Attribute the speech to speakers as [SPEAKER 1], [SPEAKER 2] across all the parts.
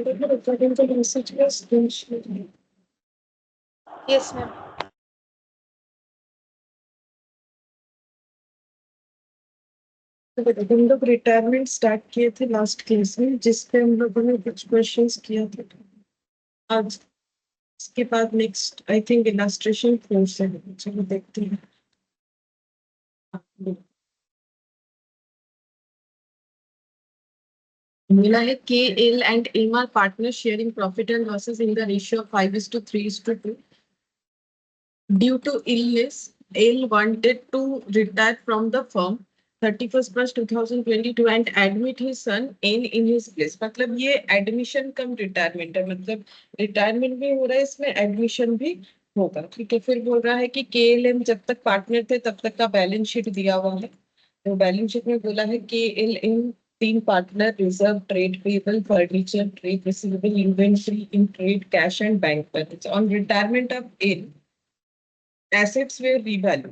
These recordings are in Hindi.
[SPEAKER 1] According to the research was
[SPEAKER 2] Yes, ma'am.
[SPEAKER 1] हम लोग रिटायरमेंट स्टार्ट किए थे लास्ट क्लास में, जिसपे हम लोगों ने कुछ क्वेश्चंस किया था आज। इसके बाद next I think illustration course है, चलो देखते हैं। मिला है के L and M are partner sharing profit and losses in the ratio of 5:3:2. Due to illness, L wanted to retire from the firm 31st March 2022 and admit his son N in his place. मतलब ये एडमिशन कम रिटायरमेंट है, मतलब रिटायरमेंट भी हो रहा है, इसमें एडमिशन भी होगा। ठीक है, फिर बोल रहा है कि के एल एम जब तक पार्टनर थे तब तक का बैलेंस शीट दिया हुआ है। तो बैलेंस शीट में बोला है के एल एम तीन partner reserve, trade payable, furniture, trade receivable, inventory in trade, cash and bank balance. On retirement of L assets were revalue.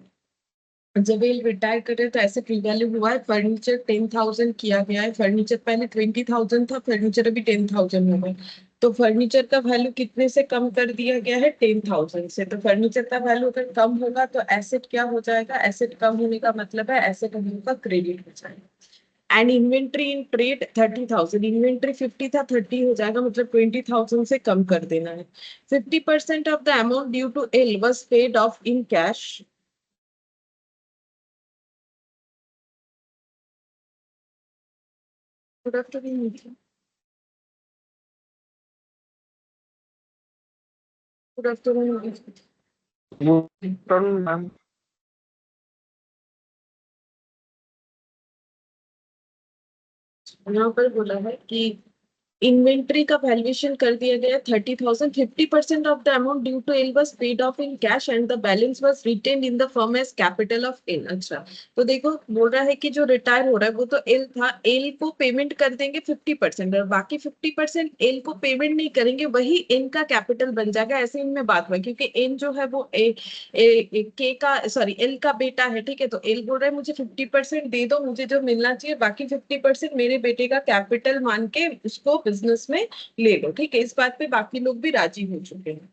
[SPEAKER 1] जब ये रिटायर कर रहे तो एसेट रीवैल्यू हुआ है। फर्नीचर 10,000 किया गया है, फर्नीचर पहले 20,000 था, फर्नीचर अभी 10,000 हो गया। तो फर्नीचर का वैल्यू कितने से कम कर दिया गया है? 10,000 से। तो फर्नीचर का वैल्यू अगर कम होगा तो एसेट क्या हो जाएगा? एसेट कम होने का मतलब है एसेट हम लोग का क्रेडिट हो जाएगा। And inventory in trade 30,000, inventory 50 था, 30 हो जाएगा, मतलब 20,000 से कम कर देना है। 50% of the amount due to L was paid off in cash. Good afternoon. Good afternoon.
[SPEAKER 3] Newton, ma'am.
[SPEAKER 1] यहाँ पर बोला है कि इन्वेंट्री का वैल्यूएशन कर दिया गया 30,000। 50% of the amount due to L was paid off in cash and the balance was retained in the firm as capital of L. अच्छा, तो देखो बोल रहा है कि जो रिटायर हो रहा है वो तो एल था, एल को पेमेंट कर देंगे 50% और बाकी 50% एल को पेमेंट नहीं करेंगे, वही एन का कैपिटल बन जाएगा। ऐसे इनमें बात हुआ क्योंकि एन जो है वो के का सॉरी एल का बेटा है। ठीक है, तो एल बोल रहा है मुझे 50% दे दो, मुझे जो मिलना चाहिए, बाकी 50% मेरे बेटे का कैपिटल मान के उसको बिजनेस में ले लो। ठीक है, इस बात पे बाकी लोग भी राजी हो चुके हैं।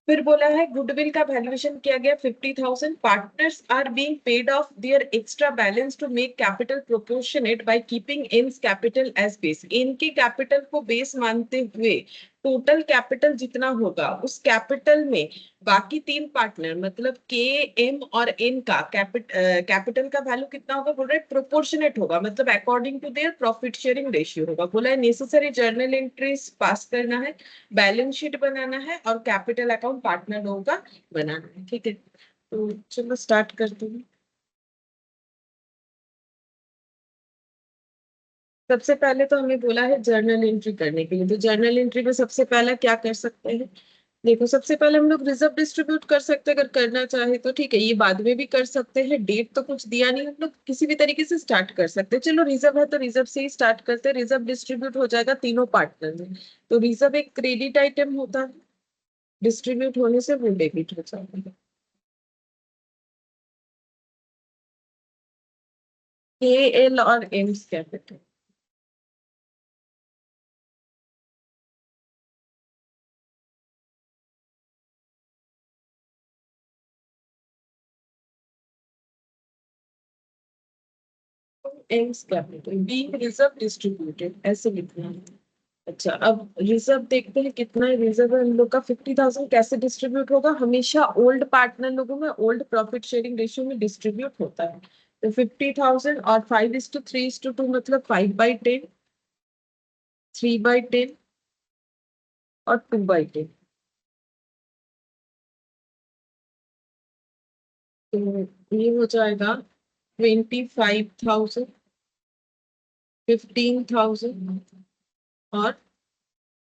[SPEAKER 1] फिर बोला है गुडविल का वैल्यूएशन किया गया 50,000। Partners are being paid off their extra balance to make capital proportionate by keeping Ina's capital as base. इनके कैपिटल को बेस मानते हुए टोटल कैपिटल जितना होगा उस कैपिटल में बाकी तीन पार्टनर मतलब के, एम और एन का कैपिटल का वैल्यू कितना होगा? बोल रहे प्रोपोर्शनेट होगा, मतलब according to their profit sharing ratio होगा। बोला है नेसेसरी जर्नल एंट्रीज पास करना है, बैलेंस शीट बनाना है और कैपिटल अकाउंट पार्टनर लोगों का बनाना है। ठीक है, तो चलो स्टार्ट करते हैं। सबसे पहले तो हमें बोला है जर्नल एंट्री करने के लिए, तो जर्नल एंट्री में सबसे पहला क्या कर सकते हैं? देखो, सबसे पहले हम लोग रिजर्व डिस्ट्रीब्यूट कर सकते हैं, अगर करना चाहे तो। ठीक है, ये बाद में भी कर सकते हैं, डेट तो कुछ दिया नहीं, हम लोग किसी भी तरीके से स्टार्ट कर सकते हैं। चलो रिजर्व है तो रिजर्व से ही स्टार्ट करते हैं। रिजर्व डिस्ट्रीब्यूट हो जाएगा तीनों पार्टनर में। तो रिजर्व एक क्रेडिट आइटम होता है, डिस्ट्रीब्यूट होने से वो डेबिट हो जाता है। के एल और AIIMS capital. M's capital being reserve distributed, ऐसे लिखना है। अच्छा, अब रिजर्व देखते हैं कितना है। रिजर्व हम लोग का 50,000 कैसे डिस्ट्रीब्यूट होगा? हमेशा ओल्ड पार्टनर लोगों में ओल्ड प्रॉफिट शेयरिंग रेशियो में डिस्ट्रीब्यूट होता है। तो 50,000 और 5:3:2 मतलब 5/10, 3/10 और 2/10। तो ये हो जाएगा 25,000, 15,000 और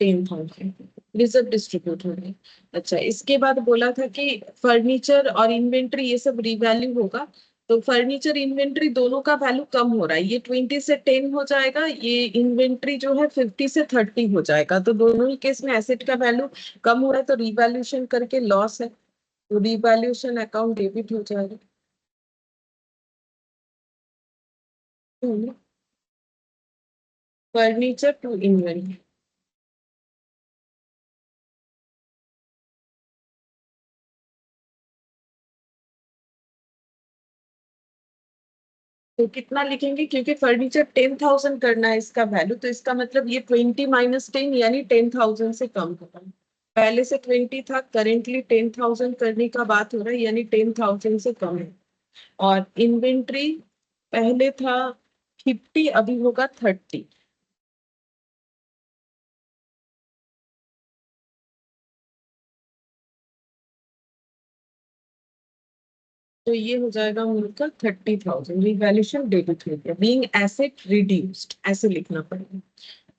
[SPEAKER 1] 10,000 रिजर्व डिस्ट्रीब्यूट हो गए। अच्छा, इसके बाद बोला था कि फर्नीचर और इन्वेंट्री ये सब रिवैल्यू होगा। तो फर्नीचर इन्वेंट्री दोनों का वैल्यू कम हो रहा है, ये 20 से 10 हो जाएगा, ये इन्वेंट्री जो है 50 से 30 हो जाएगा। तो दोनों ही केस में एसेट का वैल्यू कम हो रहा है, तो रिवैल्यूएशन करके लॉस है, तो रिवैल्यूएशन अकाउंट डेबिट हो जाएगा। Furniture to inventory. तो कितना लिखेंगे, क्योंकि फर्नीचर 10,000 करना है इसका वैल्यू, तो इसका मतलब ये 20 - 10 यानी 10,000 से कम होगा। पहले से 20 था, करेंटली 10,000 करने का बात हो रहा है, यानी 10,000 से कम है। और इन्वेंट्री पहले था 50, अभी होगा 30। तो ये हो जाएगा उनका 30,000, रिवैल्यूएशन डेबिट हो गया, बीइंग एसेट रिड्यूस्ड, ऐसे लिखना पड़ेगा।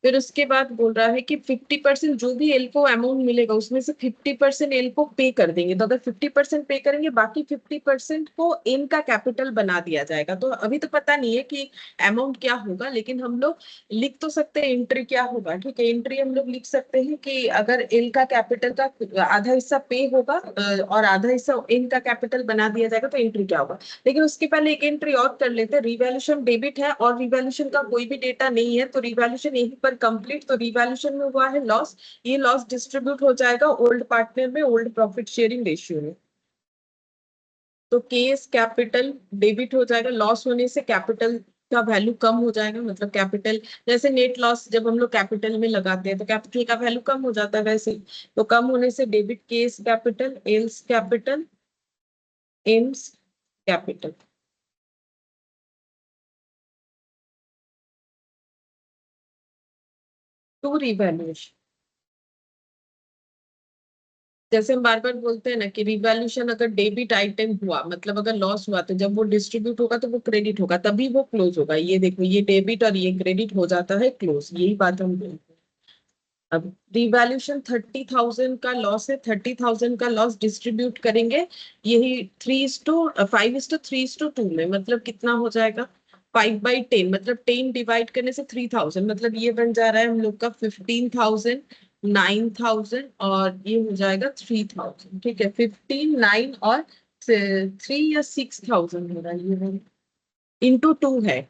[SPEAKER 1] फिर उसके बाद बोल रहा है कि 50% जो भी एल को अमाउंट मिलेगा उसमें से 50% एल को पे कर देंगे। तो अगर 50% पे करेंगे, बाकी 50% को एन का कैपिटल बना दिया जाएगा। तो अभी तो पता नहीं है कि अमाउंट क्या होगा, लेकिन हम लोग लिख तो सकते हैं एंट्री क्या होगा। ठीक है, एंट्री हम लोग लिख सकते हैं कि अगर एल का कैपिटल का आधा हिस्सा पे होगा और आधा हिस्सा एन का कैपिटल बना दिया जाएगा, तो एंट्री क्या होगा। लेकिन उसके पहले एक एंट्री और कर लेते हैं। रिवैल्यूएशन डेबिट है और रिवैल्यूएशन का कोई भी डेटा नहीं है, तो रिवैल्यूएशन यहीं पर कंप्लीट। तो रिवैल्यूएशन में हुआ है लॉस, ये लॉस डिस्ट्रीब्यूट हो जाएगा ओल्ड पार्टनर में, ओल्ड प्रॉफिट शेयरिंग रेशियो में। तो केस कैपिटल डेबिट हो जाएगा, लॉस होने से कैपिटल का वैल्यू कम हो जाएगा, मतलब कैपिटल, जैसे नेट लॉस जब हम लोग कैपिटल में लगाते हैं तो कैपिटल का वैल्यू कम हो जाता है, वैसे ही। तो कम होने से debit K's capital, L's capital, M's capital. To revaluation, जैसे हम बार बार बोलते हैं ना कि रिवैल्यूएशन अगर डेबिट आइटम हुआ, मतलब अगर लॉस हुआ, तो जब वो डिस्ट्रीब्यूट होगा तो वो क्रेडिट होगा, तभी वो क्लोज होगा। ये देखो, ये डेबिट और ये क्रेडिट हो जाता है क्लोज, यही बात हम बोलते हैं। अब रिवैल्यूएशन 30,000 का लॉस है, 30,000 का लॉस डिस्ट्रीब्यूट करेंगे, यही 5:3:2 में, मतलब कितना हो जाएगा 5/10, मतलब 10 डिवाइड करने से 3,000, मतलब ये बन जा रहा है हम लोग का 15,000, 9,000 और ये हो जाएगा 3,000। ठीक है, 15, 9 और 3 या 6,000 हो रहा है ये, इंटू 2 है।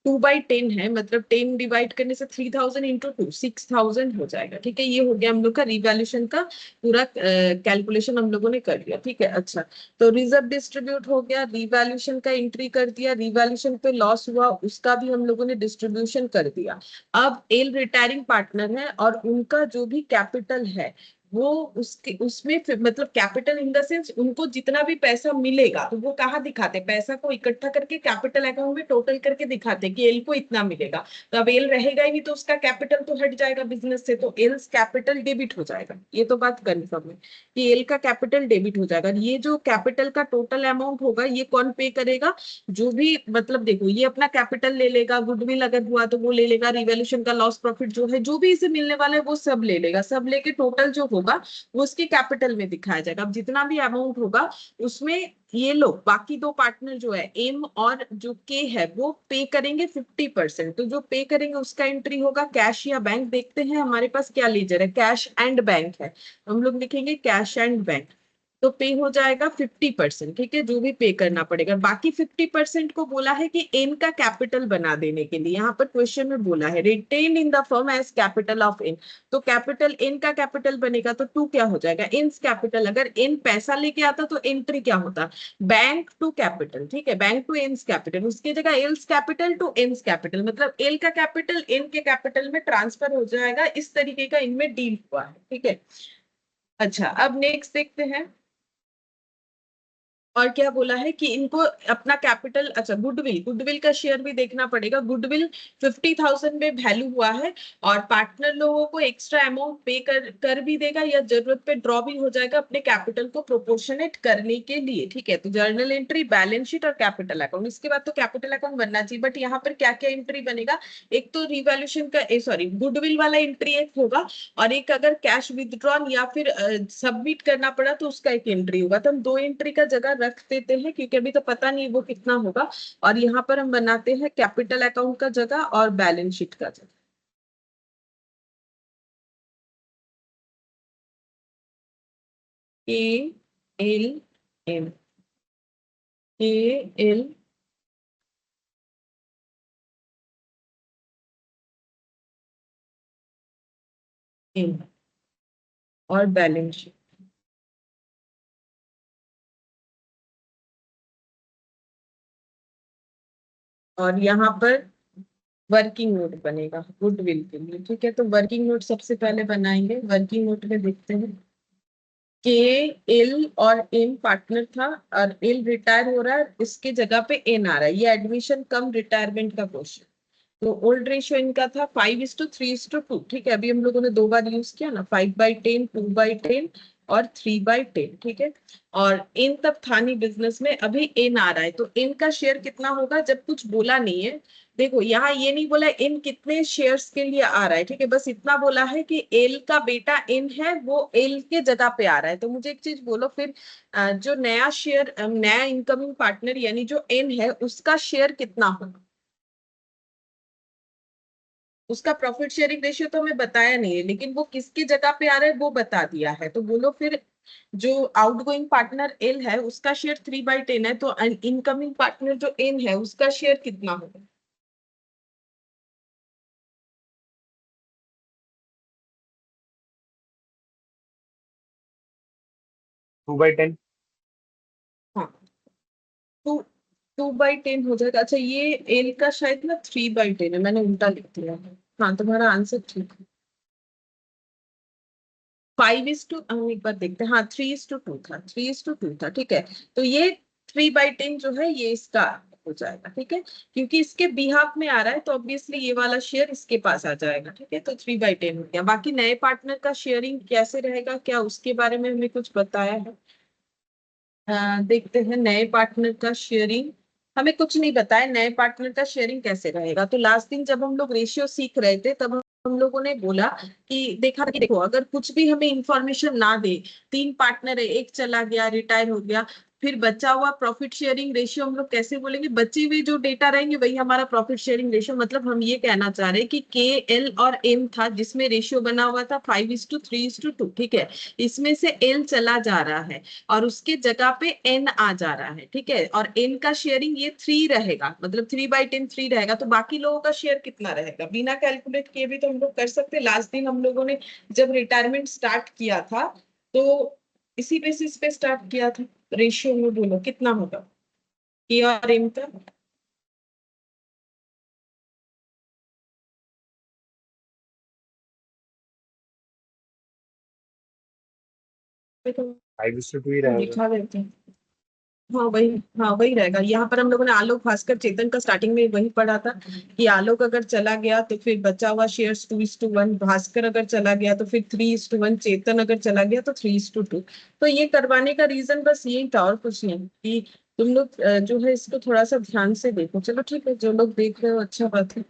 [SPEAKER 1] 2/10 है, मतलब 10 डिवाइड करने से 3,000 इंटू 2 6,000 हो जाएगा। ठीक है, ये हो गया हम लोग का रिवैल्यूएशन का पूरा कैलकुलेशन हम लोगों ने कर लिया। ठीक है, अच्छा। तो रिजर्व डिस्ट्रीब्यूट हो गया, रिवैल्यूएशन का एंट्री कर दिया, रिवैल्यूएशन पे लॉस हुआ उसका भी हम लोगों ने डिस्ट्रीब्यूशन कर दिया। अब एल रिटायरिंग पार्टनर है और उनका जो भी कैपिटल है वो उसके उसमें मतलब कैपिटल इन द सेंस, उनको जितना भी पैसा मिलेगा तो वो कहाँ दिखाते, पैसा को इकट्ठा करके कैपिटल अकाउंट में टोटल करके दिखाते कि एल को इतना मिलेगा। तो अब एल रहेगा ही नहीं, तो उसका कैपिटल तो हट जाएगा बिजनेस से, तो एल्स कैपिटल डेबिट हो जाएगा। ये तो बात कंफर्म है कि एल का कैपिटल डेबिट हो जाएगा। ये जो कैपिटल का टोटल अमाउंट होगा ये कौन पे करेगा, जो भी, मतलब देखो, ये अपना कैपिटल ले लेगा, गुडविल अगर हुआ तो वो ले लेगा, रिवैल्यूएशन का लॉस प्रॉफिट जो है, जो भी इसे मिलने वाला है वो सब ले लेगा, सब लेके टोटल जो होगा वो उसके कैपिटल में दिखाया जाएगा। अब जितना भी अमाउंट होगा उसमें ये लोग बाकी दो पार्टनर जो है एम और जो के है वो पे करेंगे 50%। तो जो पे करेंगे उसका एंट्री होगा कैश या बैंक, देखते हैं हमारे पास क्या लीजर है, कैश एंड बैंक है, हम लोग लिखेंगे कैश एंड बैंक। तो पे हो जाएगा 50%। ठीक है, जो भी पे करना पड़ेगा, बाकी 50% को बोला है कि एन का कैपिटल बना देने के लिए, यहाँ पर क्वेश्चन में बोला है retain in the firm as capital of N. तो कैपिटल एन का कैपिटल बनेगा तो टू क्या हो जाएगा, एन्स कैपिटल। अगर एन पैसा लेके आता तो एंट्री क्या होता, बैंक टू कैपिटल। ठीक है, बैंक टू एन्स कैपिटल, उसकी जगह एल्स कैपिटल टू एन्स कैपिटल, मतलब एल का कैपिटल एन के कैपिटल में ट्रांसफर हो जाएगा। इस तरीके का इनमें डील हुआ है। ठीक है, अच्छा, अब नेक्स्ट देखते हैं। और क्या बोला है कि इनको अपना कैपिटल, अच्छा, गुडविल, गुडविल का शेयर भी देखना पड़ेगा। गुडविल 50,000 में वैल्यू हुआ है और पार्टनर लोगों को एक्स्ट्रा अमाउंट पे कर भी देगा या जरूरत पे ड्रॉ भी हो जाएगा अपने कैपिटल को प्रोपोर्शनेट करने के लिए। ठीक है, तो जर्नल एंट्री, बैलेंस शीट और कैपिटल अकाउंट, इसके बाद तो कैपिटल अकाउंट बनना चाहिए। बट यहाँ पर क्या क्या एंट्री बनेगा, एक तो रिवैल्यूएशन का, सॉरी, गुडविल वाला एंट्री एक होगा, और एक अगर कैश विदड्रॉन या फिर सबमिट करना पड़ा तो उसका एक एंट्री होगा। तो हम दो एंट्री का जगह रख देते हैं क्योंकि अभी तो पता नहीं वो कितना होगा। और यहाँ पर हम बनाते हैं कैपिटल अकाउंट का जगह और बैलेंस शीट का जगह। A L M, A L M और बैलेंस शीट। और यहाँ पर वर्किंग नोट बनेगा गुडविल के लिए, ठीक है। तो वर्किंग नोट सबसे पहले बनाएंगे। वर्किंग नोट में देखते हैं के, एल और एम पार्टनर था, और एल रिटायर हो रहा है, इसके जगह पे एन आ रहा है। ये एडमिशन कम रिटायरमेंट का क्वेश्चन। तो ओल्ड रेशियो इनका था 5:3:2, ठीक है। अभी हम लोगों ने दो बार यूज किया ना, 5/10, 2/10 और 3/10, ठीक है। और इन तब था नहीं बिजनेस में, अभी इन आ रहा है, तो इन का शेयर कितना होगा जब कुछ बोला नहीं है। देखो यहाँ ये नहीं बोला इन कितने शेयर्स के लिए आ रहा है, ठीक है। बस इतना बोला है कि एल का बेटा इन है, वो एल के जगह पे आ रहा है। तो मुझे एक चीज बोलो फिर, जो नया शेयर, नया इनकमिंग पार्टनर यानी जो एन है, उसका शेयर कितना होगा। उसका प्रॉफिट शेयरिंग रेशियो तो हमें बताया नहीं है, लेकिन वो किसकी जगह पे आ रहा है वो बता दिया है। तो बोलो फिर, जो आउटगोइंग पार्टनर एल है उसका शेयर 3/10 है, तो इनकमिंग पार्टनर जो एन है उसका शेयर कितना होगा।
[SPEAKER 2] 2/10।
[SPEAKER 1] हाँ, 2/10 हो जाएगा। अच्छा, ये एल का शायद ना 3/10 है, मैंने उल्टा लिख दिया है। हाँ, तुम्हारा आंसर ठीक है। 5:, हम एक बार देखते हैं। हाँ, 3:2 था, 3:2 था, ठीक है। तो ये 3/10 जो है ये इसका हो जाएगा, ठीक है। क्योंकि इसके बिहाफ में आ रहा है तो ऑब्वियसली ये वाला शेयर इसके पास आ जाएगा, ठीक है। तो 3/10 हो गया। बाकी नए पार्टनर का शेयरिंग कैसे रहेगा, क्या उसके बारे में हमें कुछ बताया है। देखते हैं नए पार्टनर का शेयरिंग। हमें कुछ नहीं बताया नए पार्टनर का शेयरिंग कैसे रहेगा। तो लास्ट दिन जब हम लोग रेशियो सीख रहे थे तब हम लोगों ने बोला कि देखा कि देखो, अगर कुछ भी हमें इंफॉर्मेशन ना दे, तीन पार्टनर है, एक चला गया, रिटायर हो गया, फिर बचा हुआ प्रॉफिट शेयरिंग रेशियो हम लोग कैसे बोलेंगे। बचे हुए जो डेटा रहेंगे वही हमारा प्रॉफिट शेयरिंग रेशियो। मतलब हम ये कहना चाह रहे हैं कि के, एल और एम था जिसमें रेशियो बना हुआ था 5:3:2, ठीक है। इसमें से एल चला जा रहा है और उसके जगह पे एन आ जा रहा है, ठीक है। और एन का शेयरिंग ये 3 रहेगा, मतलब 3/10 3 रहेगा। तो बाकी लोगों का शेयर कितना रहेगा बिना कैलकुलेट किए भी तो हम लोग कर सकते हैं। लास्ट दिन हम लोगों ने जब रिटायरमेंट स्टार्ट किया था तो इसी बेसिस पे स्टार्ट किया था। रेशियो में बोलो कितना होगा के और एम का। देखो,
[SPEAKER 2] 5:2 ही
[SPEAKER 1] हम
[SPEAKER 2] रहेगा।
[SPEAKER 1] लिखा देते हैं। हाँ वही, हाँ वही रहेगा। यहाँ पर हम लोगों ने आलोक भास्कर चेतन का स्टार्टिंग में वही पढ़ा था कि आलोक अगर चला गया तो फिर बचा हुआ शेयर्स 2:1, भास्कर अगर चला गया तो फिर 3:1, चेतन अगर चला गया तो 3:2। तो ये करवाने का रीजन बस यही था और कुछ नहीं, कि तुम लोग जो है इसको थोड़ा सा ध्यान से देखो। चलो ठीक है, जो लोग देख रहे हो अच्छा बात है।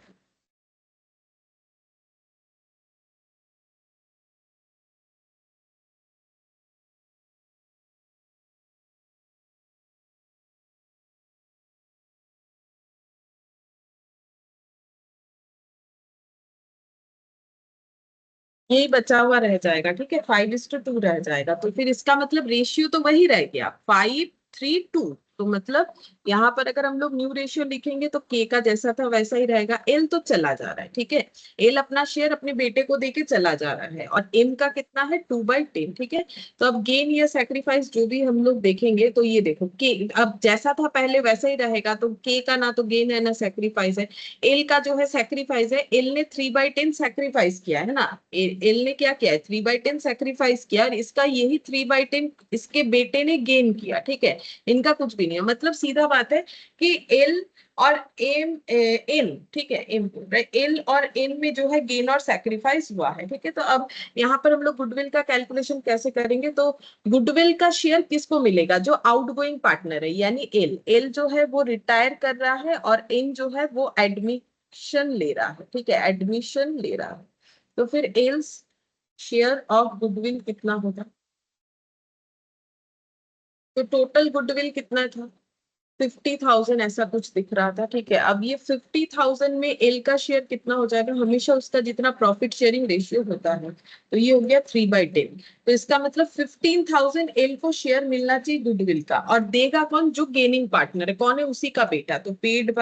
[SPEAKER 1] यही बचा हुआ रह जाएगा, ठीक है। 5:2 रह जाएगा, तो फिर इसका मतलब रेशियो तो वही रह गया 5:3:2। तो मतलब यहाँ पर अगर हम लोग न्यू रेशियो लिखेंगे तो के का जैसा था वैसा ही रहेगा। एल तो चला जा रहा है, ठीक है। एल अपना शेयर अपने बेटे को देके चला जा रहा है, और एम का कितना है 2/10, ठीक है। तो अब गेन या सेक्रीफाइस जो भी हम लोग देखेंगे तो ये देखो के अब जैसा था पहले वैसा ही रहेगा। तो के का ना तो गेन है ना सेक्रीफाइस है। एल का जो है सेक्रीफाइस है, एल ने 3/10 सेक्रीफाइस किया है ना। एल ने क्या किया है 3/10 सेक्रीफाइस किया, और इसका यही 3/10 इसके बेटे ने गेन किया, ठीक है। इनका कुछ भी नहीं है। मतलब सीधा बात है कि एल और एम एन, ठीक है, एम एल और एन में जो है गेन और सेक्रीफाइस हुआ है, ठीक है। तो अब यहाँ पर हम लोग गुडविल का कैलकुलेशन कैसे करेंगे। तो गुडविल का शेयर किसको मिलेगा, जो आउटगोइंग पार्टनर है यानी एल। एल जो है वो रिटायर कर रहा है और एन जो है वो एडमिशन ले रहा है, ठीक है, एडमिशन ले रहा है। तो फिर एल्स शेयर ऑफ गुडविल कितना होगा। तो टोटल गुडविल कितना था 50,000 ऐसा कुछ दिख रहा था, ठीक है। अब ये 50,000 में एल का शेयर कितना हो जाएगा, हमेशा उसका जितना प्रॉफिट शेयरिंग रेशियो होता है, तो ये हो गया 3/10। तो इसका मतलब 15,000 एल को शेयर मिलना चाहिए गुडविल का, और देगा कौन, जो गेनिंग पार्टनर है कौन है, उसी का बेटा। तो पेड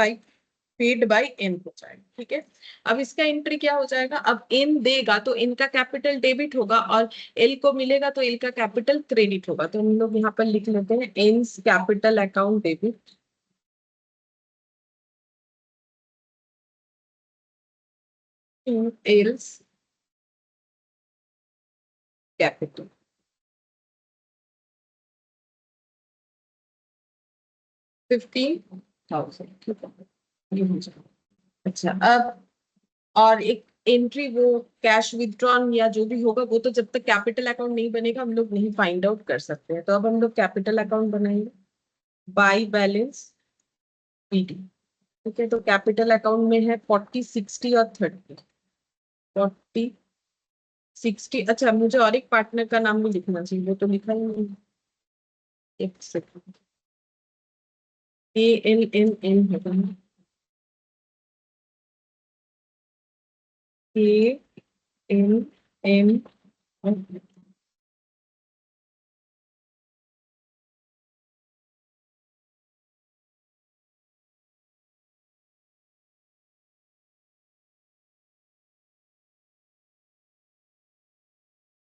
[SPEAKER 1] बाय एन हो जाएगा, ठीक है। अब इसका एंट्री क्या हो जाएगा, अब एन देगा तो एन का कैपिटल डेबिट होगा, और एल को मिलेगा तो एल का कैपिटल क्रेडिट होगा। तो हम लोग यहाँ पर लिख लेते हैं N's capital account debit. L's capital 15,000, ठीक है, ये हो जाएगा। अच्छा, अब और एक एंट्री वो कैश विथड्रॉन या जो भी होगा वो तो जब तक कैपिटल अकाउंट नहीं बनेगा हम लोग नहीं फाइंड आउट कर सकते हैं, तो अब हम लोग कैपिटल अकाउंट बनाएंगे। बाई बैलेंस पीडी, ठीक है, तो कैपिटल अकाउंट में है 40, 60 और 30। 40, 60, अच्छा मुझे और एक पार्टनर का नाम भी लिखना चाहिए, वो तो लिखा ही नहीं। एक सेकंड, ALNN होगा ना, ANM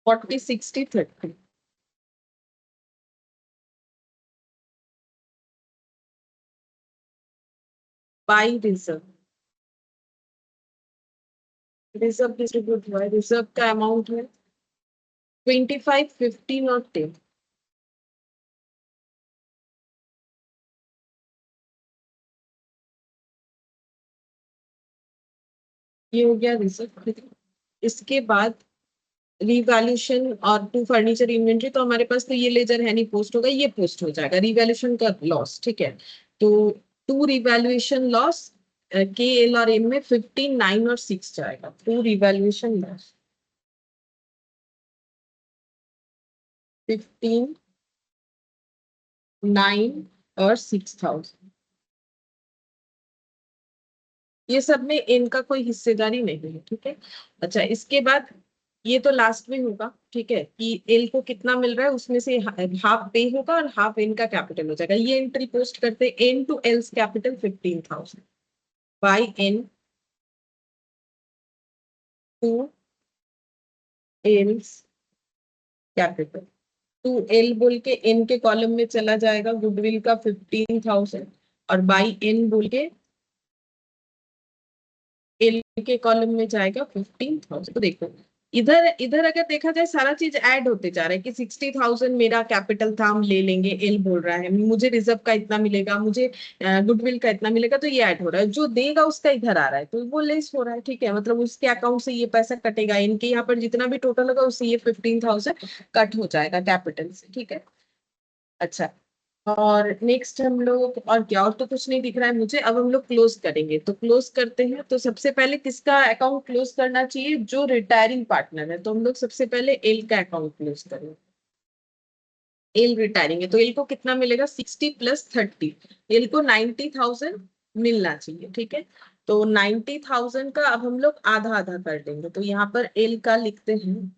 [SPEAKER 1] 40, 60, 30। By reserve, reserve distribute हुआ है, रिजर्व का अमाउंट है 25, 15 और 10। ये हो गया रिजर्व। इसके बाद रिवैल्यूएशन और टू फर्नीचर इन्वेंट्री, तो हमारे पास तो ये लेजर है नहीं, पोस्ट होगा, ये पोस्ट हो जाएगा रिवैल्यूएशन का लॉस, ठीक है। तो टू रिवैल्यूएशन लॉस के एल और एम में 15, 9 और 6 जाएगा, टू रिवैल्यूएशन लॉस 15, 9 और 6,000। ये सब में इनका कोई हिस्सेदारी नहीं है, ठीक है। अच्छा, इसके बाद ये तो लास्ट में होगा, ठीक है, कि एल को कितना मिल रहा है उसमें से हाफ पे होगा और हाफ एन का कैपिटल हो जाएगा। ये एंट्री पोस्ट करते हैं, N to L's capital 15,000 by N to L's capital. To L बोल के एन के कॉलम में चला जाएगा गुडविल का 15,000, और बाई एन बोल के एल के कॉलम में जाएगा 15,000। तो देखो, इधर इधर अगर देखा जाए सारा चीज ऐड होते जा रहा है कि 60,000 मेरा कैपिटल था, हम ले लेंगे, एल बोल रहा है मुझे रिजर्व का इतना मिलेगा, मुझे गुडविल का इतना मिलेगा, तो ये ऐड हो रहा है, जो देगा उसका इधर आ रहा है, तो वो लेस हो रहा है, ठीक है, मतलब उसके अकाउंट से ये पैसा कटेगा, इनके यहाँ पर जितना भी टोटल होगा उससे ये 15,000 कट हो जाएगा कैपिटल से, ठीक है। अच्छा, और नेक्स्ट हम लोग, और क्या, और तो कुछ नहीं दिख रहा है मुझे, अब हम लोग क्लोज करेंगे, तो क्लोज करते हैं। तो सबसे पहले किसका अकाउंट क्लोज करना चाहिए, जो रिटायरिंग पार्टनर है, तो हम लोग सबसे पहले एल का अकाउंट क्लोज करेंगे। एल रिटायरिंग है, तो एल को कितना मिलेगा, 60 + 30, एल को 90,000 मिलना चाहिए, ठीक है। तो 90,000 का अब हम लोग आधा आधा कर देंगे, तो यहाँ पर एल का लिखते हैं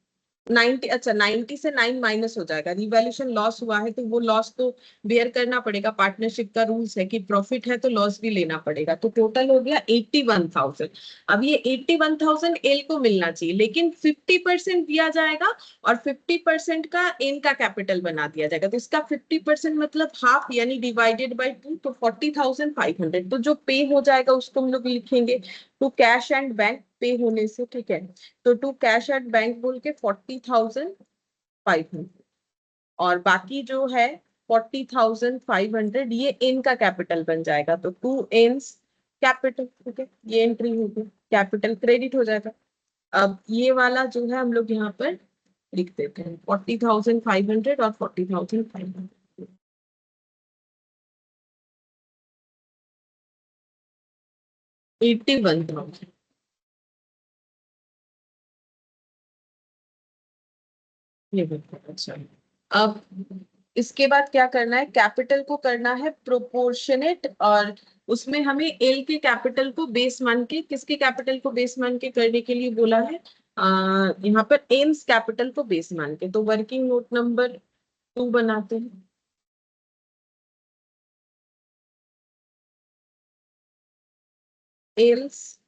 [SPEAKER 1] 90, अच्छा 90 से 9 माइनस हो जाएगा, रिवैल्यूएशन लॉस हुआ है तो वो लॉस तो बेयर करना पड़ेगा, पार्टनरशिप का रूल्स है कि प्रॉफिट है तो लॉस भी लेना पड़ेगा, तो टोटल हो गया 81,000। अब ये 81,000 एल को मिलना चाहिए, लेकिन 50% दिया जाएगा और 50% का एन का कैपिटल बना दिया जाएगा, तो इसका 50% मतलब हाफ, यानी डिवाइडेड बाई 2, तो 40,500, तो जो पे हो जाएगा उसको हम लोग लिखेंगे टू कैश एंड बैंक पे होने से, ठीक है। तो टू कैश एट बैंक बोल के 40,500, और बाकी जो है 40,500 ये एन का कैपिटल बन जाएगा, तो टू एन्स कैपिटल, ठीक है, ये एंट्री होगी, कैपिटल क्रेडिट हो जाएगा। अब ये वाला जो है हम लोग यहाँ पर लिख देते हैं 40,500 और 40,500, 81,000, ये बिल्कुल अच्छा। अब इसके बाद क्या करना है, कैपिटल को करना है प्रोपोर्शनेट, और उसमें हमें एल के कैपिटल को बेस मान के, किसके कैपिटल को बेस मान के करने के लिए बोला है, यहाँ पर एम्स कैपिटल को बेस मान के, तो वर्किंग नोट नंबर 2 बनाते हैं। एल्स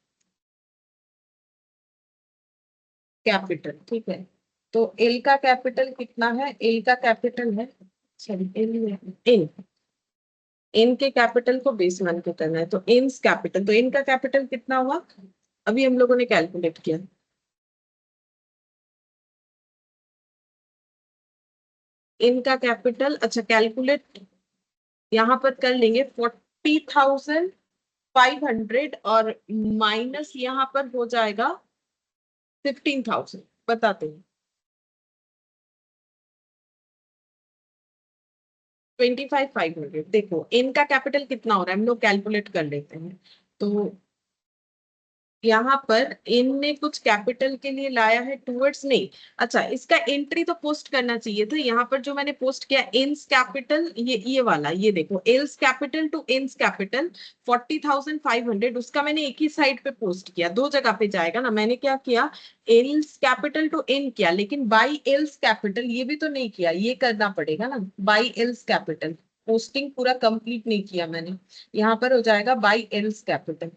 [SPEAKER 1] कैपिटल, ठीक है, तो एल का कैपिटल कितना है, एल का कैपिटल है, सॉरी एल, एन, एन के कैपिटल को बेस मान के करना है, तो एन्स कैपिटल, तो एन का कैपिटल कितना हुआ अभी हम लोगों ने कैलकुलेट किया। इनका कैपिटल, अच्छा कैलकुलेट यहाँ पर कर लेंगे 40,500 और माइनस यहाँ पर हो जाएगा 15,000। बताते हैं 25,500। देखो इनका कैपिटल कितना हो रहा है, हम लोग कैलकुलेट कर लेते हैं। तो यहाँ पर इनने कुछ कैपिटल के लिए लाया है टूवर्ड्स, नहीं अच्छा इसका एंट्री तो पोस्ट करना चाहिए था। यहाँ पर जो मैंने पोस्ट किया इन्स कैपिटल, ये वाला, ये देखो L's capital to N's capital 40,500, उसका मैंने एक ही साइड पे पोस्ट किया, दो जगह पे जाएगा ना। मैंने क्या किया, एल्स कैपिटल टू इन किया, लेकिन बाई एल्स कैपिटल ये भी तो नहीं किया, ये करना पड़ेगा ना। बाई एल्स कैपिटल पोस्टिंग पूरा कंप्लीट नहीं किया मैंने। यहाँ पर हो जाएगा बाई एल्स कैपिटल,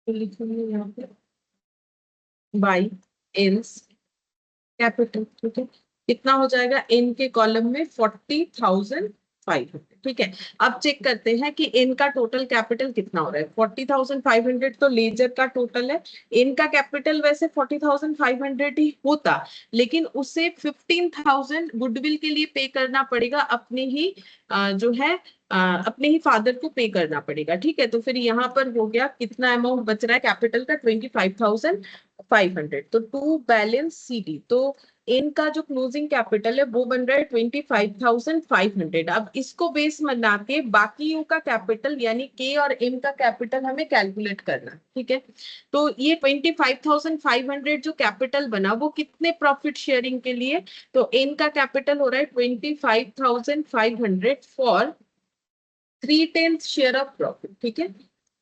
[SPEAKER 1] तो लिखूंगी यहाँ पे बाई एल्स कैपिटल। ठीक है, कितना हो जाएगा इन के कॉलम में 40,500। ठीक है, अब चेक करते हैं कि इनका टोटल कैपिटल कितना हो रहा है। 40,500 तो लेजर का टोटल है। इनका कैपिटल वैसे 40,500 ही होता, लेकिन उसे 15,000 गुडविल के लिए पे करना पड़ेगा, अपने ही जो है अपने ही फादर को पे करना पड़ेगा। ठीक है, तो फिर यहाँ पर हो गया कितना अमाउंट बच रहा है कैपिटल का, 25,500। तो टू बैलेंस सीडी, तो इनका जो क्लोजिंग कैपिटल है वो बन रहा है 25,500। अब इसको बेस बना के बाकियों का कैपिटल यानी के और एम का कैपिटल हमें कैलकुलेट करना है। ठीक है, तो ये 25,500 जो कैपिटल बना वो कितने प्रॉफिट शेयरिंग के लिए, तो इनका कैपिटल हो रहा है 25,500 फॉर 3/10 शेयर ऑफ प्रॉफिट। ठीक है,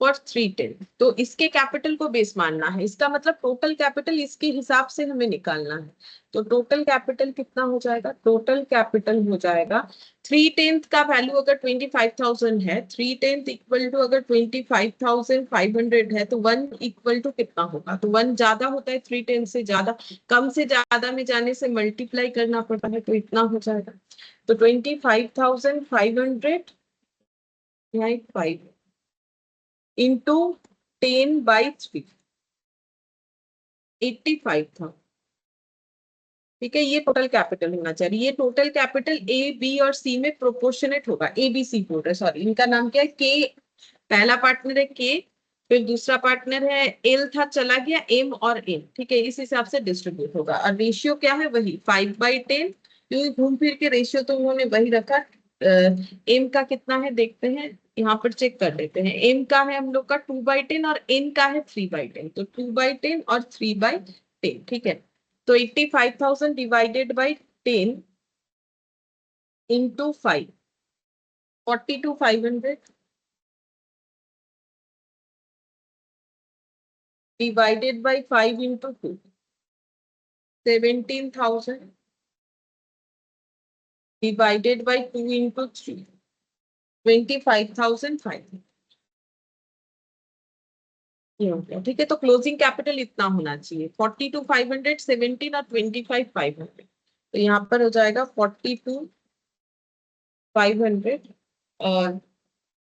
[SPEAKER 1] फॉर 3/10, तो इसके कैपिटल को बेस मानना है, इसका मतलब टोटल कैपिटल इसके हिसाब से हमें निकालना है। तो टोटल कैपिटल कितना हो जाएगा, टोटल कैपिटल हो जाएगा 3/10 का वैल्यू अगर 25,000 है, 3/10 इक्वल टू अगर 25,500 है, तो 1 इक्वल टू कितना होगा, तो 1 ज्यादा होता है 3/10 से ज्यादा, कम से ज्यादा में जाने से मल्टीप्लाई करना पड़ता है, तो इतना हो जाएगा। तो 25,500 5 इंटू 10/3, 85 था। ठीक है, ये टोटल कैपिटल होना चाहिए। ये टोटल कैपिटल ए बी और सी में प्रोपोर्शनेट होगा। ए बी सी बोल रहे, सॉरी इनका नाम क्या है, के पहला पार्टनर है के, फिर दूसरा पार्टनर है एल था, चला गया एम और एन। ठीक है, इस हिसाब से डिस्ट्रीब्यूट होगा। और रेशियो क्या है, वही 5/10, क्योंकि घूम फिर के रेशियो तो उन्होंने वही रखा। एम का कितना है देखते हैं, यहाँ पर चेक कर लेते हैं। एम का है हम लोग का 2/10 और एन का है 3/10, तो 2/10 और 3/10। ठीक है, तो 85,000 divided by 10 into 5, 42,500 divided by 5 into 2, 17,000 divided by 2 into 3, 25,500। ये हो गया। ठीक है, तो क्लोजिंग कैपिटल इतना होना चाहिए, 42,500, 17 और 25,500। तो यहाँ पर हो जाएगा 42,500 और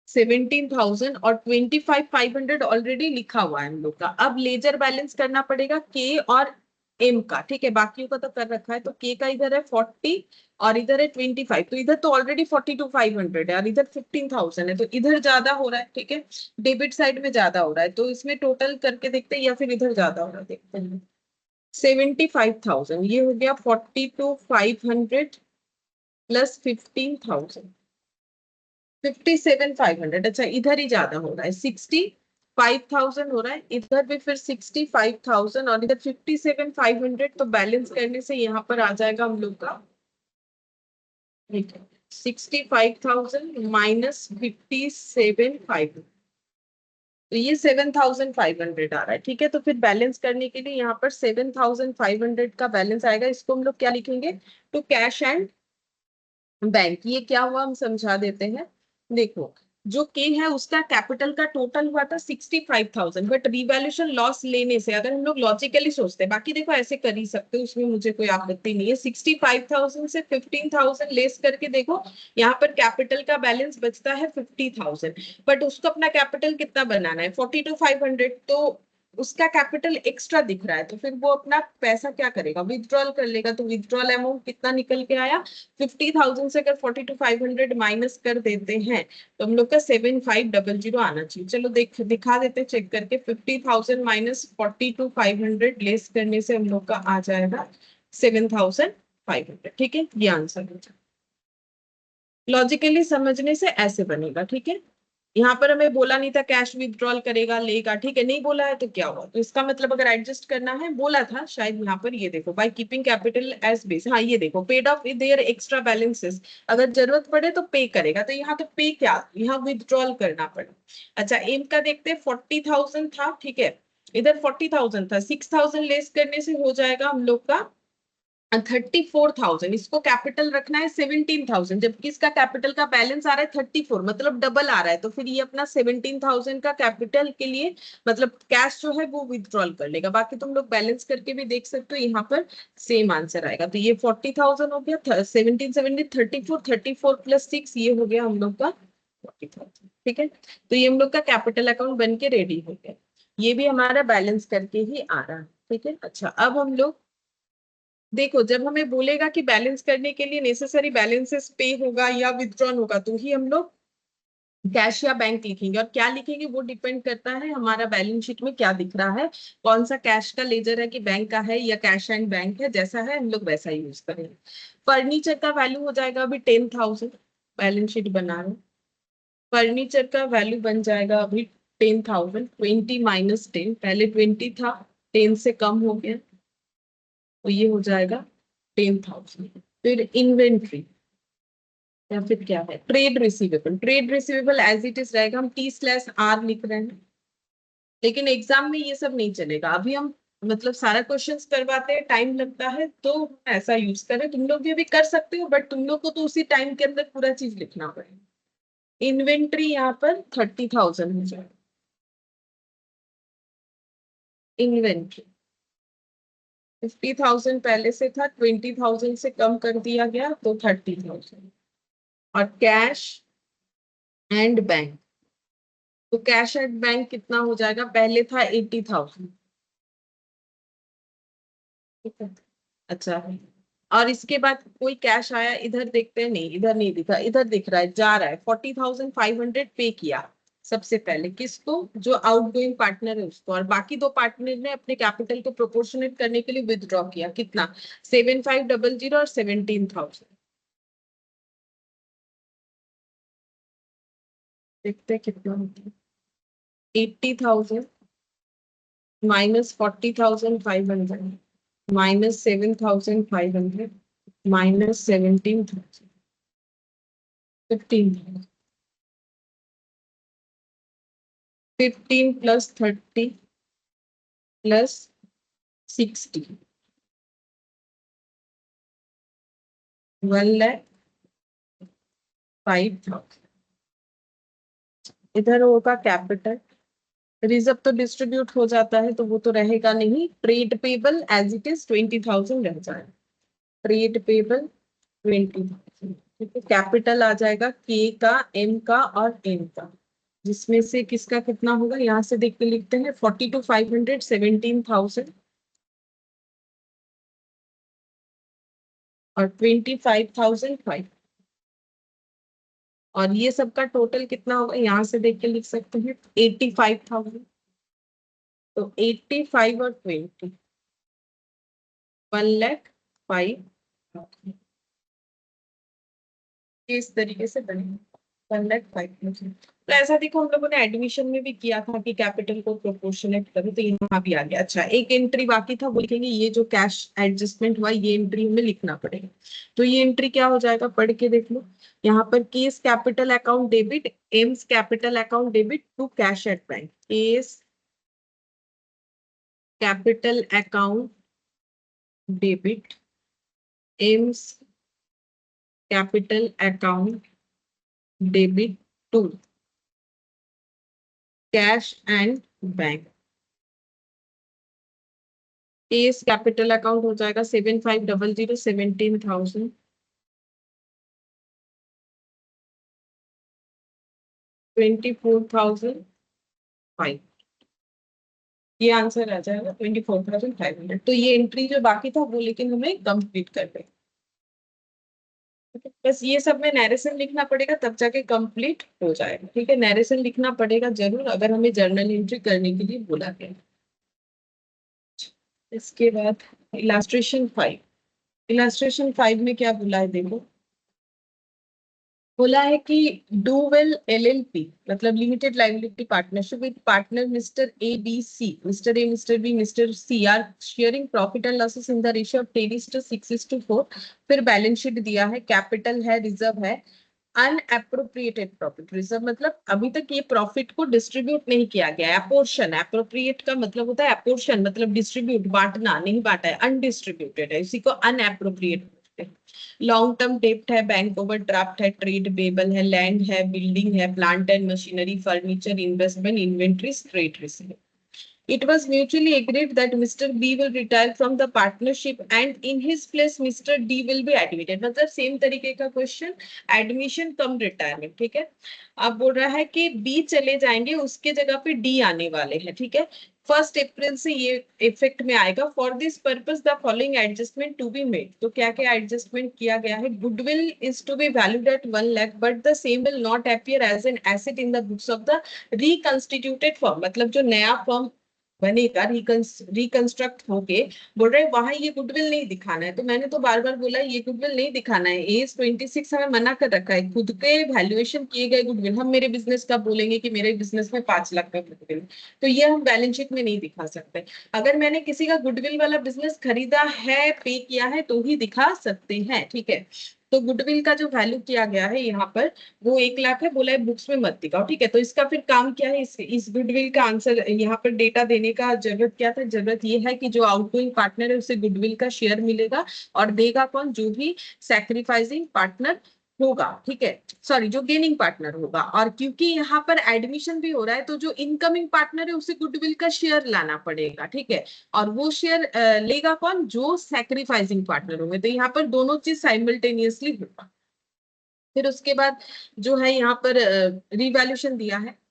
[SPEAKER 1] 17,000 और 25,500 ऑलरेडी लिखा हुआ है हम लोग का। अब लेजर बैलेंस करना पड़ेगा के और एम का। ठीक है, बाकियों का तो कर रखा है, तो के का इधर है 40 और इधर है 25, तो इधर तो ऑलरेडी 42,500 है और इधर 15,000 है, तो इधर ज्यादा हो रहा है। ठीक है, डेबिट साइड में ज्यादा हो रहा है, तो इसमें टोटल करके देखते हैं या फिर इधर ज्यादा हो रहा है, देखते हैं। 75,000 ये हो गया, 42,500 प्लस 15,000, 57,500। अच्छा इधर ही ज्यादा हो रहा है, 65,000 हो रहा है, इधर भी फिर 65,000 और इधर 57,500, तो बैलेंस करने से यहाँ पर आ जाएगा हम लोग का 65,000 माइनस 57,500, तो ये 7,500 आ रहा है। ठीक है, तो फिर बैलेंस करने के लिए यहाँ पर 7,500 का बैलेंस आएगा, इसको हम लोग क्या लिखेंगे, टू कैश एंड बैंक। ये क्या हुआ हम समझा देते हैं। देखो जो के है उसका कैपिटल का टोटल हुआ था 65,000, बट रिवैल्यूएशन लॉस लेने से अगर हम लोग लॉजिकली सोचते हैं, बाकी देखो ऐसे कर ही सकते हो, उसमें मुझे कोई आपत्ति नहीं है। 65,000 से 15,000 लेस करके देखो, यहाँ पर कैपिटल का बैलेंस बचता है 50,000, बट उसको अपना कैपिटल कितना बनाना है 42,500, तो उसका कैपिटल एक्स्ट्रा दिख रहा है, तो फिर वो अपना पैसा क्या करेगा, विथड्रॉल कर लेगा। तो विथड्रॉल अमाउंट कितना निकल के आया, 50,000 से अगर 42,500 माइनस कर देते हैं तो हम लोग का 7500 आना चाहिए। चलो दिखा देते हैं चेक करके। 50,000 माइनस 42,500 लेस करने से हम लोग का आ जाएगा 7,500। ठीक है, ये आंसर हो जाएगा। लॉजिकली समझने से ऐसे बनेगा। ठीक है, यहाँ पर हमें बोला नहीं था कैश विथड्रॉल करेगा लेगा, ठीक है, नहीं बोला है तो क्या हुआ, तो इसका मतलब अगर एडजस्ट करना है, बोला था शायद यहाँ पर, ये देखो by keeping capital as base, हाँ ये देखो paid off their extra balances, अगर जरूरत पड़े तो पे करेगा, तो यहाँ तो पे क्या, यहाँ विथड्रॉल करना पड़ा। अच्छा, एम का देखते हैं, 40,000 था, ठीक है, इधर 40,000 था, 6,000 लेस करने से हो जाएगा हम लोग का 34,000। इसको कैपिटल रखना है 17,000, जबकि इसका कैपिटल का बैलेंस आ रहा है 34, मतलब डबल आ रहा है, तो फिर ये अपना 17,000 का कैपिटल के लिए मतलब कैश जो है वो विथड्रॉल कर लेगा। बाकी तुम लोग बैलेंस करके भी देख सकते हो, यहाँ पर सेम आंसर आएगा। तो ये 40,000 हो गया, 17 34, 34 प्लस 6, ये हो गया हम लोग का 40,000। ठीक है, तो ये हम लोग का कैपिटल अकाउंट बन के रेडी हो गया। ये भी हमारा बैलेंस करके ही आ रहा है। ठीक है, अच्छा अब हम लोग देखो, जब हमें बोलेगा कि बैलेंस करने के लिए नेसेसरी बैलेंसेस पे होगा या विथड्रॉन होगा, तो ही हम लोग कैश या बैंक लिखेंगे। और क्या लिखेंगे वो डिपेंड करता है हमारा बैलेंस शीट में क्या दिख रहा है, कौन सा कैश का लेजर है कि बैंक का है या कैश एंड बैंक है, जैसा है हम लोग वैसा यूज करेंगे। फर्नीचर का वैल्यू हो जाएगा अभी 10,000, बैलेंस शीट बना रहे हैं। फर्नीचर का वैल्यू बन जाएगा अभी 10,000, 20 माइनस 10, पहले 20 था, 10 से कम हो गया, तो ये हो जाएगा 10,000। फिर इन्वेंट्री या फिर क्या है, trade receivable, trade receivable as it is रहेगा, हम T/R लिख रहे हैं, लेकिन एग्जाम में ये सब नहीं चलेगा। अभी हम मतलब सारा क्वेश्चंस करवाते हैं, टाइम लगता है, तो ऐसा यूज करें। तुम लोग भी अभी कर सकते हो, बट तुम लोग को तो उसी टाइम के अंदर पूरा चीज लिखना पड़ेगा। इन्वेंट्री यहाँ पर 30,000 हो जाएगा। इन्वेंट्री 50,000 पहले से था, 20,000 से कम कर दिया गया तो 30,000। और कैश एंड बैंक, तो कैश एट बैंक कितना हो जाएगा, पहले था 80,000। ठीक है, अच्छा, और इसके बाद कोई कैश आया, इधर देखते हैं, नहीं इधर नहीं दिखा, इधर दिख रहा है, जा रहा है 40,500 पे किया सबसे पहले किसको, जो आउटगोइंग पार्टनर है उसको, और बाकी दो पार्टनर ने अपने कैपिटल को प्रोपोर्शनेट करने के लिए विदड्रॉ किया, कितना, 7,500 और 17,000। देखते हैं कितना होता है, 80,000 minus 40,500 minus 7,500 minus 17,000, 15,000, 15 plus 30 plus 60, 1,05,000। इधर होगा कैपिटल, रिजर्व तो डिस्ट्रीब्यूट हो जाता है तो वो तो रहेगा नहीं, trade payable as it is 20,000 रह जाएगा, ट्रेड पेबल 20,000। ठीक है, कैपिटल आ जाएगा के का, एम का और एन का, जिसमें से किसका कितना होगा, यहाँ से देख के लिखते हैं, 42,500, 17,000 और 25,500, और ये सबका टोटल कितना होगा, यहाँ से देख के लिख सकते हैं 85,000। तो 85 और 20, 1,05,000, इस तरीके से बनेगा 1,05,000। तो ऐसा देखो, हम लोगों ने एडमिशन में भी किया था कि कैपिटल को प्रोपोर्शनेट करो, तो यहाँ भी आ गया। अच्छा, एक एंट्री बाकी था, वो लिखेंगे, ये जो कैश एडजस्टमेंट हुआ ये एंट्री हमें लिखना पड़ेगा। तो ये एंट्री क्या हो जाएगा, पढ़ के देख लो। यहाँ पर K's capital account debit, M's capital account debit to cash at bank, K's capital account debit, M's capital account debit to cash and bank. K's capital account हो जाएगा 7,500, 17,000, 24,500। ये आंसर आ जाएगा 24,500। तो ये एंट्री जो बाकी था वो लेकिन हमें कंप्लीट कर दे। बस ये सब में नैरेशन लिखना पड़ेगा तब जाके कंप्लीट हो जाएगा। ठीक है, नैरेशन लिखना पड़ेगा जरूर अगर हमें जर्नल एंट्री करने के लिए बोला गया। इसके बाद इलास्ट्रेशन 5। इलास्ट्रेशन 5 में क्या बोला है देखो। बोला है कि डू वेल एलएलपी मतलब limited liability partnership with partner mister A B C, mister A mister B mister C are sharing profit and losses in the ratio of 10:6:4। फिर बैलेंस शीट दिया है, कैपिटल है, रिजर्व है। अनएप्रोप्रिएटेड प्रॉफिट, रिजर्व मतलब अभी तक ये प्रॉफिट को डिस्ट्रीब्यूट नहीं किया गया। अपोर्शन, एप्रोप्रिएट का मतलब होता है अपोर्शन मतलब डिस्ट्रीब्यूट, बांटना, नहीं बांटा है, अनडिस्ट्रीब्यूटेड है, इसी को अनएप्रोप्रिएट बोलते हैं। लॉन्ग टर्म डेप्ट है, बैंक ओवरड्राफ्ट है, ट्रेड पेबल है, लैंड है, बिल्डिंग है, plant and machinery, furniture, investment, inventories, trade receive. It was mutually agreed that Mr. B will retire from the partnership and in his place Mr. D will be admitted। मतलब सेम तरीके का क्वेश्चन, एडमिशन कम रिटायरमेंट। ठीक है, अब बोल रहा है कि बी चले जाएंगे, उसके जगह पे डी आने वाले हैं। ठीक है, 1 अप्रैल से ये इफेक्ट में आएगा। For this purpose the following adjustment to be made. तो क्या क्या एडजस्टमेंट किया गया है। Goodwill is to be valued at 1 lakh but the same will not appear as an asset in the books of the reconstituted firm. मतलब जो नया फर्म बनेगा रिकंस्ट्रक्ट होके, बोल रहे वहां ये गुडविल नहीं दिखाना है। तो मैंने तो बार बार बोला ये गुडविल नहीं दिखाना है। AS 26 हमें मना कर रखा है, खुद के वैल्यूएशन किए गए गुडविल। हम मेरे बिजनेस का बोलेंगे कि मेरे बिजनेस में 5 लाख का गुडविल, तो ये हम बैलेंस शीट में नहीं दिखा सकते। अगर मैंने किसी का गुडविल वाला बिजनेस खरीदा है, पे किया है, तो ही दिखा सकते हैं। ठीक है, तो गुडविल का जो वैल्यू किया गया है यहाँ पर वो 1 लाख है। बोला है बुक्स में मत दिखाओ। ठीक है, तो इसका फिर काम क्या है, इस गुडविल का आंसर यहाँ पर डेटा देने का जरूरत क्या था। जरूरत ये है कि जो आउटगोइंग पार्टनर है उसे गुडविल का शेयर मिलेगा, और देगा कौन, जो भी सैक्रिफाइसिंग पार्टनर होगा। ठीक है, सॉरी, जो गेनिंग पार्टनर होगा। और क्योंकि यहाँ पर एडमिशन भी हो रहा है तो जो इनकमिंग पार्टनर है उसे गुडविल का शेयर लाना पड़ेगा। ठीक है, और वो शेयर लेगा कौन, जो सैक्रिफाइसिंग पार्टनर होंगे। तो यहाँ पर दोनों चीज साइमल्टेनियसली होगा। फिर उसके बाद जो है यहाँ पर रिवैल्यूएशन दिया है।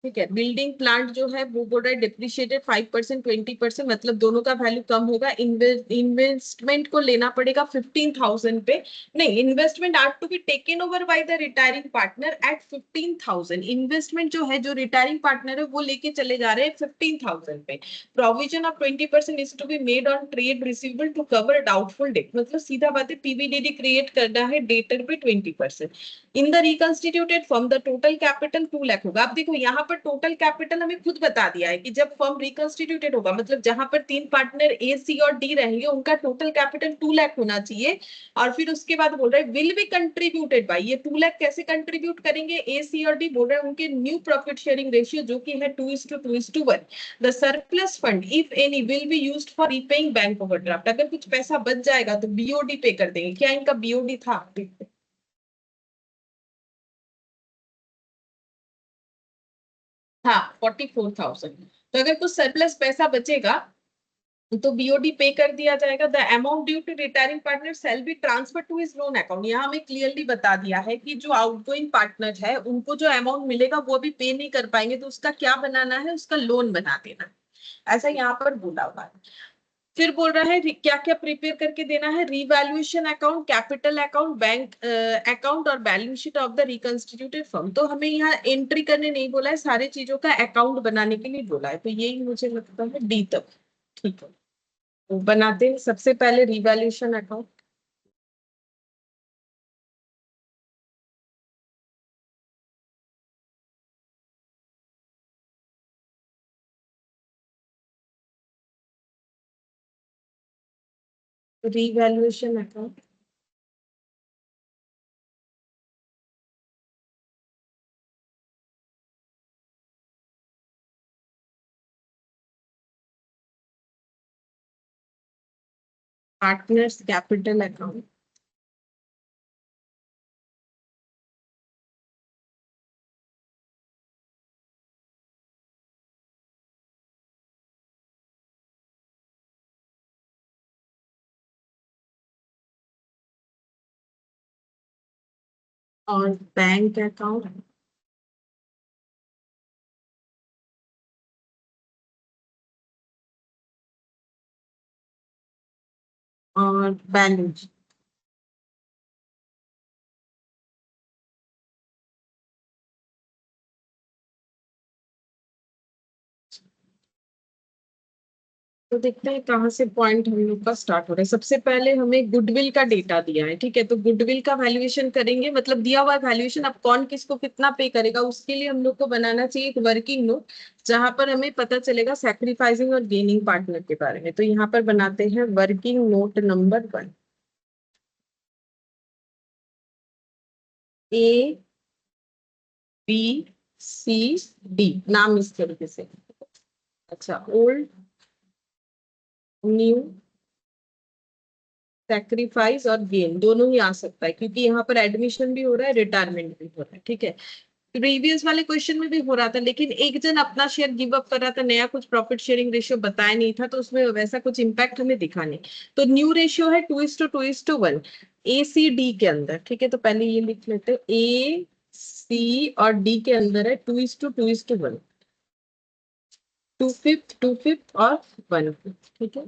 [SPEAKER 1] ठीक है, बिल्डिंग प्लांट जो है वो बोल रहा है डिप्रिशिएटेड 5%, 20%, मतलब दोनों का वैल्यू कम होगा। इन्वेस्टमेंट को लेना पड़ेगा 15,000 पे। नहीं, investment are to be taken over by the retiring partner at 15,000। Investment जो है जो रिटायरिंग पार्टनर है वो लेके चले जा रहे हैं 15,000 पे। Provision of 20% is to be made on trade receivable to cover doubtful debt. मतलब सीधा बात है, पीवीडीडी क्रिएट करना है, डेटर पे 20%। In the reconstituted firm the total capital 2 lakh होगा। अब देखो यहाँ पर टोटल कैपिटल हमें खुद बता दिया है कि जब फर्म रिकंस्टिट्यूटेड होगा, मतलब जहां पर 3 पार्टनर ए सी और डी रहेंगे उनका टोटल कैपिटल 2 लाख होना चाहिए। और फिर उसके बाद बोल रहे विल बी कंट्रीब्यूटेड बाई, ये 2 लाख कैसे कंट्रीब्यूट करेंगे ए सी और डी, बोल रहे उनके न्यू प्रॉफिट शेयरिंग रेशियो जो कि है 2:2:1। The surplus fund if any will be used for repaying bank overdraft. अगर कुछ पैसा बच जाएगा तो बीओडी पे कर देंगे। क्या इनका बीओडी था। हाँ, 44,000। तो अगर कुछ सरप्लस पैसा बचेगा तो बीओडी पे कर दिया जाएगा। The amount due to retiring partner shall be transfer to his loan account. यहाँ हमें क्लियरली बता दिया है कि जो आउटगोइंग पार्टनर है उनको जो अमाउंट मिलेगा वो अभी पे नहीं कर पाएंगे, तो उसका क्या बनाना है, उसका लोन बना देना। ऐसा यहाँ पर बोला हुआ है। फिर बोल रहा है क्या क्या प्रिपेयर करके देना है। Revaluation account, capital account, bank account और balance sheet of the reconstituted firm. तो हमें यहाँ एंट्री करने नहीं बोला है, सारी चीजों का अकाउंट बनाने के लिए बोला है। तो यही मुझे लगता है डी तक। ठीक है, तो बनाते हैं सबसे पहले revaluation account. Revaluation account partners capital account और बैंक अकाउंट और बैलेंस। तो देखते हैं कहाँ से पॉइंट हम लोग का स्टार्ट हो रहा है। सबसे पहले हमें गुडविल का डेटा दिया है, ठीक है, तो गुडविल का वैल्यूएशन करेंगे, मतलब दिया हुआ वैल्यूएशन, अब कौन किसको कितना पे करेगा उसके लिए हम लोग को बनाना चाहिए एक वर्किंग नोट, जहां पर हमें पता चलेगा सैक्रिफाइसिंग और गेनिंग पार्टनर के बारे में। तो यहाँ पर बनाते हैं working note number 1। A B C D, नाम इस तरीके से। अच्छा, ओल्ड, न्यू, सैक्रिफाइस और गेन दोनों ही आ सकता है, क्योंकि यहाँ पर एडमिशन भी हो रहा है, रिटायरमेंट भी हो रहा है, ठीक है। प्रीवियस वाले क्वेश्चन में भी हो रहा था, लेकिन एक जन अपना शेयर गिव अप कर रहा था, नया कुछ प्रॉफिट शेयरिंग रेशियो बताया नहीं था, तो उसमें वैसा कुछ इम्पैक्ट हमें दिखा नहीं। तो न्यू रेशियो है 2:2:1 ए सी डी के अंदर, ठीक है। तो पहले ये लिख लेते हैं, ए सी और डी के अंदर है 2:2:1, 2/5 2/5 और 1/5, ठीक है।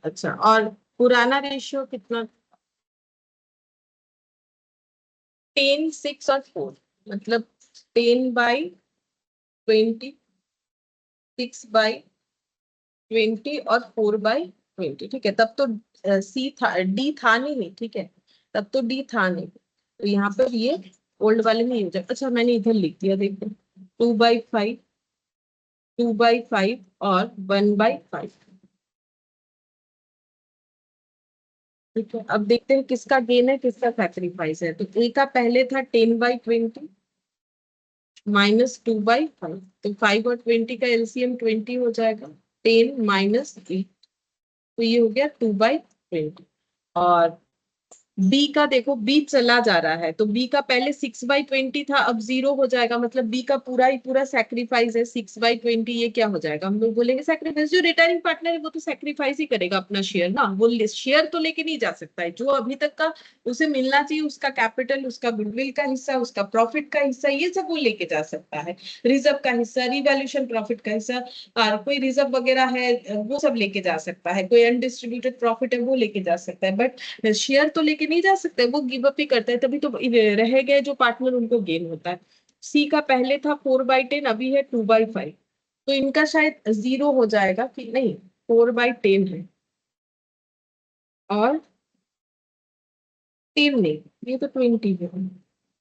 [SPEAKER 1] अच्छा, और पुराना रेशियो कितना? 10 6 और 4, मतलब 10/20, 6/20 और 4/20, ठीक है। तब तो सी था, डी था नहीं, ठीक है, तब तो डी था नहीं, तो यहाँ पर ये ओल्ड वाले में हो जाए। अच्छा, मैंने इधर लिख दिया, देखो 2/5, 2/5 और 1/5, ठीक है। अब देखते हैं किसका गेन है किसका सैक्रिफाइस है। तो ए का पहले था 10/20 -2/5, तो 5 और 20 का एलसीएम 20 हो जाएगा, 10 - 8, तो ये हो गया 2/20। और बी का देखो, बी चला जा रहा है, तो बी का पहले 6/20 था, अब 0 हो जाएगा, मतलब बी का पूरा ही पूरा सैक्रिफाइस है 6/20, ये क्या हो जाएगा, हम लोग बोलेंगे सैक्रिफाइस। जो रिटायरिंग पार्टनर है वो तो सैक्रिफाइस ही करेगा अपना शेयर ना, वो शेयर तो लेके नहीं जा सकता है, जो अभी तक का उसे मिलना चाहिए, उसका कैपिटल, उसका गुडविल का हिस्सा, उसका प्रॉफिट का हिस्सा, ये सब वो लेके जा सकता है। रिजर्व का हिस्सा, रिवैल्यूएशन प्रॉफिट का हिस्सा, और कोई रिजर्व वगैरह है वो सब लेके जा सकता है, कोई अनडिस्ट्रीब्यूटेड प्रॉफिट है वो लेके जा सकता है, बट शेयर तो लेके नहीं जा सकते, वो गिव अप ही करता है, तभी तो रह गए जो पार्टनर उनको गेन होता है। सी का पहले था 4/10, अभी है 2/5, तो इनका शायद 0 हो जाएगा कि नहीं, 4/10 है, और 10 नहीं, ये तो 20 है,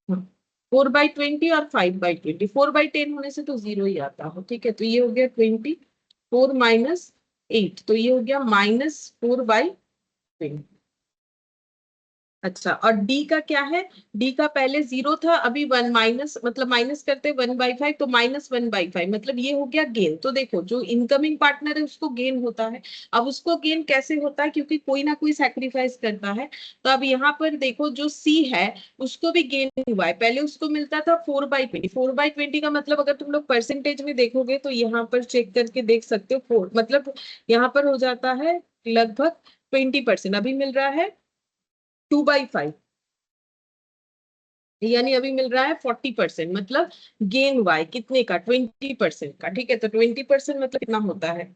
[SPEAKER 1] हाँ, 4/20 और 5/20, 4/10 होने से तो 0 ही आता हो, ठीक है। तो ये हो गया 24 - 8, तो ये हो गया -4/20। अच्छा, और डी का क्या है? डी का पहले 0 था, अभी 1 माइनस, मतलब माइनस करते 1/5, तो -1/5, मतलब ये हो गया गेन। तो देखो, जो इनकमिंग पार्टनर है उसको गेन होता है। अब उसको गेन कैसे होता है, क्योंकि कोई ना कोई सैक्रिफाइस करता है। तो अब यहाँ पर देखो, जो सी है उसको भी गेन हुआ है, पहले उसको मिलता था 4/20, 4/20 का मतलब अगर तुम लोग परसेंटेज में देखोगे तो यहाँ पर चेक करके देख सकते हो, 4 मतलब यहाँ पर हो जाता है लगभग 20%, अभी मिल रहा है 2/5, यानी अभी मिल रहा है 40%, मतलब गेन हुआ है कितने का, 20% का, ठीक है। तो 20% मतलब कितना होता है,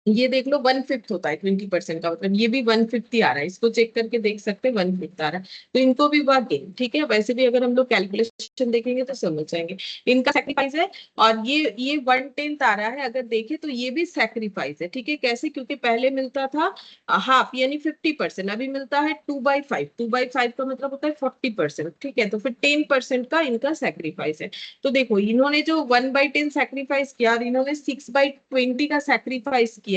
[SPEAKER 1] ये देख लो 1/5 होता है 20% का, मतलब ये भी 1/5 ही आ रहा है, इसको चेक करके देख सकते हैं 1/5 आ रहा है, तो इनको भी हुआ गेन, ठीक है। वैसे भी अगर हम लोग कैलकुलेशन देखेंगे तो समझ जाएंगे, इनका सेक्रीफाइस है। और ये 1/10 आ रहा है, अगर देखें तो ये भी सेक्रीफाइस है, ठीक है। कैसे? क्योंकि पहले मिलता था हाफ यानी 50%, अभी मिलता है 2/5, 2/5 का मतलब होता है 40%, ठीक है। तो फिर 10% का इनका सेक्रीफाइस है। तो देखो, इन्होंने जो 1/10 सैक्रिफाइस किया और इन्होंने 6/20 का सैक्रिफाइस किया,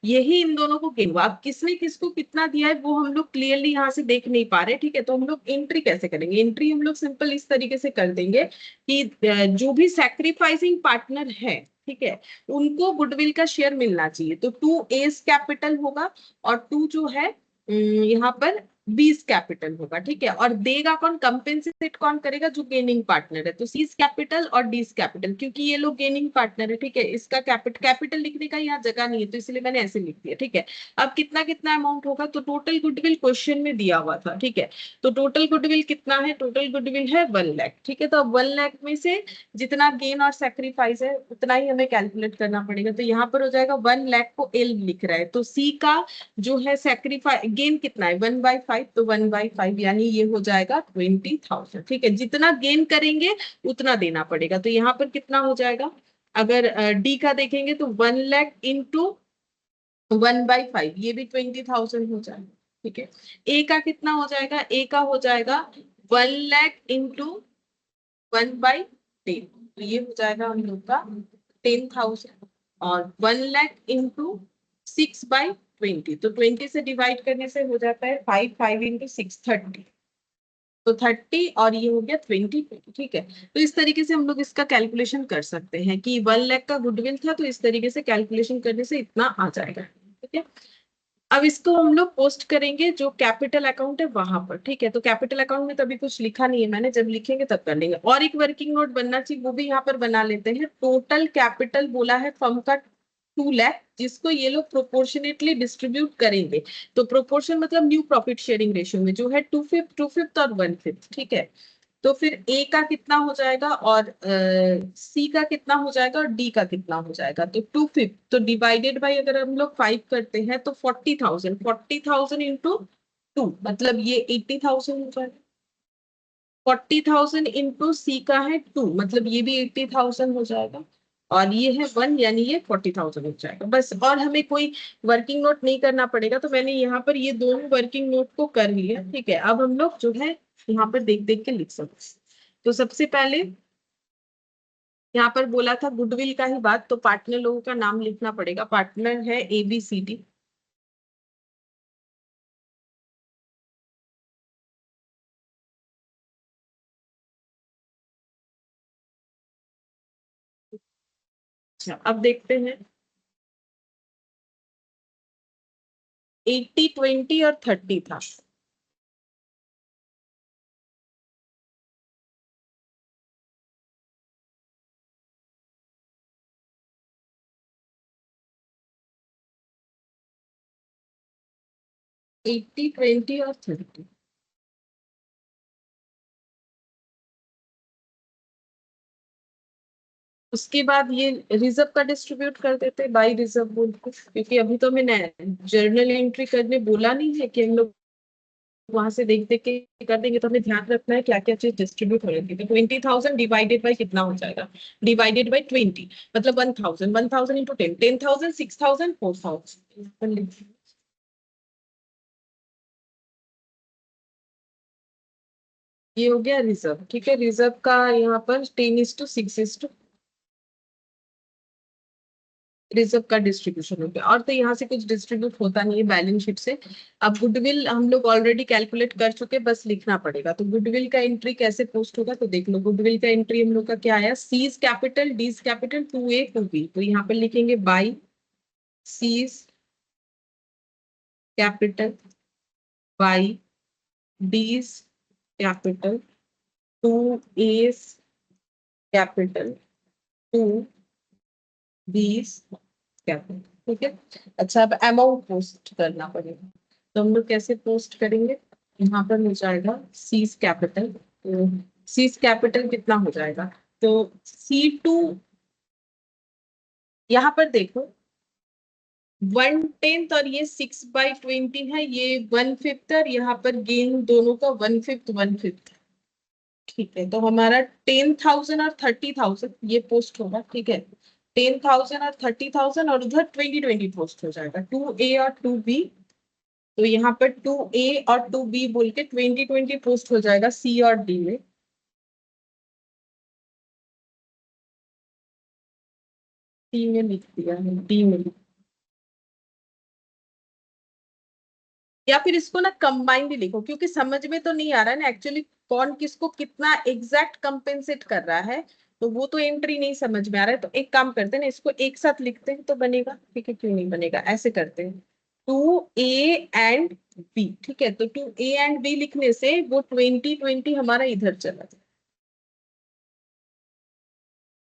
[SPEAKER 1] यही इन दोनों को गेन हुआ। अब किसने किसको कितना दिया है वो हम लोग क्लियरली यहाँ से देख नहीं पा रहे, ठीक है। तो हम लोग एंट्री कैसे करेंगे? एंट्री हम लोग सिंपल इस तरीके से कर देंगे कि जो भी सैक्रिफाइसिंग पार्टनर है, ठीक है, उनको गुडविल का शेयर मिलना चाहिए, तो 2 एस कैपिटल होगा, और 2 जो है यहाँ पर बीस कैपिटल होगा, ठीक है। और देगा कौन, कंपेंसेट कौन करेगा, जो गेनिंग पार्टनर है। तो सीज कैपिटल और डीज कैपिटल, क्योंकि ये लोग गेनिंग पार्टनर है, ठीक है। इसका कैपिटल लिखने का यहाँ जगह नहीं है, तो इसलिए मैंने ऐसे लिख दिया, ठीक है। अब कितना कितना अमाउंट होगा, तो टोटल गुडविल क्वेश्चन में दिया हुआ था, ठीक है। तो टोटल गुडविल कितना है, टोटल गुडविल है 1 लाख, ठीक है। तो अब 1 लाख में से जितना गेन और सेक्रीफाइस है उतना ही हमें कैलकुलेट करना पड़ेगा। तो यहाँ पर हो जाएगा 1 लाख को एल लिख रहा है, तो सी का जो है सेक्रीफाइस गेन कितना है 1/5, तो 1/5 यानी ये हो जाएगा 20,000, ठीक है। जितना गेन करेंगे उतना देना पड़ेगा। तो यहाँ पर कितना हो जाएगा, अगर डी का देखेंगे तो 1 लाख इंटू 1/5, ये भी 20,000 हो जाएगा, ठीक है। ए का कितना हो जाएगा, ए का हो जाएगा 1 लाख इंटू 1/10, तो ये हो जाएगा हम लोग का 10,000। और 1 लाख इंटू 6/20, तो 20 से डिवाइड करने से हो जाता है 5 इंटू 6 30, तो 30 और ये हो गया 20, ठीक है। तो इस तरीके से हम लोग इसका कैलकुलेशन कर सकते हैं कि 1 लाख का गुडविल था, तो इस तरीके से कैलकुलेशन करने से इतना आ जाएगा, ठीक है। अब इसको हम लोग पोस्ट करेंगे जो कैपिटल अकाउंट है वहां पर, ठीक है। तो कैपिटल अकाउंट में तो अभी कुछ लिखा नहीं है मैंने, जब लिखेंगे तब कर लेंगे। और एक वर्किंग नोट बनना चाहिए, वो भी यहाँ पर बना लेते हैं। टोटल कैपिटल बोला है फर्म का 2 लाख, जिसको ये लोग प्रोपोर्शनेटली डिस्ट्रीब्यूट करेंगे। तो प्रोपोर्शन मतलब न्यू प्रॉफिट शेयरिंग रेशियो में जो है 2/5 और 1/5, ठीक है। तो फिर ए का कितना हो जाएगा और सी का कितना हो जाएगा और डी का कितना हो जाएगा, तो 2/5, तो डिवाइडेड बाई अगर हम लोग 5 करते हैं तो 40,000 इंटू 2, मतलब ये 80,000 हो जाएगा। 40,000 इंटू सी का है 2, मतलब ये भी 80,000 हो जाएगा। और ये है 1, यानी ये 40,000 हो जाएगा बस। और हमें कोई वर्किंग नोट नहीं करना पड़ेगा, तो मैंने यहाँ पर ये दोनों वर्किंग नोट को कर लिया, ठीक है। अब हम लोग जो है यहाँ पर देख देख के लिख सकते हैं। तो सबसे पहले यहाँ पर बोला था गुडविल का ही बात, तो पार्टनर लोगों का नाम लिखना पड़ेगा। पार्टनर है ABCD, अच्छा अब देखते हैं 80 20 और 30 था। 80 20 और 30, उसके बाद ये रिजर्व का डिस्ट्रीब्यूट कर देते बाई रिजर्व बोल के, क्योंकि अभी तो मैंने जर्नल एंट्री करने बोला नहीं है कि हम लोग वहां से देख देख के कर देंगे। तो हमें ध्यान रखना है क्या क्या चीज डिस्ट्रीब्यूट हो रही थी। तो 20,000 डिवाइडेड बाई कितना हो जाएगा, डिवाइडेड बाई 20, मतलब 1,000, 1,000 इंटू 10, 10,000, 6,000, 4,000, ये हो गया रिजर्व, ठीक है। रिजर्व का यहाँ पर 10:6 रिजर्व का डिस्ट्रीब्यूशन हो गया। और तो यहाँ से कुछ डिस्ट्रीब्यूट होता नहीं है बैलेंस शीट से। अब गुडविल हम लोग ऑलरेडी कैलकुलेट कर चुके, बस लिखना पड़ेगा। तो गुडविल का एंट्री कैसे पोस्ट होगा, तो देख लो। गुडविल का एंट्री हम लोग का क्या आया, सीज कैपिटल डीज कैपिटल 2A 2B, तो यहाँ पर लिखेंगे by seize capital by D's capital 2A capital 2B's capital, ठीक है। अच्छा अब अमाउंट पोस्ट करना पड़ेगा, तो हम लोग कैसे पोस्ट करेंगे, यहाँ पर हो जाएगा सीज कैपिटल, तो सीज कैपिटल कितना हो जाएगा, तो C2, यहाँ पर देखो 1/10 और ये 6/20 है, ये 1/5 और यहाँ पर गेन दोनों का 1/5 1/5, ठीक है। तो हमारा 10,000 और 30,000 ये पोस्ट होगा, ठीक है। 10,000 और 30,000 और उधर 20 पोस्ट हो जाएगा 2A और 2B। तो यहाँ पर 2A और 2B बोल के 20 पोस्ट हो जाएगा C और D में। डी में लिख दिया है, डी में या फिर इसको ना कंबाइंड लिखो, क्योंकि समझ में तो नहीं आ रहा है ना एक्चुअली कौन किसको कितना एग्जैक्ट कंपेंसेट कर रहा है। तो वो तो एंट्री नहीं समझ में आ रहा है, तो एक काम करते हैं ना, इसको एक साथ लिखते हैं तो बनेगा, ठीक है। क्यों नहीं बनेगा, ऐसे करते हैं। 2A एंड B, ठीक है। तो 2A एंड B लिखने से वो 2020 हमारा इधर चला जाए।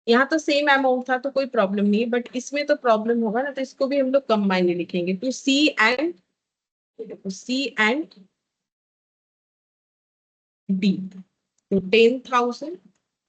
[SPEAKER 1] यहाँ तो सेम अमाउंट था तो कोई प्रॉब्लम नहीं है, बट इसमें तो प्रॉब्लम होगा ना, तो इसको भी हम लोग कंबाइन लिखेंगे। टू सी एंड, देखो C एंड D, तो 10,000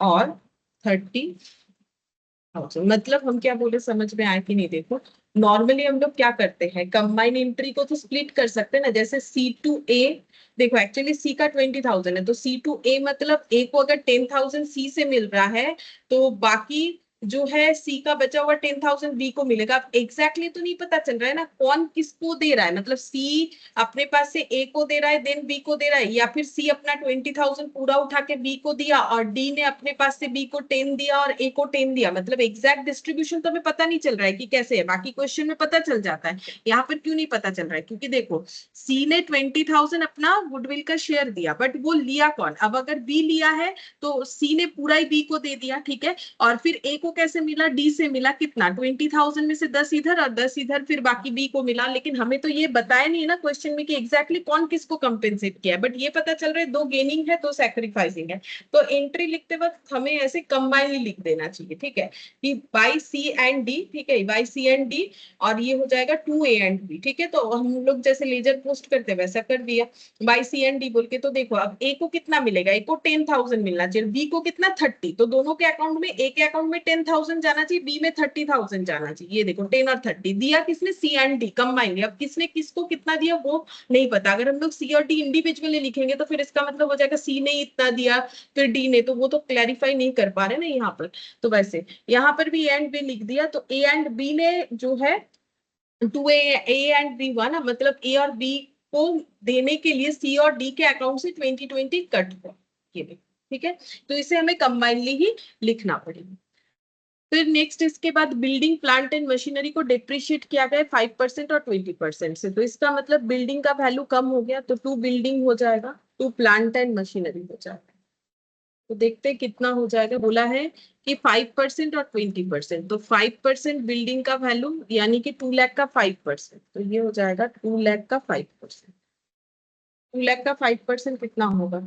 [SPEAKER 1] और 30,000। मतलब हम क्या बोले, समझ में आया कि नहीं? देखो नॉर्मली हम लोग क्या करते हैं, कंबाइन एंट्री को तो स्प्लिट कर सकते हैं ना, जैसे C to A। देखो एक्चुअली C का 20,000 है, तो C to A मतलब A को अगर 10,000 C से मिल रहा है, तो बाकी जो है C का बचा हुआ 10,000 B को मिलेगा। अब एग्जैक्टली तो नहीं पता चल रहा है ना कौन किसको दे रहा है, मतलब C अपने पास से A को दे रहा है देन B को दे रहा है, या फिर C अपना 20,000 पूरा उठा के B को दिया और D ने अपने पास से B को 10 दिया और A को 10 दिया। मतलब एग्जैक्ट डिस्ट्रीब्यूशन तो हमें पता नहीं चल रहा है कि कैसे है, बाकी क्वेश्चन में पता चल जाता है। यहाँ पर क्यों नहीं पता चल रहा है? क्योंकि देखो C ने 20,000 अपना गुडविल का शेयर दिया, बट वो लिया कौन? अब अगर B लिया है तो C ने पूरा ही B को दे दिया, ठीक है। और फिर A को कैसे मिला? D से मिला। कितना? 20,000 में से 10 इधर और 10 इधर, फिर बाकी B को मिला। लेकिन हमें तो ये बताया नहीं है ना क्वेश्चन में कि एग्जैक्टली कौन किसको कंपेंसेट किया है, बट ये पता चल रहा है दो गेनिंग है दो सैक्रिफाइसिंग है। तो एंट्री लिखते वक्त हमें ऐसे कंबाइनली लिख देना चाहिए, ठीक है, कि बाई C एंड D, ठीक है, बाई C एंड D, और ये हो जाएगा 2A एंड B, ठीक है। तो हम लोग जैसे लेजर पोस्ट करते हैं वैसा कर दिया, बाई C एंड D बोल के। तो देखो अब A को कितना मिलेगा? A को 10,000 मिलना चाहिए, B को कितना? 30। तो दोनों के अकाउंट में, A के अकाउंट में 10,000 जाना चाहिए, B में 30,000 जाना चाहिए। ये देखो 10 और 30 दिया किसने? C and D combine. अब किसने किसको कितना दिया वो नहीं पता। अगर हम लोग C और D इंडिविजुअली लिखेंगे तो फिर इसका मतलब हो जाएगा C ने इतना दिया फिर D ने, तो वो तो क्लैरिफाई नहीं कर पा रहे ना यहाँ पर। तो वैसे यहाँ पर भी A एंड B लिख दिया, तो A एंड B ने जो है 2A एंड B हुआ ना, मतलब A और B को देने के लिए C और D के अकाउंट से 2020 कट हुआ, ये देखो, ठीक है। तो इसे हमें कंबाइनली ही लिखना पड़ेगा। फिर नेक्स्ट इसके बाद बिल्डिंग प्लांट एंड मशीनरी को डिप्रिशिएट किया गया 5% और 20% से। तो इसका मतलब बिल्डिंग का वैल्यू कम हो गया, तो 2 बिल्डिंग हो जाएगा, 2 प्लांट एंड मशीनरी हो जाएगा। तो देखते हैं कितना हो जाएगा। बोला है कि 5% और 20%, तो 5% बिल्डिंग का वैल्यू यानी कि 2 लाख का 5%, तो ये हो जाएगा 2 लाख का 5%। 2 लाख का 5% कितना होगा?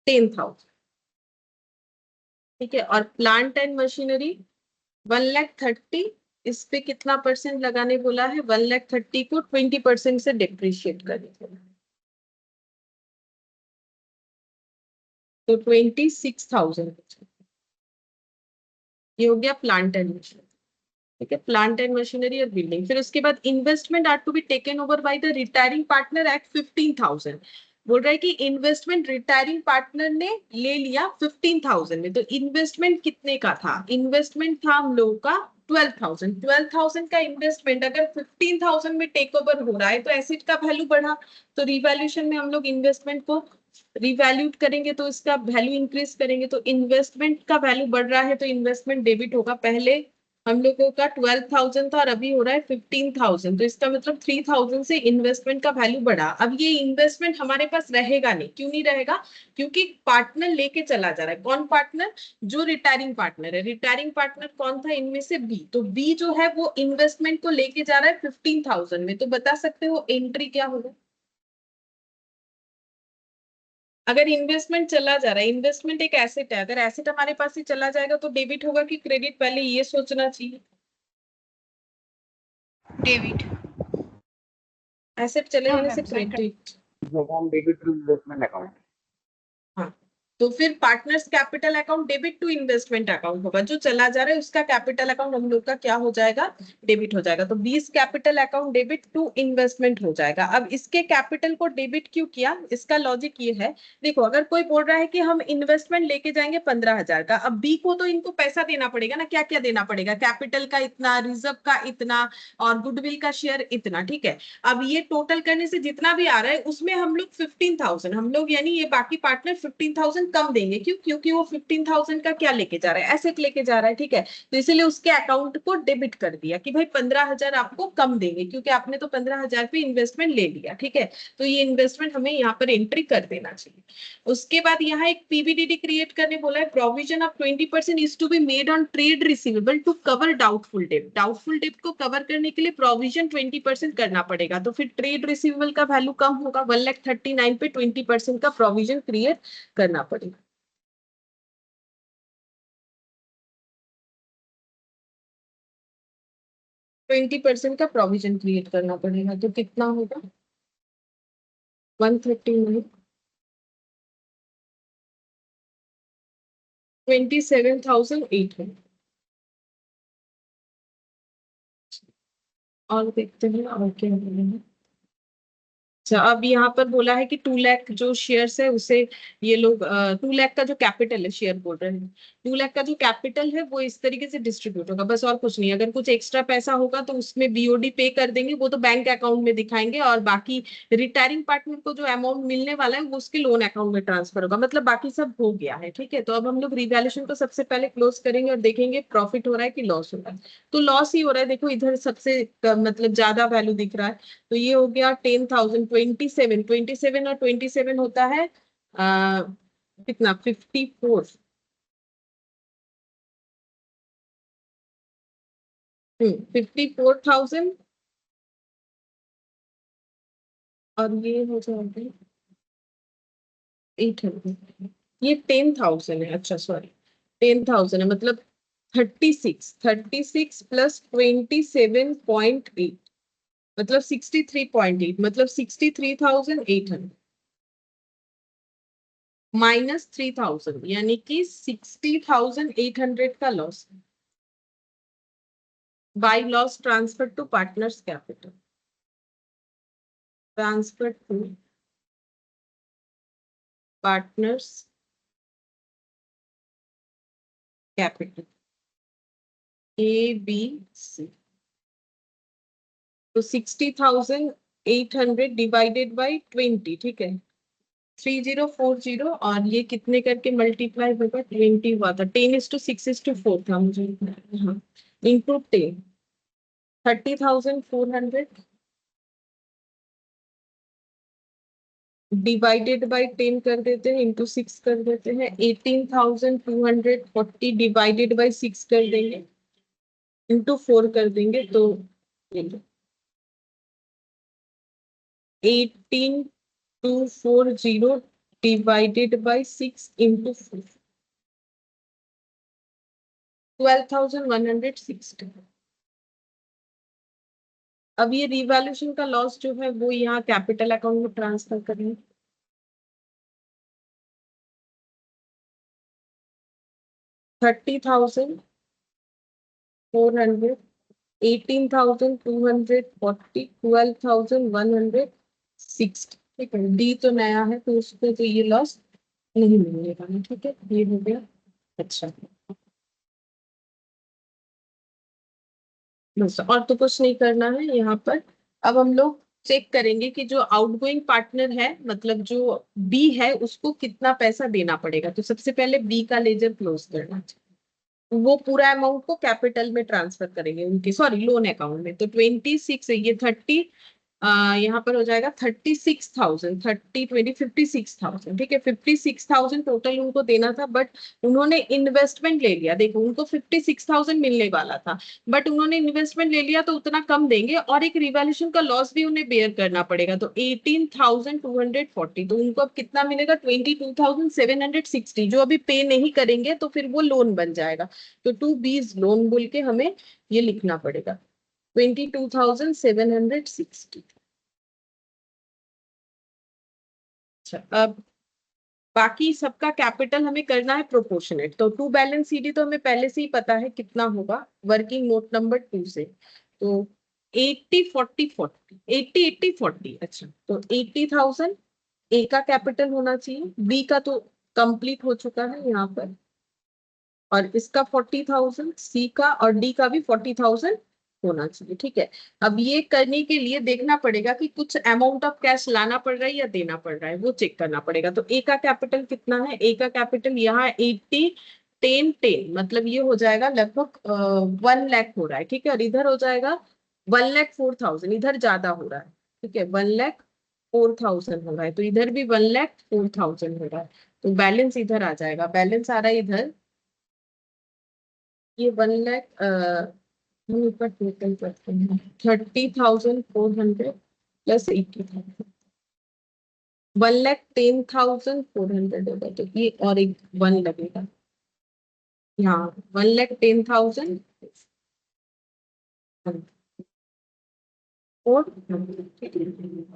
[SPEAKER 1] 10,000, ठीक है। और प्लांट एंड मशीनरी 1,30,000, इस पे कितना परसेंट लगाने बोला है? 1,30,000 को 20% से डिप्रिशिएट करेंगे, तो 26,000। ये हो गया प्लांट एंड मशीनरी, ठीक है, प्लांट एंड मशीनरी और बिल्डिंग। फिर उसके बाद investment are to be taken over by the retiring partner at 15,000। बोल रहा है कि इन्वेस्टमेंट रिटायरिंग पार्टनर ने ले लिया 15,000 में। तो इन्वेस्टमेंट कितने का था? इन्वेस्टमेंट था हम लोगों का 12,000। 12,000 का इन्वेस्टमेंट अगर 15,000 में टेक ओवर हो रहा है तो एसेट का वैल्यू बढ़ा, तो रिवैल्यूएशन में हम लोग इन्वेस्टमेंट को रिवैल्यूट करेंगे तो इसका वैल्यू इंक्रीज करेंगे। तो इन्वेस्टमेंट का वैल्यू बढ़ रहा है तो इन्वेस्टमेंट डेबिट होगा। पहले हम लोगों का 12,000 था और अभी हो रहा है 15,000, तो इसका मतलब 3,000 से इन्वेस्टमेंट का वैल्यू बढ़ा। अब ये इन्वेस्टमेंट हमारे पास रहेगा नहीं। क्यों नहीं रहेगा? क्योंकि पार्टनर लेके चला जा रहा है। कौन पार्टनर? जो रिटायरिंग पार्टनर है। रिटायरिंग पार्टनर कौन था इनमें से? बी। तो बी जो है वो इन्वेस्टमेंट को लेके जा रहा है 15,000 में। तो बता सकते हो एंट्री क्या होगा? अगर इन्वेस्टमेंट चला जा रहा है, इन्वेस्टमेंट एक एसेट है, अगर एसेट हमारे पास ही चला जाएगा तो डेबिट होगा कि क्रेडिट? पहले ये सोचना चाहिए।
[SPEAKER 3] डेबिट।
[SPEAKER 1] एसेट चले
[SPEAKER 3] हाँ
[SPEAKER 1] जाने से
[SPEAKER 3] मैम, सही कर।
[SPEAKER 1] Credit.
[SPEAKER 2] Account debit to investment account.
[SPEAKER 1] हाँ, तो फिर partners capital account debit to investment account होगा। जो चला जा रहा है उसका कैपिटल अकाउंट हम लोग का क्या हो जाएगा? डेबिट हो जाएगा। तो 20 capital account debit to investment हो जाएगा। अब इसके कैपिटल को डेबिट क्यों किया? इसका लॉजिक ये है, देखो अगर कोई बोल रहा है कि हम इन्वेस्टमेंट लेके जाएंगे 15,000 का, अब बी को तो इनको पैसा देना पड़ेगा ना। क्या क्या देना पड़ेगा? कैपिटल का इतना, रिजर्व का इतना, और गुडविल का शेयर इतना, ठीक है। अब ये टोटल करने से जितना भी आ रहा है उसमें हम लोग 15,000, हम लोग यानी ये बाकी पार्टनर 15,000 कम देंगे, क्यों? क्योंकि वो 15,000 का क्या लेके जा रहा है, एसेट लेके जा रहा है, ठीक है। तो इसीलिए उसके अकाउंट को डेबिट कर दिया कि भाई 15,000 आपको कम देंगे, क्योंकि आपने तो 15,000 पे इन्वेस्टमेंट ले लिया, ठीक है। तो ये इन्वेस्टमेंट हमें यहाँ पर एंट्री कर देना चाहिए। उसके बाद यहाँ एक पीबीडीडी क्रिएट करने बोला है, provision of 20% is to be made on trade receivable to cover doubtful debt. Doubtful debt को कवर करने के लिए प्रोविजन 20% करना पड़ेगा, तो फिर ट्रेड रिसीवेबल का वैल्यू कम होगा, 1,39,000 पे 20% का प्रोविजन क्रिएट करना पड़ेगा। ट्वेंटी परसेंट का प्रोविजन क्रिएट करना पड़ेगा, तो कितना होगा? 139, 27,800। और देखते हैं और क्या बोलेंगे। अच्छा, अब यहाँ पर बोला है कि 2 लाख जो शेयर्स है उसे ये लोग 2 लाख का जो कैपिटल है, शेयर बोल रहे हैं, 2 लाख का जो कैपिटल है वो इस तरीके से डिस्ट्रीब्यूट होगा, बस और कुछ नहीं। अगर कुछ एक्स्ट्रा पैसा होगा तो उसमें बीओडी पे कर देंगे, वो तो बैंक अकाउंट में दिखाएंगे, और बाकी रिटायरिंग पार्टनर को जो अमाउंट मिलने वाला है वो उसके लोन अकाउंट में ट्रांसफर होगा। मतलब बाकी सब हो गया है, ठीक है। तो अब हम लोग रिवैल्यूएशन को सबसे पहले क्लोज करेंगे और देखेंगे प्रॉफिट हो रहा है कि लॉस हो रहा है। तो लॉस ही हो रहा है, देखो इधर सबसे मतलब ज्यादा वैल्यू दिख रहा है। तो ये हो गया 10,000, 27 और 27 होता है कितना, 54। 54,000, और ये हो जाएगा 800। ये 10,000 है, अच्छा सॉरी, 10,000 है, मतलब 36 प्लस 27.8, मतलब 63.8, मतलब 63,800 माइनस 3,000, यानी कि 60,800 का loss by loss transfer to partners capital, transfer to partners capital ABC। तो 60,800 डिवाइडेड बाई 20, ठीक है, 3040, और ये कितने करके मल्टीप्लाई होगा, 20 हुआ था, 10:6:4 था मुझे, हाँ, इंटू 10, 30,400 डिवाइडेड बाई 10 कर देते हैं, इंटू 6 कर देते हैं, 18,240 डिवाइडेड बाई 6 कर देंगे, इंटू 4 कर देंगे, तो 18,240 डिवाइडेड बाई 6 इंटू 4, 12,160। अब ये रिवैल्यूएशन का लॉस जो है वो यहाँ कैपिटल अकाउंट में ट्रांसफर करेंगे। 30,400, 18,240, 12,160, ठीक है। डी तो नया है तो उसको तो ये लॉस नहीं मिलने वाला, ठीक है, ये हो गया। अच्छा, बस और तो कुछ नहीं करना है यहाँ पर। अब हम लोग चेक करेंगे कि जो आउटगोइंग पार्टनर है, मतलब जो बी है, उसको कितना पैसा देना पड़ेगा। तो सबसे पहले बी का लेजर क्लोज करना चाहिए, वो पूरा अमाउंट को कैपिटल में ट्रांसफर करेंगे उनके, सॉरी, लोन अकाउंट में। तो 26, ये 30, यहाँ पर हो जाएगा 36,000, 56,000, ठीक है, 56,000 टोटल उनको देना था, बट उन्होंने इन्वेस्टमेंट ले लिया। देखो उनको 56,000 मिलने वाला था, बट उन्होंने इन्वेस्टमेंट ले लिया, तो उतना कम देंगे, और एक रिवैल्यूएशन का लॉस भी उन्हें बेयर करना पड़ेगा। तो 18,240, तो उनको अब कितना मिलेगा, 22,760, जो अभी पे नहीं करेंगे तो फिर वो लोन बन जाएगा। तो टू बीज लोन बोल के हमें ये लिखना पड़ेगा, 22,760। अच्छा, अब बाकी सबका कैपिटल हमें करना है प्रोपोर्शनेट। तो टू बैलेंस सीडी तो हमें पहले से ही पता है कितना होगा, वर्किंग नोट नंबर 2 से। तो 80-40-40, 80-80-40, अच्छा, तो 80,000 ए का कैपिटल होना चाहिए, बी का तो कंप्लीट हो चुका है यहाँ पर, और इसका 40,000 सी का, और डी का भी 40,000 होना चाहिए। ठीक है, अब ये करने के लिए देखना पड़ेगा कि कुछ अमाउंट ऑफ कैश लाना पड़ रहा है या देना पड़ रहा है, वो चेक करना पड़ेगा। तो ए का कैपिटल कितना है? ए का कैपिटल यहाँ 80 10 10, मतलब ये हो जाएगा लगभग 1 लाख हो रहा है। ठीक है, और इधर हो जाएगा 1,04,000, इधर ज्यादा हो रहा है। ठीक है, 1,04,000 हो रहा है, तो इधर भी 1,04,000 हो रहा है। तो बैलेंस इधर आ जाएगा, बैलेंस आ रहा है इधर, ये 1 लाख हम ऊपर टोटल करते हैं, 30,400 प्लस 80,000, 1,10,400 होगा। तो ये और एक 1 लगेगा यहाँ, 1,10,000 और,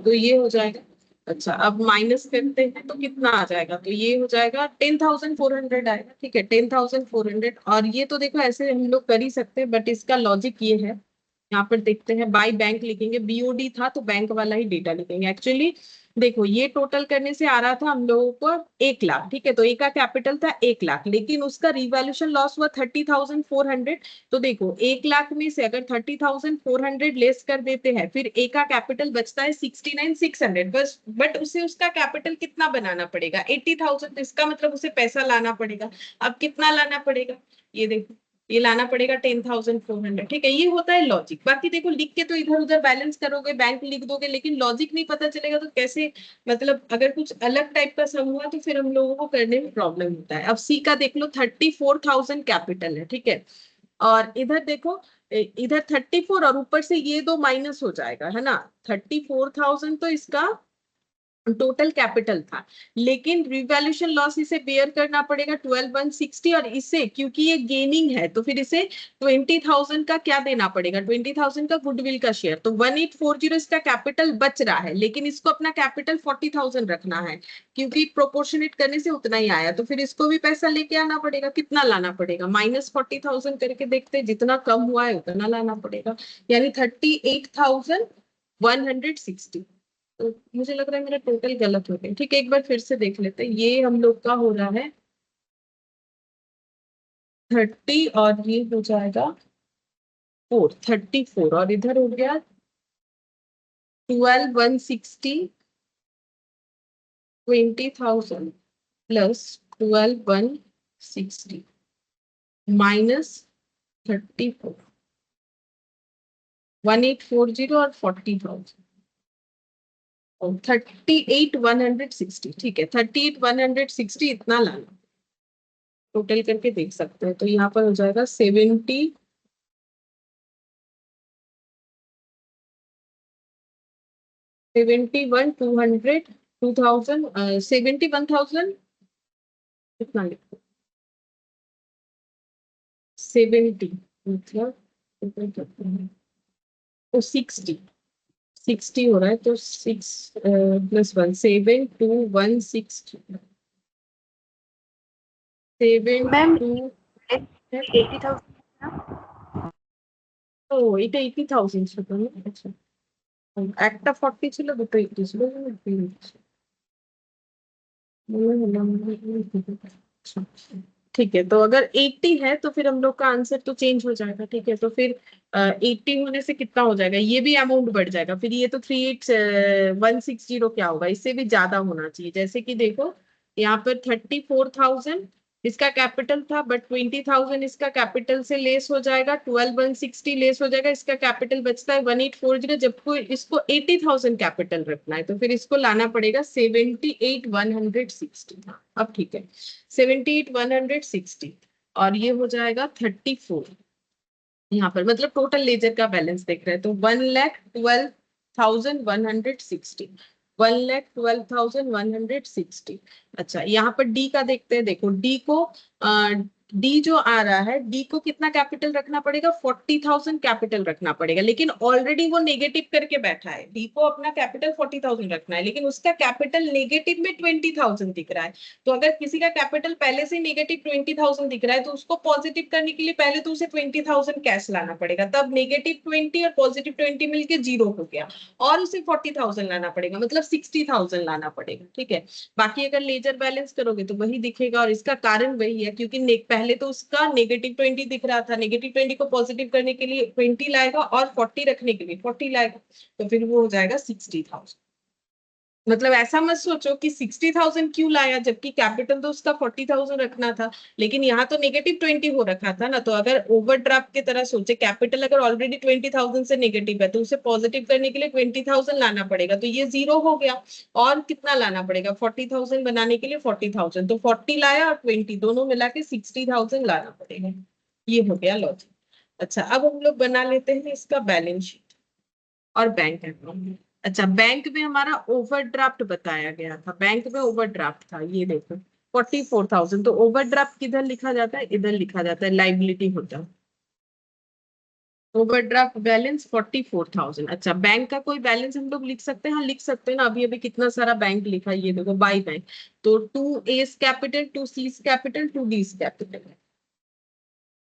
[SPEAKER 1] तो ये हो जाएगा। अच्छा, अब माइनस करते हैं तो कितना आ जाएगा? तो ये हो जाएगा 10,400 आएगा। ठीक है, 10,400। और ये तो देखो ऐसे हम लोग कर ही सकते हैं, बट इसका लॉजिक ये है, यहाँ पर देखते हैं, बाय बैंक लिखेंगे, बीओडी था तो बैंक वाला ही डेटा लिखेंगे। एक्चुअली देखो ये टोटल करने से आ रहा था हम लोगों को 1 लाख। ठीक है, तो ए का कैपिटल था 1 लाख, लेकिन उसका रिवैल्यूएशन लॉस हुआ 30,400। तो देखो 1 लाख में से अगर 30,400 लेस कर देते हैं, फिर ए का कैपिटल बचता है 69,600 बस। बट उसे उसका कैपिटल कितना बनाना पड़ेगा? 80,000। तो इसका मतलब उसे पैसा लाना पड़ेगा। अब कितना लाना पड़ेगा? ये देखो, ये लाना पड़ेगा 10,400। ठीक है, ये होता है लॉजिक। बाकी देखो लिख के तो इधर उधर बैलेंस करोगे, बैंक लिख दोगे, लेकिन लॉजिक नहीं पता चलेगा तो कैसे, मतलब अगर कुछ अलग टाइप का सम हुआ तो फिर हम लोगों को करने में प्रॉब्लम होता है। अब सी का देख लो, 34,000 कैपिटल है। ठीक है, और इधर देखो, इधर 34 और ऊपर से ये दो माइनस हो जाएगा, है ना। 34,000 तो इसका टोटल कैपिटल था, लेकिन रिवैल्यूएशन लॉस इसे बेयर करना पड़ेगा 12,160, और इसे क्योंकि ये गेनिंग है तो फिर इसे 20,000 का क्या देना पड़ेगा? 20,000 का गुडविल का शेयर। तो 1,840 इसका कैपिटल बच रहा है, लेकिन इसको अपना कैपिटल 40,000 रखना है, क्योंकि प्रोपोर्शनेट करने से उतना ही आया, तो फिर इसको भी पैसा लेके आना पड़ेगा। कितना लाना पड़ेगा? -40,000 करके देखते, जितना कम हुआ है उतना लाना पड़ेगा, यानी 38,160। तो मुझे लग रहा है मेरा टोटल गलत हो गया। ठीक है, एक बार फिर से देख लेते हैं। ये हम लोग का हो रहा है 30, और ये हो जाएगा 34, और इधर हो गया 12,160, 20,000 प्लस 12,160 माइनस 34, 1,840 और 40,000, 38,160। ठीक है, 38,160 इतना लाना, टोटल करके देख सकते हैं। तो यहाँ पर हो जाएगा 71,200, 2,000, 71,000 कितना लिखो, 70, मतलब तो 60 हो रहा है। तो 6 +1, 7,2,160,
[SPEAKER 3] मैम
[SPEAKER 1] 7,2,
[SPEAKER 3] 80,000
[SPEAKER 1] ও এটা 80,000 ছিল না? আচ্ছা, একটা 40 ছিল, দুটো 80 ছিল, अच्छा, ठीक है। तो अगर 80 है तो फिर हम लोग का आंसर तो चेंज हो जाएगा। ठीक है, तो फिर 80 होने से कितना हो जाएगा? ये भी अमाउंट बढ़ जाएगा, फिर ये तो 38,160 क्या होगा? इससे भी ज्यादा होना चाहिए। जैसे कि देखो यहाँ पर 34,000 इसका कैपिटल था, बट 20,000 इसका कैपिटल से लेस हो जाएगा, 12,160 लेस हो जाएगा, इसका कैपिटल बचता है 1,840। जबको इसको 80,000 कैपिटल रखना है, तो फिर इसको लाना पड़ेगा 78,160। अब ठीक है, 78,160, और ये हो जाएगा 34 यहाँ पर, मतलब टोटल लेजर का बैलेंस देख रहे हैं। तो 1,12,160, 1,12,160। अच्छा, यहाँ पर डी का देखते हैं। देखो डी को, डी जो आ रहा है, डी को कितना कैपिटल रखना पड़ेगा? 40,000 कैपिटल रखना पड़ेगा, लेकिन ऑलरेडी वो नेगेटिव करके बैठा है। डी को अपना कैपिटल 40,000 रखना है, लेकिन उसका कैपिटल नेगेटिव में 20,000 दिख रहा है। तो अगर किसी का कैपिटल पहले से नेगेटिव 20,000 दिख रहा है, तो उसको पॉजिटिव करने के लिए पहले तो उसे 20,000 कैश लाना पड़ेगा, तब -20 और +20 मिलके 0 हो गया, और उसे 40,000 लाना पड़ेगा, मतलब 60,000 लाना पड़ेगा। ठीक है, बाकी अगर लेजर बैलेंस करोगे तो वही दिखेगा, और इसका कारण वही है क्योंकि पहले तो उसका -20 दिख रहा था, -20 को पॉजिटिव करने के लिए 20 लाएगा और 40 रखने के लिए 40 लाएगा, तो फिर वो हो जाएगा 60,000। मतलब ऐसा मत सोचो कि 60,000 क्यों लाया जबकि कैपिटल तो उसका 40,000 रखना था, लेकिन यहाँ तो -20 हो रखा था ना। तो अगर ओवरड्राफ्ट की तरह सोचे, कैपिटल अगर ऑलरेडी 20,000 से नेगेटिव है तो उसे पॉजिटिव करने के लिए 20,000 लाना पड़ेगा, तो ये 0 हो गया। और कितना लाना पड़ेगा, 40,000 बनाने के लिए 40,000, तो 40 लाया और 20 दोनों मिला के 60,000 लाना पड़ेगा। ये हो गया लॉजिक। अच्छा, अब हम लोग बना लेते हैं इसका बैलेंस शीट और बैंक अकाउंट। अच्छा, बैंक में हमारा ओवरड्राफ्ट बताया गया था, बैंक में ओवरड्राफ्ट था, ये देखो 44,000। तो ओवरड्राफ्ट किधर लिखा जाता है, इधर लिखा जाता है, लाइबिलिटी होता है। Overdraft balance 44,000। अच्छा, बैंक का कोई बैलेंस हम लोग लिख सकते हैं, हाँ लिख सकते हैं ना। अभी अभी कितना सारा बैंक लिखा है, ये देखो बाई बैंक। तो 2A's capital, 2C's capital, 2D's capital,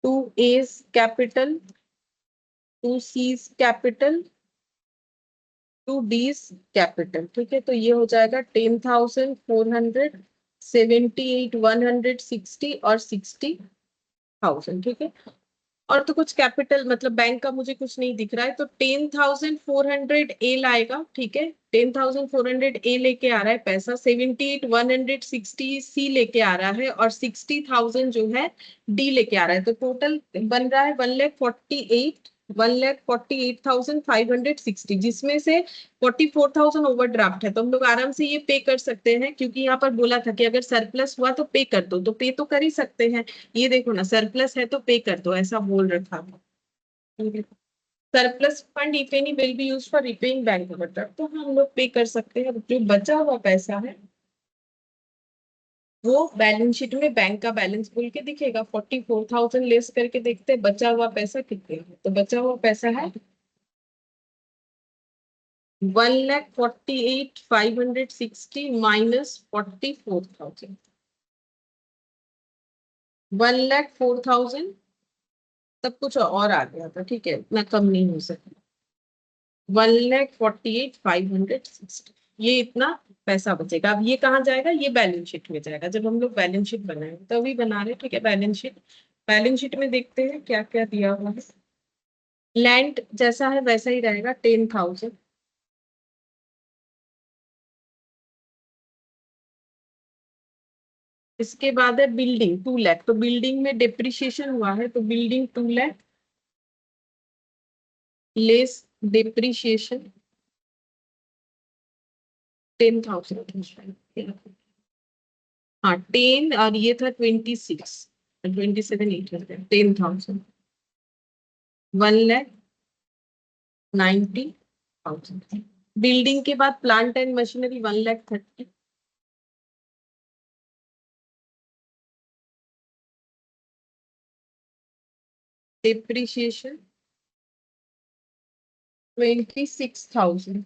[SPEAKER 1] 2A's capital, 2C's capital, 2D's capital. ठीक है, तो ये हो जाएगा 10,400, 78, 160 और 60,000। ठीक है, और तो कुछ कैपिटल मतलब बैंक का मुझे कुछ नहीं दिख रहा है, तो 10,400 ए लाएगा। ठीक है, 10,400 ए लेके आ रहा है पैसा, 78, 160 सी लेके आ रहा है और 60,000 जो है डी लेके आ रहा है। तो टोटल बन रहा है 1,48,560, जिसमें से 44,000 ओवरड्राफ्ट है। तो हम लोग आराम से ये पे कर सकते हैं, क्योंकि यहाँ पर बोला था कि अगर सरप्लस हुआ तो पे कर दो, तो पे तो कर ही सकते हैं। ये देखो ना, सरप्लस है तो पे कर दो, ऐसा बोल रखा था। Surplus fund if any will be used for repaying bank overdraft, तो हम लोग पे कर सकते हैं। जो बचा हुआ पैसा है वो बैलेंस शीट में बैंक का बैलेंस बोल के दिखेगा। 44,000 लेस करके देखते हैं बचा हुआ पैसा कितने है। तो बचा हुआ पैसा है 1,48,560 माइनस 44,000, 1,04,000। तब कुछ और आ गया था, ठीक है, इतना कम नहीं हो सकता। 1,48,560, ये इतना पैसा बचेगा। अब ये कहाँ जाएगा, ये बैलेंस शीट में जाएगा। जब हम लोग बैलेंस शीट बनाएंगे तो अभी बना रहे, ठीक है, बैलेंस शीट। बैलेंस शीट में देखते हैं क्या क्या दिया हुआ है। लैंड जैसा है वैसा ही रहेगा, 10,000। इसके बाद है बिल्डिंग 2 लाख, तो बिल्डिंग में डिप्रिशिएशन हुआ है, तो बिल्डिंग 2 लाख लेस डिप्रिशिएशन 10,000। हाँ 10, और ये था 26, 27,800, 10,000, 1,90,000। बिल्डिंग के बाद प्लांट एंड मशीनरी 1,30,000। डिप्रिशिएशन 26,000,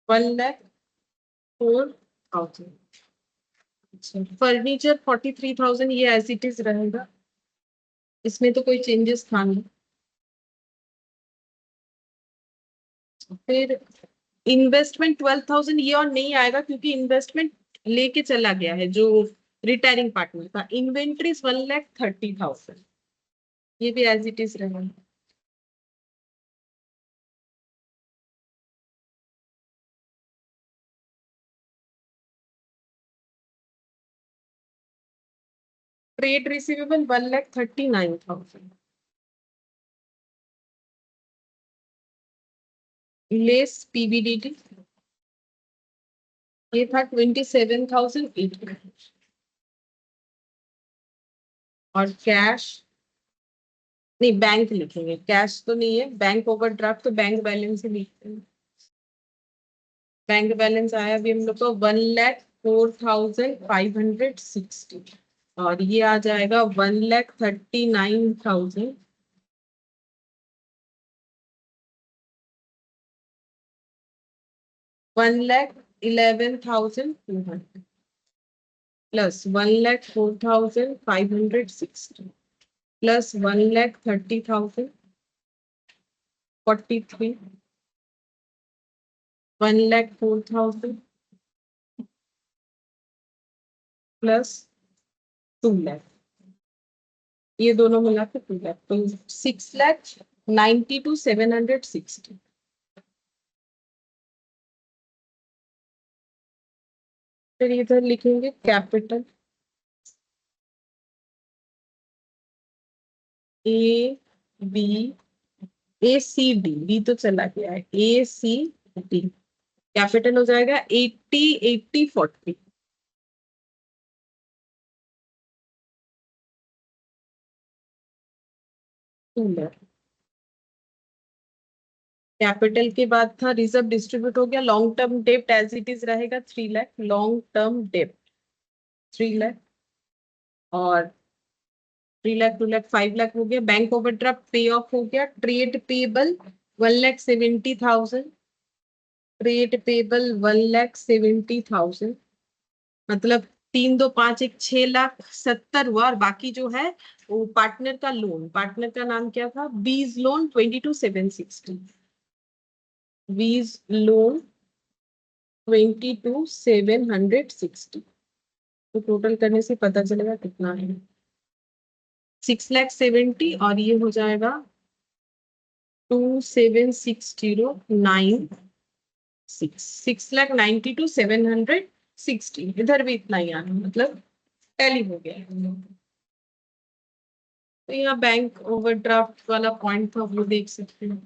[SPEAKER 1] 1,04,000। अच्छा, फर्नीचर 43,000, ये एज इट इज रहेगा, इसमें तो कोई चेंजेस था नहीं। फिर इन्वेस्टमेंट 12,000, ये और नहीं आएगा क्योंकि इन्वेस्टमेंट लेके चला गया है जो रिटायरिंग पार्टनर था। इन्वेंट्रीज 1,30,000, ये भी एज इट इज रहेगा। ट्रेड रिसीवेबल 1,39,000, लेस पीवीडीटी, ये था 27,800। और कैश नहीं, बैंक लिखेंगे, कैश तो नहीं है। बैंक ओवरड्राफ्ट तो बैंक बैलेंस ही लिखते हैं। बैंक बैलेंस आया अभी हम लोग को 1,04,560, और ये आ जाएगा 1,39,000, 1,11,200 प्लस 1,04,560 प्लस 1,30,000, 43, 1,04,000 प्लस 2 लाख, ये दोनों मिला के 2 लाख, तो 6,90,000 to 760। फिर इधर लिखेंगे capital A B, A C D, B तो चला गया है, ए सी डी कैपिटल हो जाएगा 80, 80, 40। कैपिटल के बाद था रिजर्व डिस्ट्रीब्यूट हो गया, लॉन्ग टर्म डेप्ट एज इट इज रहेगा 3 लाख, लॉन्ग टर्म डेप्ट 3 लाख, और 3 लाख, 2 लाख, 5 लाख हो गया। बैंक ओवरड्राफ्ट पे ऑफ हो गया। ट्रेड पेबल 1,70,000, ट्रेड पेबल 1,70,000, मतलब 3, 2, 5, 1, 6,70,000 हुआ, और बाकी जो है वो पार्टनर का लोन, पार्टनर का नाम क्या था, बीज लोन 22,760, बीज लोन 22,760, तो टोटल करने से पता चलेगा कितना है, 6,70,000, और ये हो जाएगा 27,60,9, 6,90,000 to 760, इधर भी इतना ही आना, मतलब टैली हो गया। तो यहाँ बैंक ओवरड्राफ्ट वाला पॉइंट था, वो देख सकते हैं।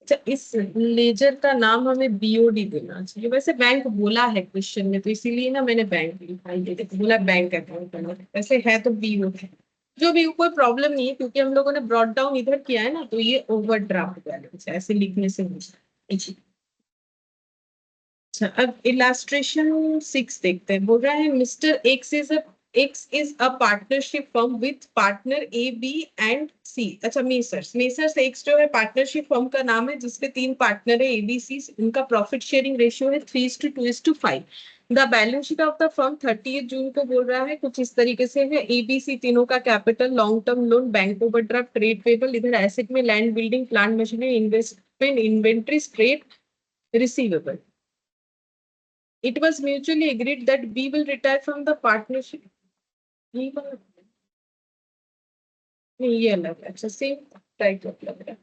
[SPEAKER 1] अच्छा, इस लेजर का नाम हमें बीओडी देना चाहिए, वैसे बैंक बोला है क्वेश्चन में, तो इसीलिए ना मैंने बैंक लिखा, ये बोला बैंक अकाउंट करना, वैसे है तो बीओडी, जो भी कोई प्रॉब्लम नहीं है, क्योंकि हम लोगों ने ब्रॉट डाउन इधर किया है ना, तो ये ओवरड्राफ्ट बैलेंस है, ऐसे लिखने से हो जाए। अच्छा, अब इलास्ट्रेशन 6 देखते हैं। बोल रहा है mister X is a partnership firm with partner A B and C. अच्छा, मेसर्स एक्स जो है पार्टनरशिप फर्म का नाम है, जिसपे 3 पार्टनर है ए बी सी, इनका प्रॉफिट शेयरिंग रेशियो है 3:2:5। The balance sheet of the firm 30 जून को बोल रहा है कुछ इस तरीके से है। एबीसी तीनों का capital, long term loan, bank overdraft, trade payable, इधर एसेट में land, building, plant, machinery, investment, inventory, trade receivable. It was mutually agreed that B will retire from the partnership. ये वाला नहीं, ये अलग है। अच्छा, सेम टाइप लग रहा है।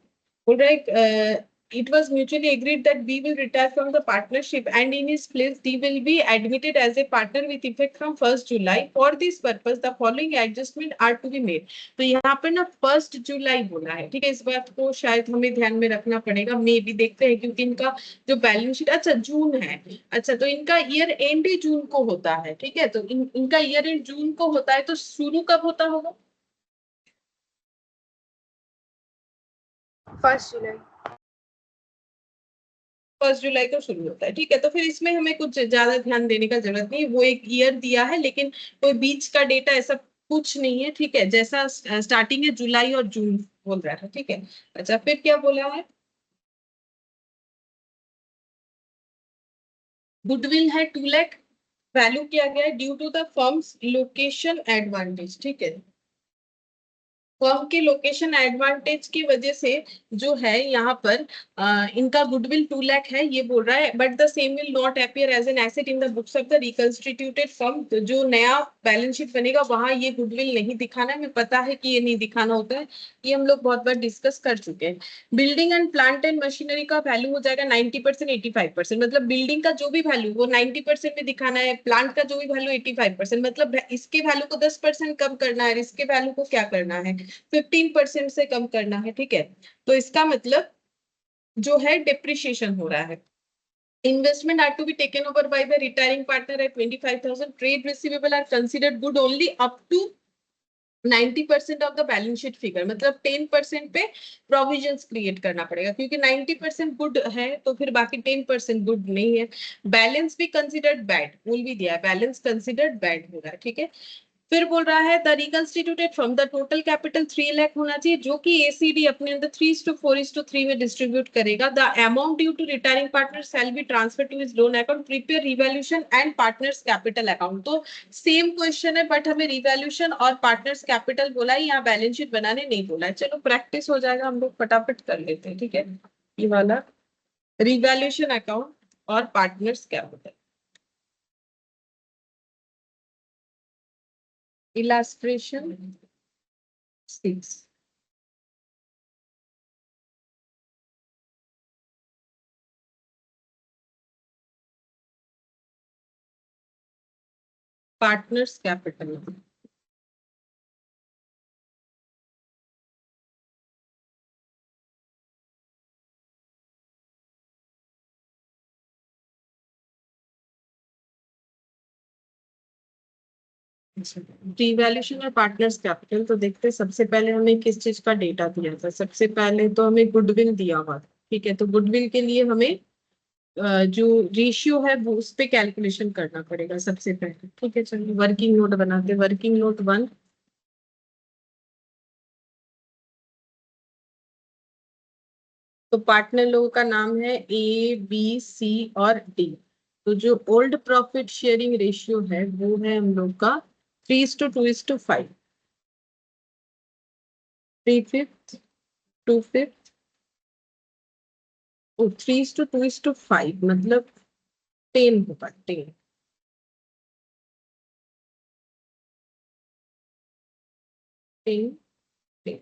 [SPEAKER 1] बोल रहा है it was mutually agreed that B will retire from the partnership and in his place D will be admitted as a partner with effect from 1st July. For this purpose, the following adjustment are to be made. तो यहाँ पर ना 1st जुलाई बोला है, ठीक है, इस बात को शायद हमें ध्यान में रखना पड़ेगा, मे भी देखते हैं, क्योंकि इनका जो बैलेंस शीट, अच्छा जून है, अच्छा तो इनका ईयर एंड ही जून को होता है, ठीक है, तो इनका ईयर एंड जून को होता है, तो शुरू कब होता होगा?
[SPEAKER 3] 1 जुलाई।
[SPEAKER 1] 1 जुलाई को शुरू होता है, ठीक है, तो फिर इसमें हमें कुछ ज्यादा ध्यान देने का जरूरत नहीं, वो एक ईयर दिया है, लेकिन कोई बीच का डेटा ऐसा कुछ नहीं है, ठीक है, जैसा स्टार्टिंग है जुलाई और जून बोल रहा है, ठीक है। अच्छा, फिर क्या बोला है, गुडविल है 2 लाख, वैल्यू किया गया है due to the firm's location advantage, ठीक है, फर्म के लोकेशन एडवांटेज की वजह से जो है यहाँ पर इनका गुडविल 2 लाख है, ये बोल रहा है, but the same will not appear as an asset in the books of the reconstituted firm. तो जो नया बैलेंस शीट बनेगा वहां ये गुडविल नहीं दिखाना है, हमें पता है कि ये नहीं दिखाना होता है, ये हम लोग बहुत बार डिस्कस कर चुके हैं। Building and plant and machinery का वैल्यू हो जाएगा 90%, 85%, मतलब बिल्डिंग का जो भी वैल्यू वो 90% में दिखाना है, प्लांट का जो भी वैल्यू 85%, मतलब इसके वैल्यू को 10% कम करना है, इसके वैल्यू को क्या करना है, 15% से कम करना है, ठीक है, तो इसका मतलब जो है डिप्रिशिएशन हो रहा है। Investment are to be taken over by the retiring partner at 25,000. Trade receivable are considered good only up to 90% of the balance sheet figure, मतलब 10% पे प्रोविजंस क्रिएट करना पड़ेगा, क्योंकि 90% गुड है, तो फिर बाकी 10% गुड नहीं है। बैलेंस भी कंसिडर्ड बैड, भूल भी दिया है, बैलेंस कंसिडर्ड बैड होगा, ठीक है। फिर बोल रहा है the reconstituted from the total capital 3 lakh होना चाहिए, जो कि एसीडी अपने अंदर 3:4:3 में डिस्ट्रीब्यूट करेगा। The amount due to retiring partner shall be transfer to his loan account, prepare revaluation and partners capital account. तो सेम क्वेश्चन है, बट हमें रिवैल्यूएशन और पार्टनर्स कैपिटल बोला है, यहाँ बैलेंस शीट बनाने नहीं बोला है। चलो प्रैक्टिस हो जाएगा, हम लोग फटाफट कर लेते हैं, ठीक है, ये वाला रिवैल्यूएशन अकाउंट और partners capital. illustration 6. Partners capital. Devaluation और पार्टनर्स कैपिटल, तो देखते हैं सबसे पहले हमें किस चीज का डेटा दिया था। सबसे पहले तो हमें गुडविल दिया हुआ था, ठीक है। तो गुडविल के लिए हमें जो रेशियो है वो उस पे कैलकुलेशन करना पड़ेगा सबसे पहले, ठीक है। चलिए वर्किंग नोट बनाते हैं। वर्किंग नोट 1, तो पार्टनर लोगों का नाम है ए, बी, सी और डी। तो जो ओल्ड प्रॉफिट शेयरिंग रेशियो है वो है हम लोग का 3:2:5, 3/5, 2/5, 3:2:5 मतलब 10 होगा, 10, 10, 10।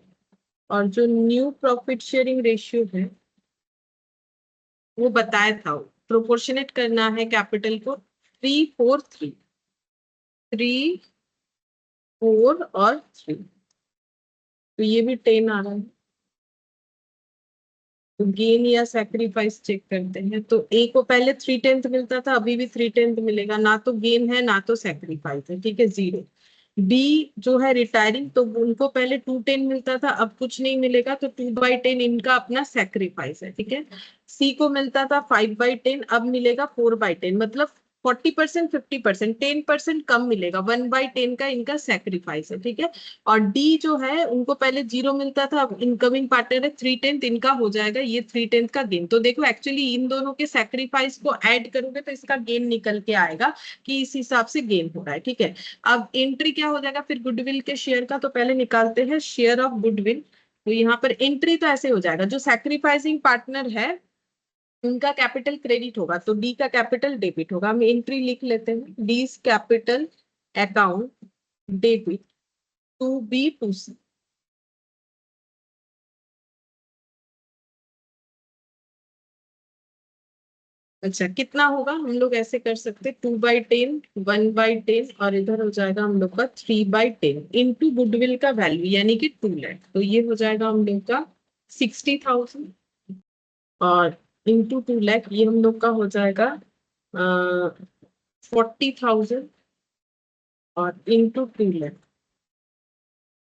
[SPEAKER 1] और जो न्यू प्रॉफिट शेयरिंग रेशियो है वो बताया था, प्रोपोर्शनेट करना है कैपिटल को 3:4:3, 3:4 और 3। तो ये भी 10 आ रहा है। तो गेन या सैक्रिफाइस चेक करते हैं। तो ए को पहले 3/10 मिलता था, अभी भी 3/10 मिलेगा, ना तो गेन है ना तो सैक्रिफाइस है, ठीक है, 0। डी जो है रिटायरिंग, तो उनको पहले 2/10 मिलता था, अब कुछ नहीं मिलेगा, तो 2/10 इनका अपना सैक्रिफाइस है, ठीक है। सी को मिलता था 5/10, अब मिलेगा 4/10, मतलब 40%, 50%, 10% कम मिलेगा, 1/10 का इनका सैक्रिफाइस है, ठीक है। और डी जो है उनको पहले 0 मिलता था, अब इनकमिंग पार्टनर है 3/10, इनका हो जाएगा ये 3/10 का गेन। तो देखो एक्चुअली इन दोनों के सैक्रिफाइस को ऐड करोगे तो इसका गेन निकल के आएगा कि इस हिसाब से गेन हो रहा है, ठीक है। अब एंट्री क्या हो जाएगा फिर गुडविल के शेयर का, तो पहले निकालते हैं शेयर ऑफ गुडविल। तो यहाँ पर एंट्री तो ऐसे हो जाएगा, जो सैक्रिफाइसिंग पार्टनर है उनका कैपिटल क्रेडिट होगा तो डी का कैपिटल डेबिट होगा। हम एंट्री लिख लेते हैं, D capital account debit to B to C. अच्छा कितना होगा, हम लोग ऐसे कर सकते 2/10, 1/10 और इधर हो जाएगा हम लोग का 3/10 इंटू गुडविल का वैल्यू यानी कि 2 लाख। तो ये हो जाएगा हम लोग का 60,000 और इंटू 2 लाख ये हम लोग का हो जाएगा 40,000 और इंटू 2 लाख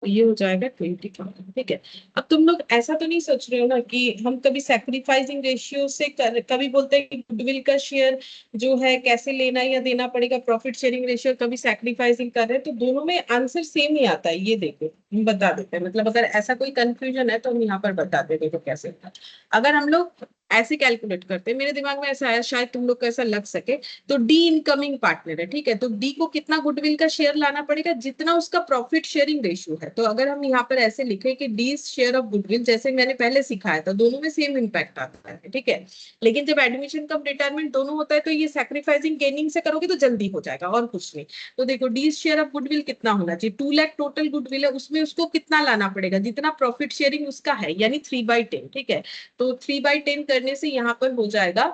[SPEAKER 1] तो ये हो जाएगा 20,000, ठीक है। अब तुम लोग ऐसा तो नहीं सोच रहे हो ना कि हम कभी सैक्रिफाइसिंग रेशियो से कभी बोलते हैं कि गुडविल का शेयर जो है कैसे लेना या देना पड़ेगा, प्रॉफिट शेयरिंग रेशियो कभी सैक्रिफाइसिंग कर रहे हैं, तो दोनों में आंसर सेम ही आता है। ये देखो हम बता देते हैं, मतलब अगर ऐसा कोई कंफ्यूजन है तो हम यहाँ पर बता देते हैं कैसे होता है। अगर हम लोग ऐसे कैलकुलेट करते हैं, मेरे दिमाग में ऐसा आया, शायद तुम लोग को ऐसा लग सके। तो डी इनकमिंग पार्टनर है, ठीक है, तो डी को कितना गुडविल का शेयर लाना पड़ेगा, जितना उसका प्रॉफिट शेयरिंग रेशियो है। तो अगर हम यहाँ पर ऐसे लिखे कि डी शेयर ऑफ गुडविल, जैसे मैंने पहले सिखाया था, दोनों में सेम इम्पैक्ट आता है, ठीक है। लेकिन जब एडमिशन कम रिटायरमेंट दोनों होता है तो ये सैक्रिफाइसिंग गेनिंग से करोगे तो जल्दी हो जाएगा और कुछ नहीं। तो देखो डी शेयर ऑफ गुडविल कितना होना चाहिए, 2 लाख टोटल गुडविल है, उसमें उसको कितना लाना पड़ेगा, जितना प्रॉफिट शेयरिंग उसका है, यानी 3/10, ठीक है। तो 3/10 करने से यहाँ पर हो जाएगा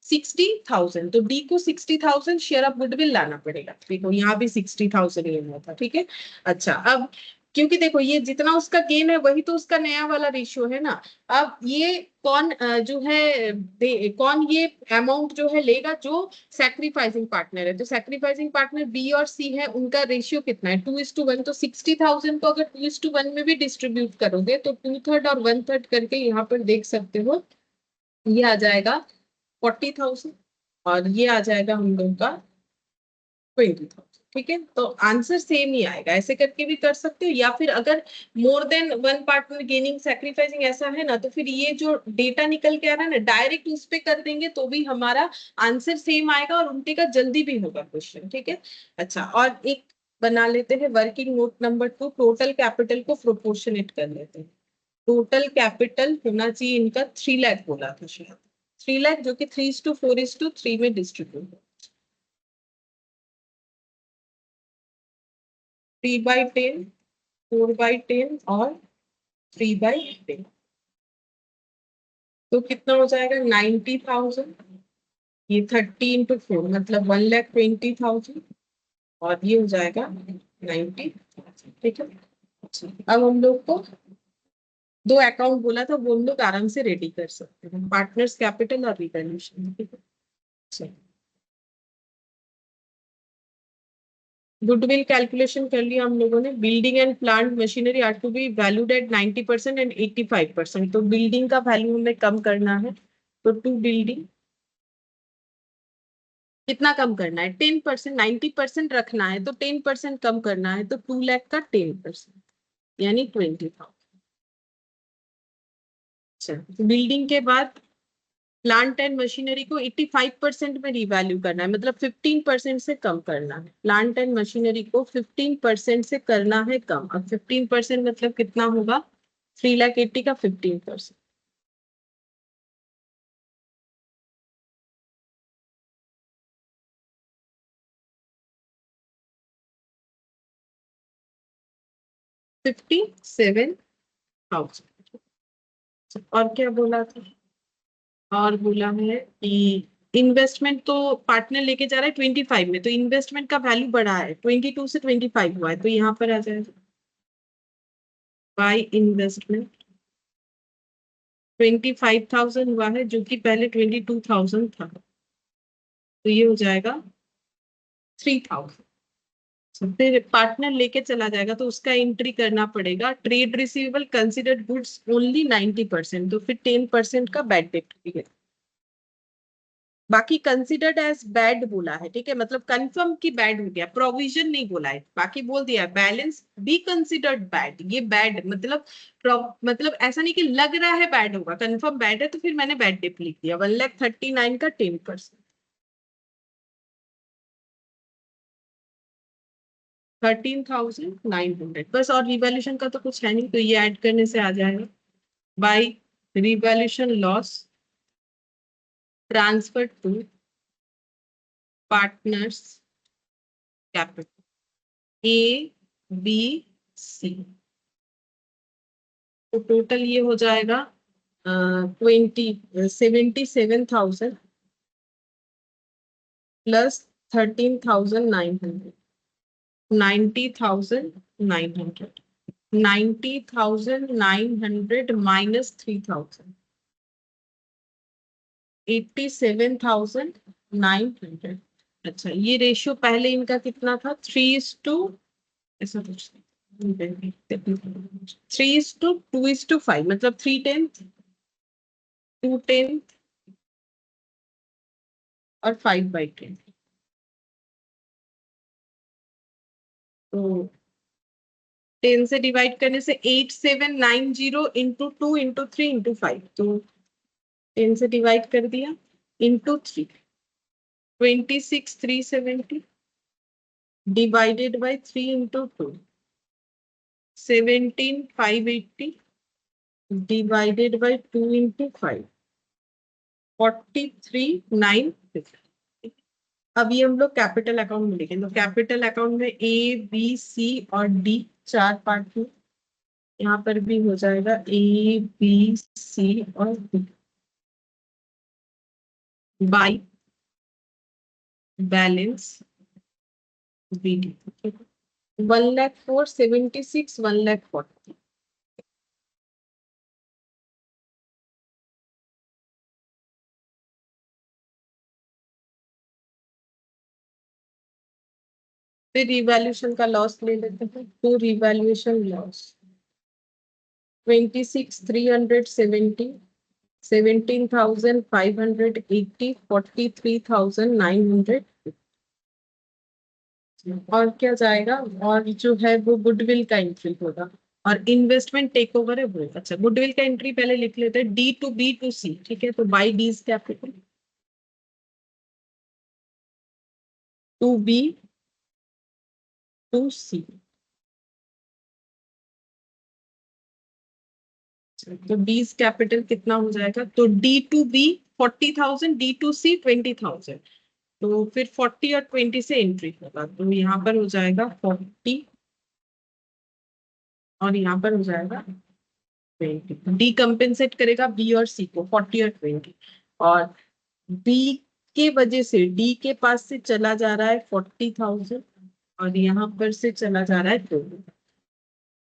[SPEAKER 1] 60,000। तो डी को 60,000 शेयर ऑफ गुडविल लाना पड़ेगा। देखो यहाँ भी 60,000 लेना था, ठीक है। अच्छा अब क्योंकि देखो ये जितना उसका गेन है वही तो उसका नया वाला रेशियो है ना। अब ये कौन जो है कौन ये अमाउंट जो है लेगा, जो सैक्रिफाइसिंग पार्टनर है। तो सैक्रिफाइसिंग पार्टनर बी और सी है, उनका रेशियो कितना है 2:1। तो 60,000 को अगर 2:1 में भी डिस्ट्रीब्यूट करोगे तो 2/3 और 1/3 करके यहाँ पर देख सकते हो, ये आ जाएगा 40,000 और ये आ जाएगा हम लोग का 20,000, ठीक है। तो आंसर सेम ही आएगा, ऐसे करके भी कर सकते हो, या फिर अगर more than one partner gaining sacrificing ऐसा है ना, तो फिर ये जो डेटा निकल के आ रहा है ना, डायरेक्ट उस पे कर देंगे तो भी हमारा आंसर सेम आएगा और उल्टे का जल्दी भी होगा क्वेश्चन, ठीक है। अच्छा और एक बना लेते हैं working note number 2, total capital को प्रोपोर्शनेट कर लेते हैं। टोटल कैपिटल होना चाहिए इनका 3 लाख बोला था शायद, 3 लाख, जो कि 3:4:3 में डिस्ट्रीब्यूट है। 3/10, 4/10 और 3/10। तो कितना हो जाएगा 90,000। ये 30 into 4 मतलब 1,20,000 और ये हो जाएगा 90,000। ठीक है। अच्छा, अब हम लोग को दो अकाउंट बोला था वो हम लोग आराम से रेडी कर सकते हैं, पार्टनर्स कैपिटल और रिवैल्यूएशन। ठीक है। अच्छा, गुडविल कैलकुलेशन कर लिया हम लोगों ने। Building and plant machinery are to be valued at 90% and 85%। तो बिल्डिंग का वैल्यू हमें कम करना है, तो टू बिल्डिंग कितना कम करना है 10%। 90% रखना है तो 10% कम करना है, तो 2 लाख का 10% यानी 20,000। अच्छा, बिल्डिंग के बाद प्लांट एंड मशीनरी को 85% में रिवैल्यू करना है, मतलब 15% से कम करना है। प्लांट एंड मशीनरी को 15% से करना है कम। अब 15% मतलब कितना होगा 3,80,000 का 15%। $57,000। और क्या बोला था, और बोला है कि इन्वेस्टमेंट तो पार्टनर लेके जा रहा है 25 में, तो इन्वेस्टमेंट का वैल्यू बढ़ा है 22 से 25 हुआ है, तो यहाँ पर आ जाएगा बाय इन्वेस्टमेंट 25,000 हुआ है जो कि पहले 22,000 था, तो ये हो जाएगा 3,000। फिर पार्टनर लेके चला जाएगा तो उसका एंट्री करना पड़ेगा। Trade receivable considered goods only 90%, तो फिर 10% का बैड डेट है। बाकी कंसिडर्ड एज बैड बोला है, ठीक है, मतलब कंफर्म की बैड हो गया, प्रोविजन नहीं बोला है, बाकी बोल दिया बैलेंस बी कंसिडर्ड बैड। ये बैड मतलब ऐसा नहीं कि लग रहा है बैड होगा, कंफर्म बैड है तो फिर मैंने बैड डिप लिख दिया। 1,39,000 का 10%, 13,900 बस। और रिवैल्यूएशन का तो कुछ है नहीं, तो ये ऐड करने से आ जाएगा by revaluation loss transfer to partners capital A B C. तो टोटल ये हो जाएगा 77,000 प्लस 13,900, 90,900, 90,900 माइनस 3,000, 87,900। अच्छा, ये रेशियो पहले इनका कितना था 3:, ऐसा कुछ 3:2:5, मतलब 3/10, 2/10 और 5/10। तो 10 से डिवाइड करने से 8790 इंटू 2 इंटू 3 इंटू 5, तो 10 से डिवाइड कर दिया into 3, 26,370 divided by 3 into 2, 17,580 divided by 2 into 5, 43,950। अब ये हम लोग कैपिटल अकाउंट में लिखेंगे, तो कैपिटल अकाउंट में ए बी सी और डी 4 पार्ट में, यहाँ पर भी हो जाएगा ए बी सी और D by balance B D. 1,04,76, 1,40,000। फिर रिवैल्यूएशन का लॉस ले लेते हैं। तो रिवैल्यूएशन लॉस 26,370, 17,580, 43,900। और क्या जाएगा, और जो है वो गुडविल का एंट्री होगा और इन्वेस्टमेंट टेक ओवर है वो। अच्छा, गुडविल का एंट्री पहले लिख लेते हैं D to B to C. ठीक है, तो by D's capital to B to C. तो डीज कैपिटल कितना हो जाएगा, तो D to B 40,000, D to C 20,000। तो फिर 40 और 20 से एंट्री होगा, तो यहाँ पर हो जाएगा 40 और यहाँ पर हो जाएगा 20। डी कंपेंसेट करेगा बी और सी को 40 और 20। और बी के वजह से डी के पास से चला जा रहा है 40,000 और यहाँ पर से चला जा रहा है 20।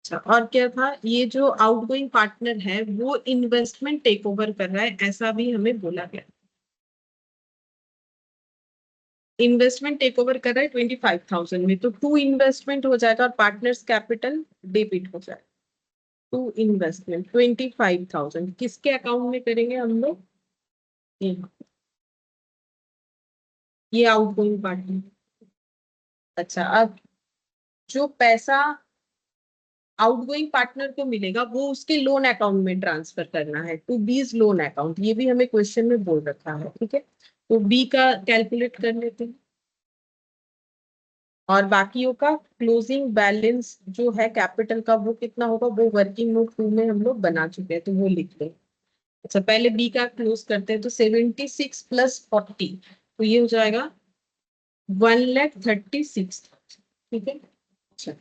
[SPEAKER 1] अच्छा, और क्या था, ये जो आउटगोइंग पार्टनर है वो इन्वेस्टमेंट टेक ओवर कर रहा है, ऐसा भी हमें बोला गया। इन्वेस्टमेंट टेक ओवर कर रहा है 25,000 में, तो टू इन्वेस्टमेंट हो जाएगा और पार्टनर्स कैपिटल डेबिट हो जाएगा। टू इन्वेस्टमेंट 25,000 किसके अकाउंट में करेंगे हम लोग, ये आउटगोइंग पार्टनर। अच्छा, अब जो पैसा आउटगोइंग पार्टनर को मिलेगा वो उसके लोन अकाउंट में ट्रांसफर करना है, टू बीज लोन अकाउंट, ये भी हमें क्वेश्चन में बोल रखा है। ठीक है, तो बी का कैलकुलेट कर लेते हैं और बाकियों का क्लोजिंग बैलेंस जो है कैपिटल का वो कितना होगा, वो वर्किंग नोट 2 में हम लोग बना चुके हैं, तो वो लिख लें। अच्छा, पहले बी का क्लोज करते हैं, तो 76 प्लस 40, तो ये हो जाएगा 1,36,000। ठीक है, अच्छा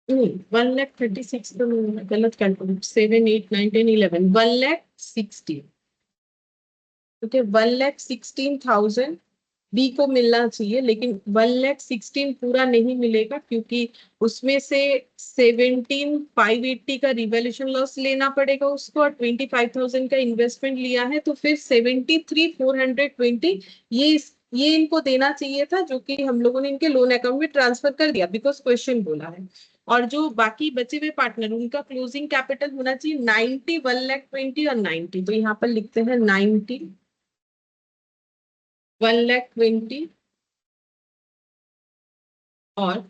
[SPEAKER 1] नहीं 1,36,000 तो नहीं, गलत कैलकुलेट, 7 8 9 10 11 1,60,000। ओके, 1,16,000 बी को मिलना चाहिए, लेकिन 1,16,000 पूरा नहीं मिलेगा क्योंकि उसमें से 17,580 का रिवैल्यूएशन लॉस लेना पड़ेगा उसको और 25,000 का इन्वेस्टमेंट लिया है, तो फिर 73,420 ये इनको देना चाहिए था, जो कि हम लोगों ने इनके लोन अकाउंट में ट्रांसफर कर दिया बिकॉज क्वेश्चन बोला है। और जो बाकी बचे हुए पार्टनर उनका क्लोजिंग कैपिटल होना चाहिए 90, 1,20,000 और 90, तो यहाँ पर लिखते हैं 90, 1,20,000 और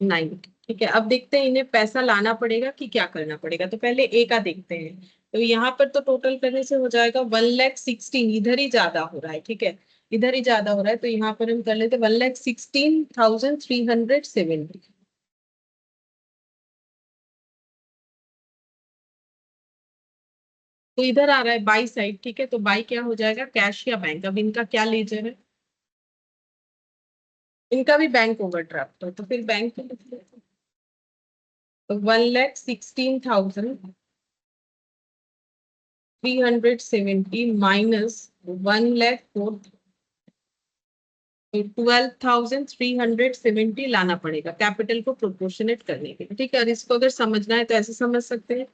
[SPEAKER 1] 90। ठीक है, अब देखते हैं इन्हें पैसा लाना पड़ेगा कि क्या करना पड़ेगा, तो पहले ए का देखते हैं। तो यहाँ पर तो टोटल करने से हो जाएगा 1,16,000, इधर ही ज्यादा हो रहा है। ठीक है, इधर ही ज्यादा हो रहा है, तो यहाँ पर हम कर लेते 1,16,370। तो इधर आ रहा है बाई साइड। ठीक है, तो बाई क्या हो जाएगा, कैश या बैंक, अब इनका क्या लेजर है, इनका भी बैंक ओवरड्राफ्ट है, तो फिर बैंक तो 1,16,370 माइनस 1,04,000, 12,370 लाना पड़ेगा कैपिटल को प्रोपोर्शनेट करने के लिए। ठीक है, और इसको अगर समझना है तो ऐसे समझ सकते हैं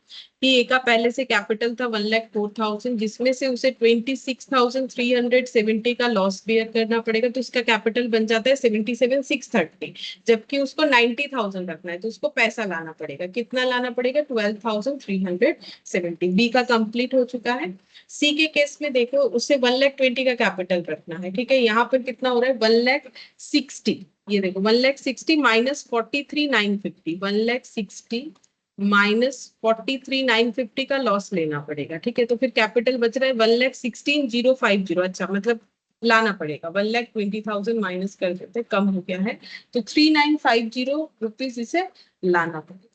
[SPEAKER 1] कि ए का पहले से कैपिटल था 1,04,000, जिसमें से उसे 26,370 का लॉस बेयर करना पड़ेगा, तो उसका कैपिटल बन जाता है 77,630, जबकि उसको 90,000 रखना है, तो उसको पैसा लाना पड़ेगा, कितना लाना पड़ेगा, 12,370। बी का कंप्लीट हो चुका है। सी के केस में देखो, उसे 1,20,000 का कैपिटल रखना है। ठीक है, यहाँ पर कितना हो रहा है 1,60,000, ये देखो 1,60,000 माइनस 43,950, 1,60,000 माइनस 43,950 का लॉस लेना पड़ेगा। ठीक है, तो फिर कैपिटल बच रहा है 1,16,050। अच्छा, मतलब लाना पड़ेगा 1,20,000 माइनस कर देते हैं, कम हो गया है, तो 3,950 रुपीज इसे लाना पड़ेगा।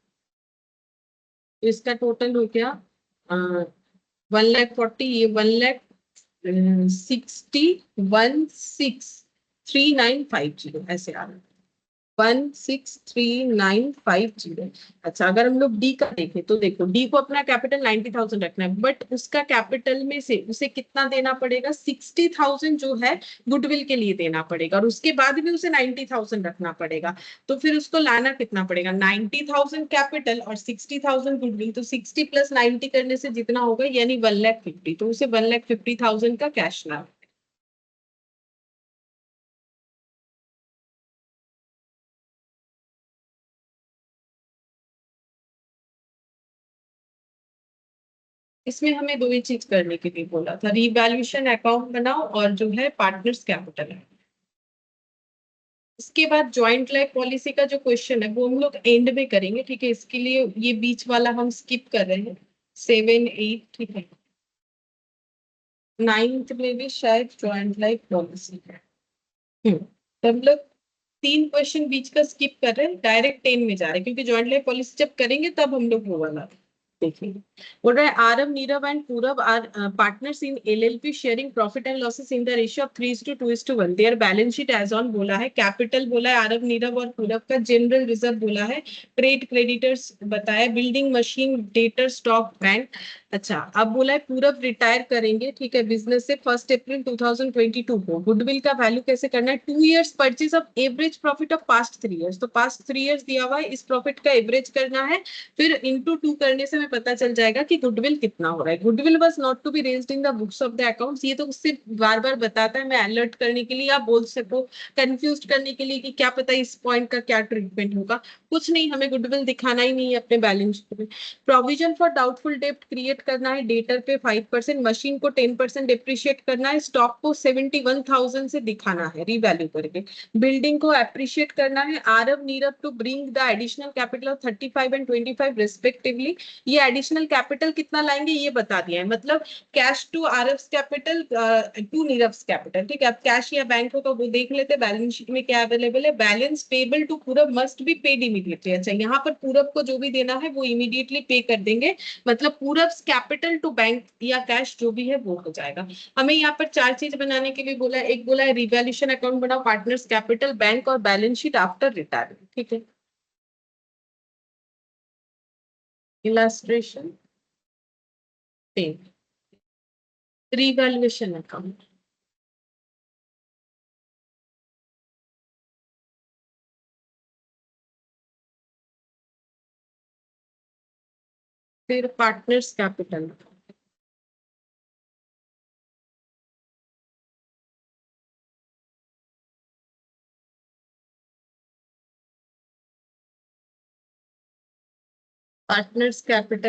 [SPEAKER 1] तो इसका टोटल हो गया 1,40,000, ये 1,60,16,3,950 ऐसे आ रहा है, 1,63,950। अच्छा, अगर हम लोग डी का देखें तो देखो, डी को अपना कैपिटल 90,000 रखना है, बट उसका कैपिटल में से उसे कितना देना पड़ेगा, 60,000 जो है गुडविल के लिए देना पड़ेगा, और उसके बाद भी उसे 90,000 रखना पड़ेगा। तो फिर उसको लाना कितना पड़ेगा, 90,000 कैपिटल और 60,000 गुडविल, तो 60 प्लस 90 करने से जितना होगा यानी 1,50,000, तो उसे 1,50,000 का कैश लाना। इसमें हमें दो ही चीज करने के लिए बोला था, रिवैल्यूएशन अकाउंट बनाओ और जो है पार्टनर्स कैपिटल है। इसके बाद ज्वाइंट लाइफ पॉलिसी का जो क्वेश्चन है वो हम लोग एंड में करेंगे। ठीक है, इसके लिए ये बीच वाला हम स्किप कर रहे हैं, 7 8। ठीक है, 9th में भी शायद ज्वाइंट लाइफ पॉलिसी है। तो हम लोग 3 क्वेश्चन बीच का स्किप कर रहे हैं, डायरेक्ट 10 में जा रहे हैं, क्योंकि ज्वाइंट लाइफ पॉलिसी जब करेंगे तब हम लोग वो वाला देखिए बोल रहा है Aarav Nirav and Purav are partners in LLP sharing profit and losses in the ratio of 3:2:1 their balance sheet as on बोला है, कैपिटल बोला है आरव नीरव और पूरव का, जनरल रिजर्व बोला है, ट्रेड क्रेडिटर्स बताया, building machine debtor stock bank. अच्छा अब बोला है पूरव रिटायर करेंगे, ठीक है, बिजनेस से 1 अप्रैल 2022 को। गुडविल का वैल्यू कैसे करना है, 2 years purchase of average profit of past 3 years, तो पास्ट 3 years दिया हुआ है, इस प्रॉफिट का एवरेज करना है, फिर इंटू 2 करने से हमें पता चल जाएगा कि गुडविल कितना हो रहा है। Goodwill was not to be raised in the books of the accounts, ये तो उससे बार बार बताता है, मैं अलर्ट करने के लिए, आप बोल सको कंफ्यूज करने के लिए कि क्या पता इस पॉइंट का क्या ट्रीटमेंट होगा। कुछ नहीं, हमें गुडविल दिखाना ही नहीं है अपने बैलेंस शीट में। प्रोविजन फॉर डाउटफुल डेब्ट क्रिएट करना है, डेटर पे 5%, मशीन को 10% डिप्रिशिएट करना है, स्टॉक को 71,000 से दिखाना है रीवैल्यू करके, बिल्डिंग को अप्रिशिएट करना है, Aarav Nirav to bring the additional capital of 35 and 25 respectively. ये एडिशनल कैपिटल कितना लाएंगे ये बता दिया है, मतलब cash to Aarav's capital to Nirav's capital, ठीक है। अब कैश या बैंक होगा वो देख लेते हैं, बैलेंस शीट में क्या अवेलेबल है। बैलेंस पेबल टू पूरब मस्ट बी पेड इमीडिएटली, अच्छा यहाँ पर पूरब को जो भी देना है वो इमीडिएटली पे कर देंगे, मतलब पूरब कैपिटल टू बैंक या कैश जो भी है वो हो जाएगा। हमें यहाँ पर 4 चीज बनाने के लिए बोला है, एक बोला है रिवैल्यूएशन अकाउंट बनाओ, पार्टनर्स कैपिटल, बैंक और बैलेंस शीट आफ्टर रिटायरमेंट, ठीक है। illustration 10 revaluation account, फिर partners capital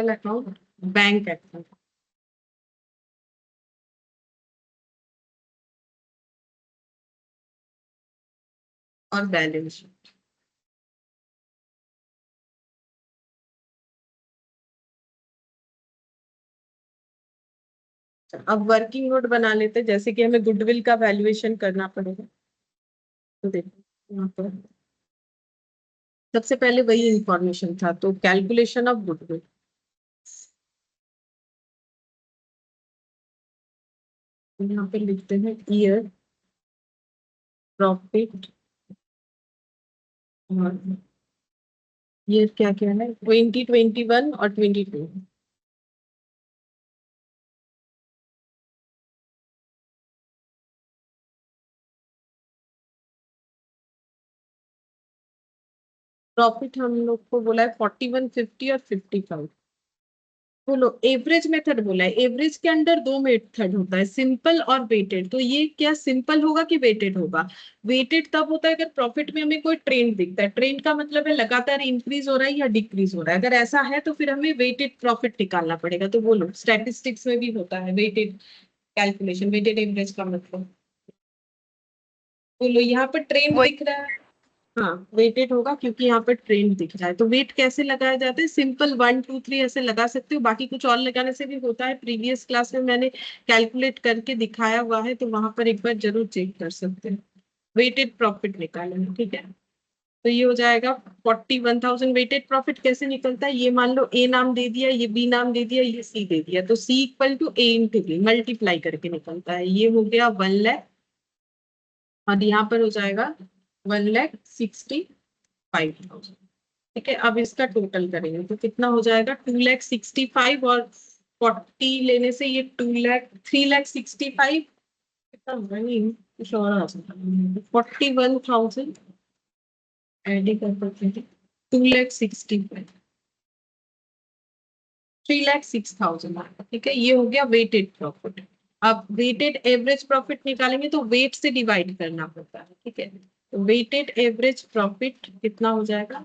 [SPEAKER 1] account, bank account और बैलेंस शीट। अब वर्किंग नोट बना लेते हैं, जैसे कि हमें गुडविल का वैल्यूएशन करना पड़ेगा, तो देखो यहाँ पर सबसे पहले वही इंफॉर्मेशन था, तो कैलकुलेशन ऑफ गुडविल, यहाँ पे लिखते हैं ईयर प्रॉफिट, और ईयर क्या क्या है 2021 और 22। प्रॉफिट हम लोग को बोला है 41, 50 और 55। बोलो एवरेज मेथड बोला है, एवरेज के अंदर 2 मेथड होता है, सिंपल और वेटेड। तो ये क्या सिंपल होगा कि वेटेड होगा? वेटेड तब होता है अगर प्रॉफिट में हमें कोई ट्रेंड दिखता है, ट्रेंड का मतलब है लगातार इंक्रीज हो रहा है या डिक्रीज हो रहा है, अगर ऐसा है तो फिर हमें वेटेड प्रॉफिट निकालना पड़ेगा। तो बोलो स्टैटिस्टिक्स में भी होता है वेटेड कैलकुलेशन, वेटेड एवरेज का मतलब। बोलो यहाँ पर ट्रेंड
[SPEAKER 3] वही
[SPEAKER 1] दिख रहा है, हाँ वेटेड होगा क्योंकि यहाँ पर ट्रेंड दिख रहा है। तो वेट कैसे लगाया जाता है, सिंपल 1 2 3 ऐसे लगा सकते हो, बाकी कुछ और लगाने से भी होता है, प्रीवियस क्लास में मैंने कैलकुलेट करके दिखाया हुआ है, तो वहां पर एक बार जरूर चेक कर सकते हैं। वेटेड प्रॉफिट निकालेंगे, ठीक है। तो ये हो जाएगा 41,000। वेटेड प्रॉफिट कैसे निकलता है, ये मान लो ए नाम दे दिया, ये बी नाम दे दिया, ये सी दे दिया, तो C equal to A into B multiply करके निकलता है। ये हो गया 1 लाख, और यहाँ पर हो जाएगा 1,65,000, ठीक है। अब इसका टोटल करेंगे तो कितना हो जाएगा, 2,65,000 और 40 लेने से ये 3,65,000 कितना होगा, नहीं कुछ और आ सकता है, 41,000 एडिंग कर 2,65,000, 3,06,000, ठीक है। ये हो गया वेटेड प्रॉफिट। अब वेटेड एवरेज प्रॉफिट निकालेंगे तो वेट से डिवाइड करना पड़ता है, ठीक है। तो वेटेड एवरेज प्रॉफिट कितना हो जाएगा,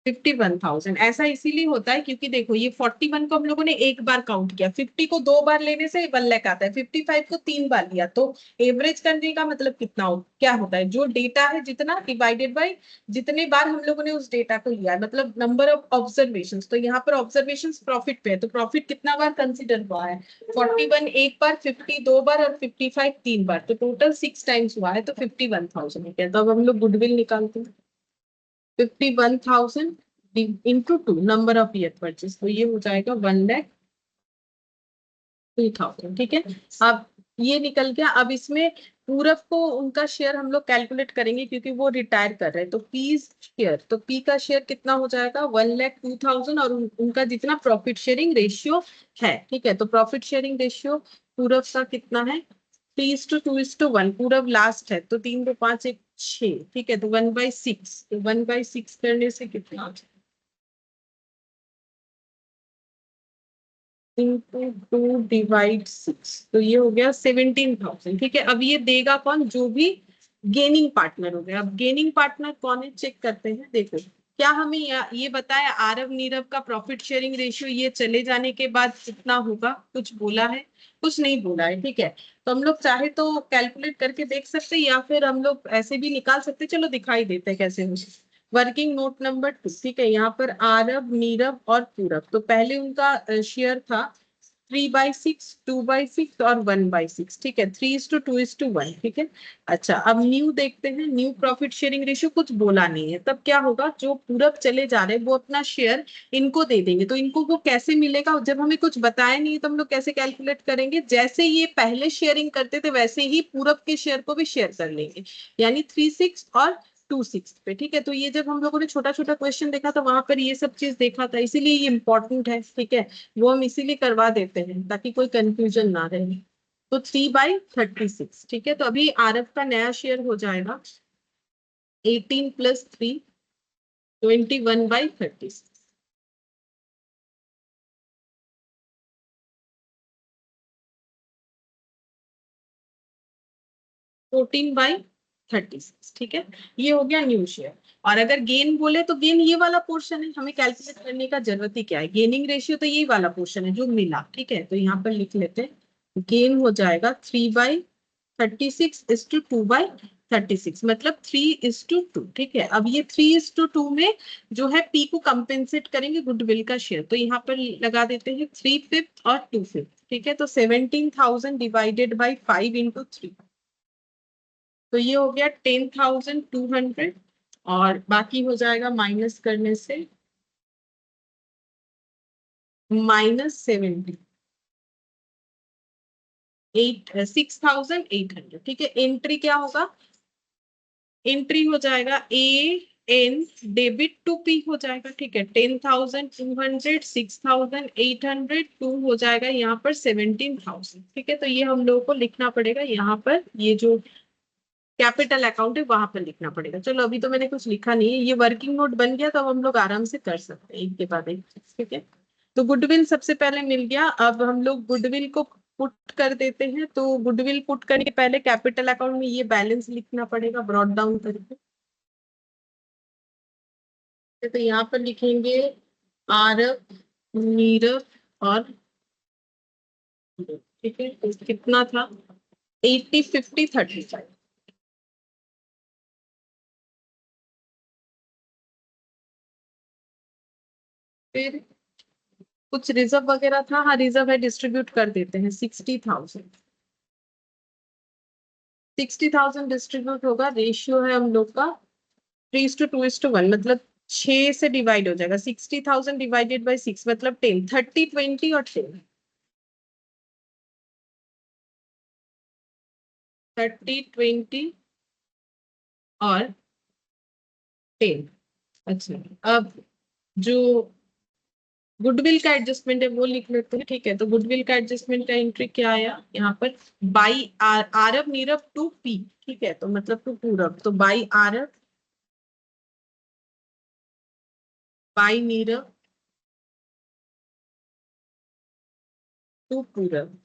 [SPEAKER 1] 51,000। ऐसा इसीलिए होता है क्योंकि देखो ये 41 को हम लोगों ने एक बार काउंट किया, 50 को दो बार लेने से 1 लाख आता है, 55 को 3 बार लिया, तो एवरेज करने का मतलब कितना क्या होता है, जो डेटा है जितना डिवाइडेड बाय जितने बार हम लोगों ने उस डेटा को लिया है, मतलब नंबर ऑफ ऑब्जर्वेशन। तो यहाँ पर ऑब्जर्वेशन प्रॉफिट पे है, तो प्रॉफिट कितना बार कंसिडर हुआ है, 41 एक बार, 50 दो बार और 55 तीन बार, तो टोटल 6 टाइम्स हुआ है, तो 51,000 है। तो अब हम लोग गुडविल निकालते हैं, 51,000 into 2 number of year purchase, तो ये हो जाएगा 1,02,000। ठीक है, अब ये निकल गया। अब इसमें पूरब को उनका शेयर हम लोग कैलकुलेट करेंगे क्योंकि वो रिटायर कर रहे हैं, तो पी शेयर, तो पी का शेयर कितना हो जाएगा 1,02,000, और उनका जितना प्रॉफिट शेयरिंग रेशियो है, ठीक है, तो प्रॉफिट शेयरिंग रेशियो पूरब का कितना है 3:2:1, पूरब लास्ट है, तो 3 2 5 1 6, ठीक है, तो 1/6, तो 1/6 करने से कितना हो जाएगा, इंटू 2/6, तो ये हो गया 17,000। ठीक है, अब ये देगा कौन, जो भी गेनिंग पार्टनर हो गया। अब गेनिंग पार्टनर कौन है चेक करते हैं। देखो क्या हमें ये बताया आरव नीरव का प्रॉफिट शेयरिंग रेशियो ये चले जाने के बाद कितना होगा, कुछ बोला है, कुछ नहीं बोला है। ठीक है, तो हम लोग चाहे तो कैलकुलेट करके देख सकते हैं या फिर हम लोग ऐसे भी निकाल सकते हैं। चलो दिखाई देते हैं कैसे हो। वर्किंग नोट नंबर 2, ठीक है, यहाँ पर आरव नीरव और पूरब, तो पहले उनका शेयर था 3/6, 2/6 और 1/6। ठीक है, 3:2:1। ठीक है, अच्छा अब न्यू देखते हैं, न्यू प्रॉफिट शेयरिंग रेशियो कुछ बोला नहीं है, तब क्या होगा, जो पूरब चले जा रहे हैं वो अपना शेयर इनको दे देंगे, तो इनको वो कैसे मिलेगा, जब हमें कुछ बताया नहीं है तो हम लोग कैसे कैलकुलेट करेंगे, जैसे ये पहले शेयरिंग करते थे वैसे ही पूरब के शेयर को भी शेयर कर लेंगे, यानी 3/6 और 2/6 पे। ठीक है, तो ये जब हम लोगों ने छोटा छोटा क्वेश्चन देखा था वहां पर ये सब चीज देखा था, इसीलिए ये इंपॉर्टेंट है। ठीक है, वो हम इसीलिए करवा देते हैं ताकि कोई कंफ्यूजन ना रहे। तो 3/36। ठीक है, तो अभी आरएफ का नया शेयर हो जाएगा 18 + 3, 21/36। 14/36। ठीक है, ये हो गया न्यू शेयर। और अगर गेन बोले तो गेन ये वाला पोर्शन है, हमें कैलकुलेट करने का जरूरत ही क्या है, गेनिंग रेशियो तो यही वाला पोर्शन है जो मिला। ठीक है, तो यहाँ पर लिख लेते हैं, गेन हो जाएगा 3/36 इज टू 2/36, मतलब 3:2। ठीक है, अब ये 3:2 में जो है पी को कंपेंसेट करेंगे गुडविल का शेयर, तो यहाँ पर लगा देते हैं 3/5 और 2/5। ठीक है, तो 17,000 डिवाइडेड बाई 5 इंटू 3, तो ये हो गया 10,200, और बाकी हो जाएगा माइनस करने से -70, 6,800। ठीक है, एंट्री क्या होगा, एंट्री हो जाएगा A N debit to P हो जाएगा। ठीक है, 10,200, 6,800, टू हो जाएगा यहाँ पर 17,000। ठीक है, तो ये हम लोगों को लिखना पड़ेगा यहाँ पर, ये जो कैपिटल अकाउंट है वहां पर लिखना पड़ेगा। चलो अभी तो मैंने कुछ लिखा नहीं है, ये वर्किंग नोट बन गया तो अब हम लोग आराम से कर सकते हैं एक के बाद एक। ठीक है, तो गुडविल सबसे पहले मिल गया, अब हम लोग गुडविल को पुट कर देते हैं। तो गुडविल पुट करने के पहले कैपिटल अकाउंट में ये बैलेंस लिखना पड़ेगा ब्रॉट डाउन करके, तो यहाँ पर लिखेंगे आरव नीरव और पूरब। ठीक है, तो कितना था 80 50 35। फिर कुछ रिजर्व वगैरह था, हाँ रिजर्व है, डिस्ट्रीब्यूट कर देते हैं 60,000। 60,000 डिस्ट्रीब्यूट होगा, रेशियो है हम लोग का 3:2:1, मतलब 6 से डिवाइड हो जाएगा, 60,000 डिवाइडेड बाई 6 मतलब 10, 30 20 और 10, 30 20 और 10। अच्छा, अब जो गुडविल का एडजस्टमेंट है वो लिख लेते हैं। ठीक है, तो गुडविल का एडजस्टमेंट का एंट्री क्या आया यहाँ पर, by Aarav Nirav to P. ठीक है, तो मतलब टू पूरब, तो by Aarav by Neerav to Purab.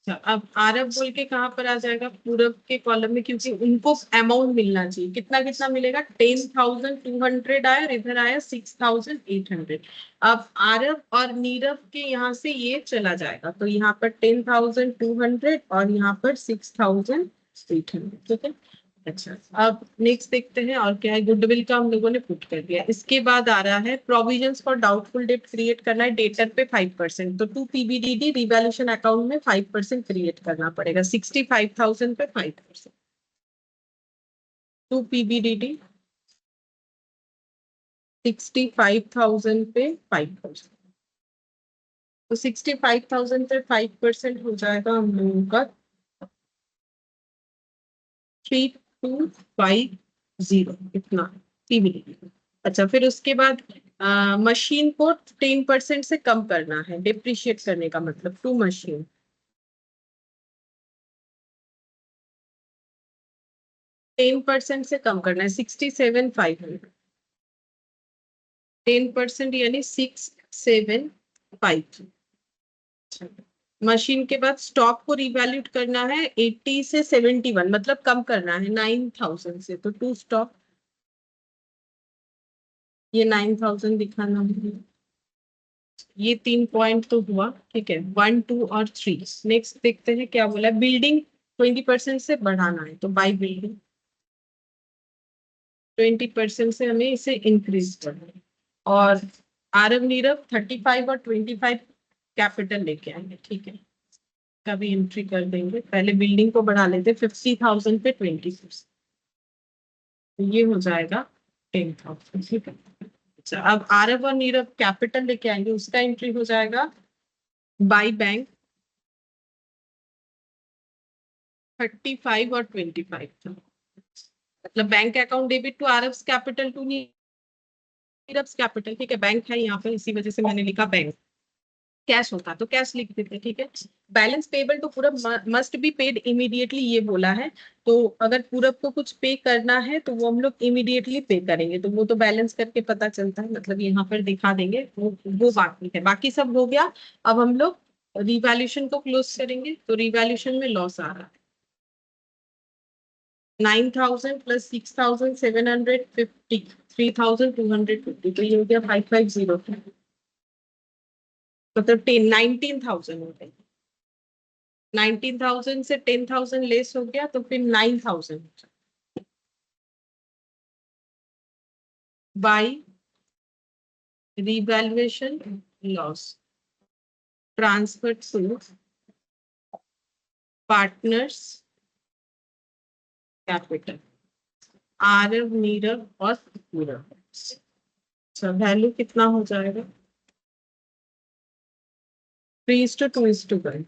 [SPEAKER 1] अच्छा, अब आरब बोल के कहाँ पर आ जाएगा, पूरब के कॉलम में, क्योंकि उनको अमाउंट मिलना चाहिए। कितना कितना मिलेगा, 10,200 आया और इधर आया 6,800। अब आरब और नीरव के यहाँ से ये चला जाएगा, तो यहाँ पर 10,200 और यहाँ पर 6,800। ठीक है। अच्छा, अब नेक्स्ट देखते हैं और क्या है। गुडविल का हम लोगों ने पुट कर दिया। इसके बाद आ रहा है provisions for doubtful debt create करना है डेटर पे 5%। तो 2 पीबीडीडी रिवैल्यूएशन अकाउंट में 5% क्रिएट करना पड़ेगा। 65,000 पे 5%। 2 पीबीडीडी 65,000 पे 5%। तो 65,000 पे 5% हो जाएगा हम लोगों का 3,250 इतना पीबीडीडी। अच्छा, फिर उसके बाद मशीन को 10% से कम करना है, डिप्रिशिएट करने का मतलब, टू मशीन। टेन परसेंट से कम करना है, 67,500। 10% यानी 6,750। मशीन के बाद स्टॉक को रिवैल्यूट करना है 80 से 71, मतलब कम करना है 9,000 से। तो टू स्टॉक, ये 9,000 दिखाना है। ये 3 पॉइंट तो हुआ। ठीक है, 1, 2 और 3। नेक्स्ट देखते हैं क्या बोला है। बिल्डिंग 20% से बढ़ाना है, तो बाई बिल्डिंग 20% से हमें इसे इंक्रीज करना है। और आरब नीरव 35 और 25 कैपिटल लेके आएंगे। ठीक है, कभी एंट्री कर देंगे। पहले बिल्डिंग को बढ़ा लेते 50,000 पे 20%। ये हो जाएगा 10,000। ठीक है। अच्छा, अब आरब और नीरव कैपिटल लेके आएंगे, उसका एंट्री हो जाएगा बाई बैंक 35 और 25 था। मतलब bank account debit to Aarav's capital to Nirav's capital. ठीक है, बैंक है यहाँ पर, इसी वजह से मैंने लिखा बैंक। कैश होता तो कैश लिख देते। ठीक है। बैलेंस पेबल टू पूरब मस्ट बी पेड इमीडिएटली, ये बोला है। तो अगर पूरब को कुछ पे करना है तो वो हम लोग इमीडिएटली पे करेंगे, तो वो तो बैलेंस करके पता चलता है, मतलब यहाँ पर दिखा देंगे। वो बाकी है, बाकी सब हो गया। अब हम लोग रिवैल्यूएशन को क्लोज करेंगे। तो रिवैल्यूएशन में लॉस आ रहा है 9,000 प्लस 6,750, 3,250। तो ये हो गया 550, मतलब 19,000 हो गई। 19,000 से 10,000 लेस हो गया, तो फिर 9,000 by revaluation loss transfer to partners capital, Aarav Neerav और पूरब। अच्छा, वैल्यू कितना हो जाएगा, 3:2:1।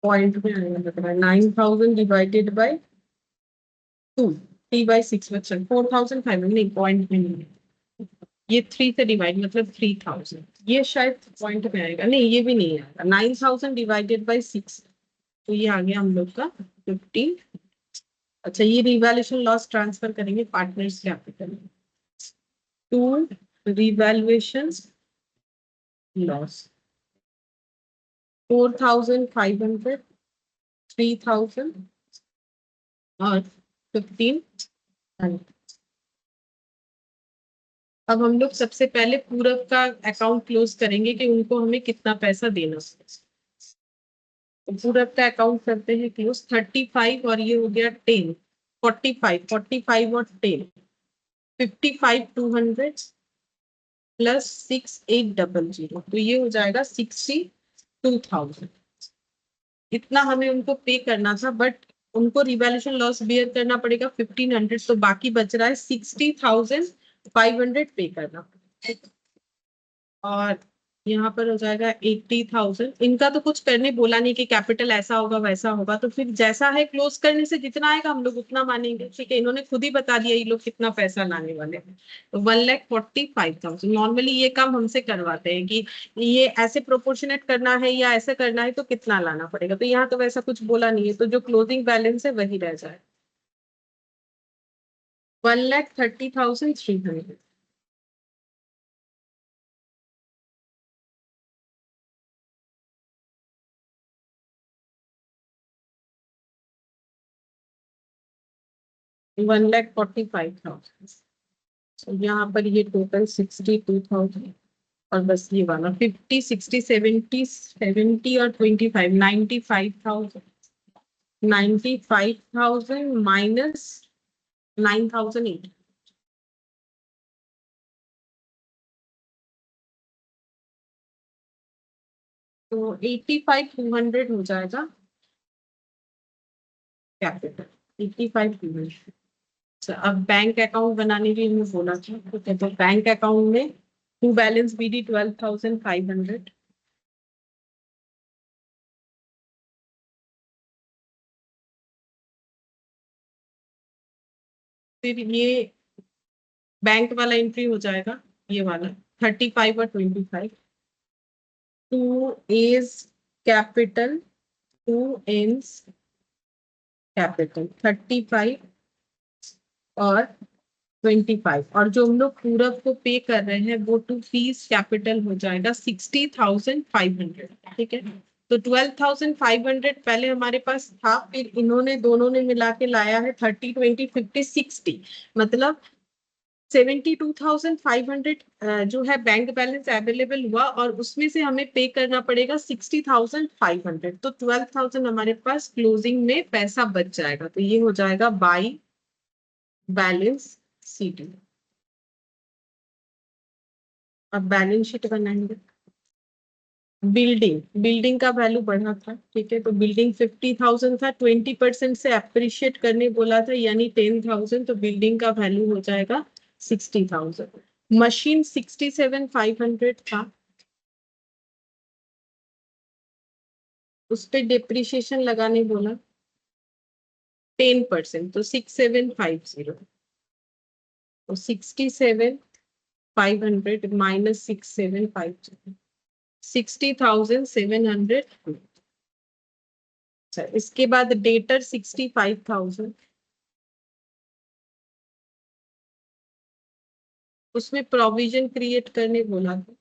[SPEAKER 1] पॉइंट में आएगा, मतलब 9,000 डिवाइडेड बाई 2, 3/6 बच्चा 4,500। नहीं, पॉइंट में नहीं है। ये 3 से डिवाइड, मतलब 3,000। ये शायद पॉइंट में आएगा, नहीं ये भी नहीं आएगा। 9,000 डिवाइडेड बाई 6, तो ये आ गया हम लोग का 15। अच्छा, ये रिवैल्यूएशन लॉस ट्रांसफर करेंगे partners capital to revaluation loss 4,500, 3,000 और 1500। अब हम लोग सबसे पहले पूरब का अकाउंट क्लोज करेंगे कि उनको हमें कितना पैसा देना है। तो पूरब का अकाउंट करते हैं क्लोज। 35 और ये हो गया 10, 45, 45 और 10, 55,200 प्लस 6,800। तो ये हो जाएगा 62,000। इतना हमें उनको पे करना था, बट उनको रिवैल्यूएशन लॉस बियर करना पड़ेगा 1,500। तो बाकी बच रहा है 60,500 पे करना। और यहाँ पर हो जाएगा 80,000। इनका तो कुछ करने बोला नहीं कि कैपिटल ऐसा होगा वैसा होगा, तो फिर जैसा है क्लोज करने से जितना आएगा हम लोग उतना मानेंगे। ठीक है, इन्होंने खुद ही बता दिया ये लोग कितना पैसा लाने वाले हैं। तो 1,45,000। नॉर्मली ये काम हमसे करवाते हैं कि ये ऐसे प्रोपोर्शनेट करना है या ऐसे करना है तो कितना लाना पड़ेगा। तो यहाँ तो वैसा कुछ बोला नहीं है, तो जो क्लोजिंग बैलेंस है वही रह जाए। 1,30,300. वन लैख 45,000. तो यहाँ पर ये टोटल 62,000 और बस ये वाला 50, 60, 70, 70 और 25, 95,000. 95,000 माइनस 9,008. तो 85,200 हो जाएगा कैपिटल. 85,200. अच्छा, अब बैंक अकाउंट बनाने के लिए हमें बोला था. तो बैंक अकाउंट में टू बैलेंस बीडी 12,500. फिर ये बैंक वाला एंट्री हो जाएगा, ये वाला 35 और 25. To A's capital, to ends capital 35 और 25. और जो हम लोग पूरब को पे कर रहे हैं वो टू फीस कैपिटल हो जाएगा 60,500. ठीक है. तो 12,500 पहले हमारे पास था, फिर इन्होंने दोनों ने मिला के लाया है 30, 20, 50, 60. मतलब 72,500 जो है बैंक बैलेंस अवेलेबल हुआ और उसमें से हमें पे करना पड़ेगा 60,500. तो 12,000 हमारे पास क्लोजिंग में पैसा बच जाएगा. तो ये हो जाएगा बाई बैलेंस सीटी. अब बैलेंस शीट बनाएंगे. बिल्डिंग का वैल्यू बढ़ा था. ठीक है. तो बिल्डिंग 50,000 था, 20% से अप्रिशिएट करने बोला था यानी 10,000. तो बिल्डिंग का वैल्यू हो जाएगा 60,000. मशीन 67,500 था, उस पर डिप्रिशिएशन लगाने बोला 10%. तो 6,750. तो 67,500 माइनस 6,750, 60,700. अच्छा, इसके बाद डेटर 65,000. उसमें प्रोविजन क्रिएट करने बोला था.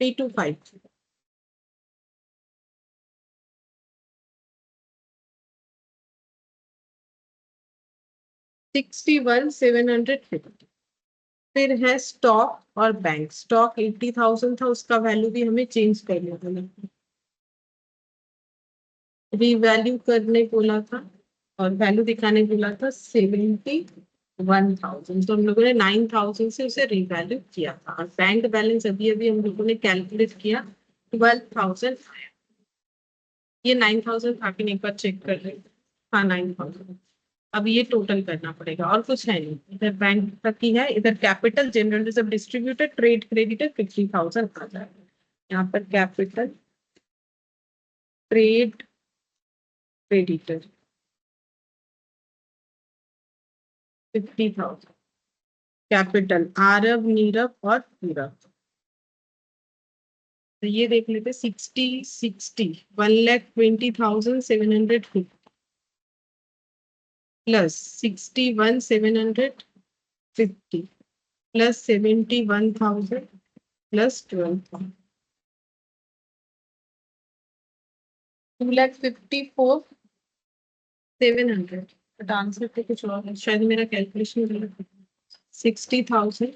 [SPEAKER 1] 325. 61,750. फिर है स्टॉक और बैंक. स्टॉक 80,000 था, उसका वैल्यू भी हमें चेंज करने बोला, रीवैल्यू करने बोला था और वैल्यू दिखाने बोला था 71,000. तो हम लोगों ने 9,000 से उसे रीवैल्यू किया था. और बैंक बैलेंस अभी अभी हम लोगों ने कैलकुलेट किया 12,000. ये 9,000 था कि नहीं, एक बार चेक कर रहे. हाँ 9,000. अब ये टोटल करना पड़ेगा और कुछ है नहीं. इधर बैंक तक ही है, इधर capital, general reserve, distributed, trade creditor 50,000 आ जाएगा. यहाँ पर कैपिटल, ट्रेड क्रेडिटर 50,000. कैपिटल आरब, नीरब और पूरब. तो ये देख लेते 60 1,20,750 plus 61,750 plus 71,000 plus 12,000, 2,54,700. But answer तो कुछ और है, शायद मेरा कैलकुलेशन गलत है. 60,000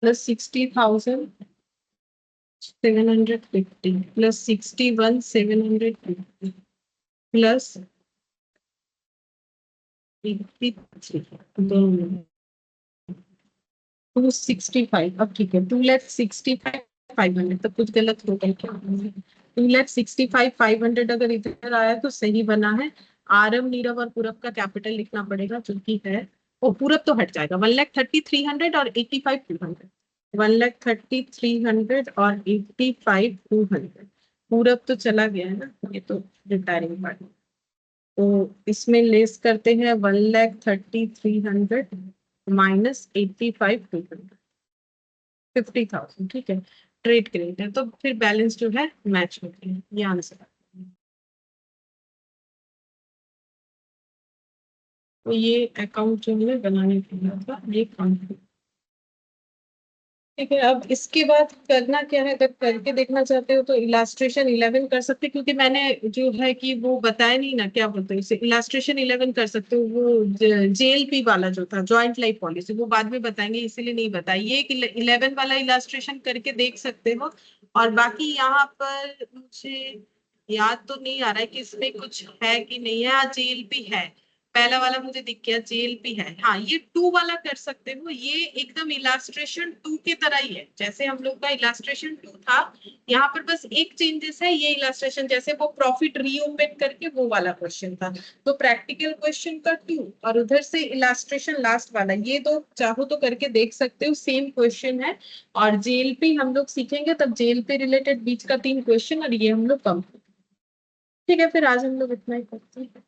[SPEAKER 1] प्लस 60,750 प्लस 61,750 प्लस 83, 265. अब ठीक है, 2,65,500. तो कुछ गलत हो गया क्या? 2,65,500 अगर इधर आया तो सही बना है. आरब, नीरव और पूरब का कैपिटल लिखना पड़ेगा जो कि है, ओ पूरब तो हट जाएगा. 1,30,300 और 85,200. 1,30,300 और 85,200. पूरब तो चला गया है ना, ये तो रिटायरिंग पार्ट. तो इसमें लेस करते हैं 1,30,300 माइनस 85,200, 50,000. ठीक है. ट्रेड क्रेडिट है, तो फिर बैलेंस जो है मैच होते हैं, ये आंसर। तो ये अकाउंट जो हमें बनाने के लिए था, ये काम। ठीक है, अब इसके बाद करना क्या है, अगर करके देखना चाहते हो तो इलास्ट्रेशन 11 कर सकते हैं, क्योंकि मैंने जो है कि वो बताया नहीं ना, क्या बोलते हैं इसे, इलास्ट्रेशन 11 कर सकते हो। वो JLP वाला जो था, जॉइंट लाइफ पॉलिसी, वो बाद में बताएंगे, इसीलिए नहीं बताया। ये 11 वाला इलास्ट्रेशन करके देख सकते हो। और बाकी यहाँ पर मुझे याद तो नहीं आ रहा है कि इसमें कुछ है कि नहीं है। हाँ, JLP है, पहला वाला मुझे दिख गया, JLP है। हाँ, ये 2 वाला कर सकते हो, ये एकदम इलास्ट्रेशन 2 की तरह ही है, जैसे हम लोग का इलास्ट्रेशन 2 था। यहाँ पर बस एक चेंजेस है, ये इलास्ट्रेशन जैसे वो प्रॉफिट रीओपन करके वो वाला क्वेश्चन था, तो प्रैक्टिकल क्वेश्चन का 2 और उधर से इलास्ट्रेशन लास्ट वाला, ये दो चाहो तो करके देख सकते हो, सेम क्वेश्चन है। और JLP हम लोग सीखेंगे तब JLP रिलेटेड बीच का 3 क्वेश्चन, और ये हम लोग कम। ठीक है, फिर आज हम लोग इतना ही करते हैं।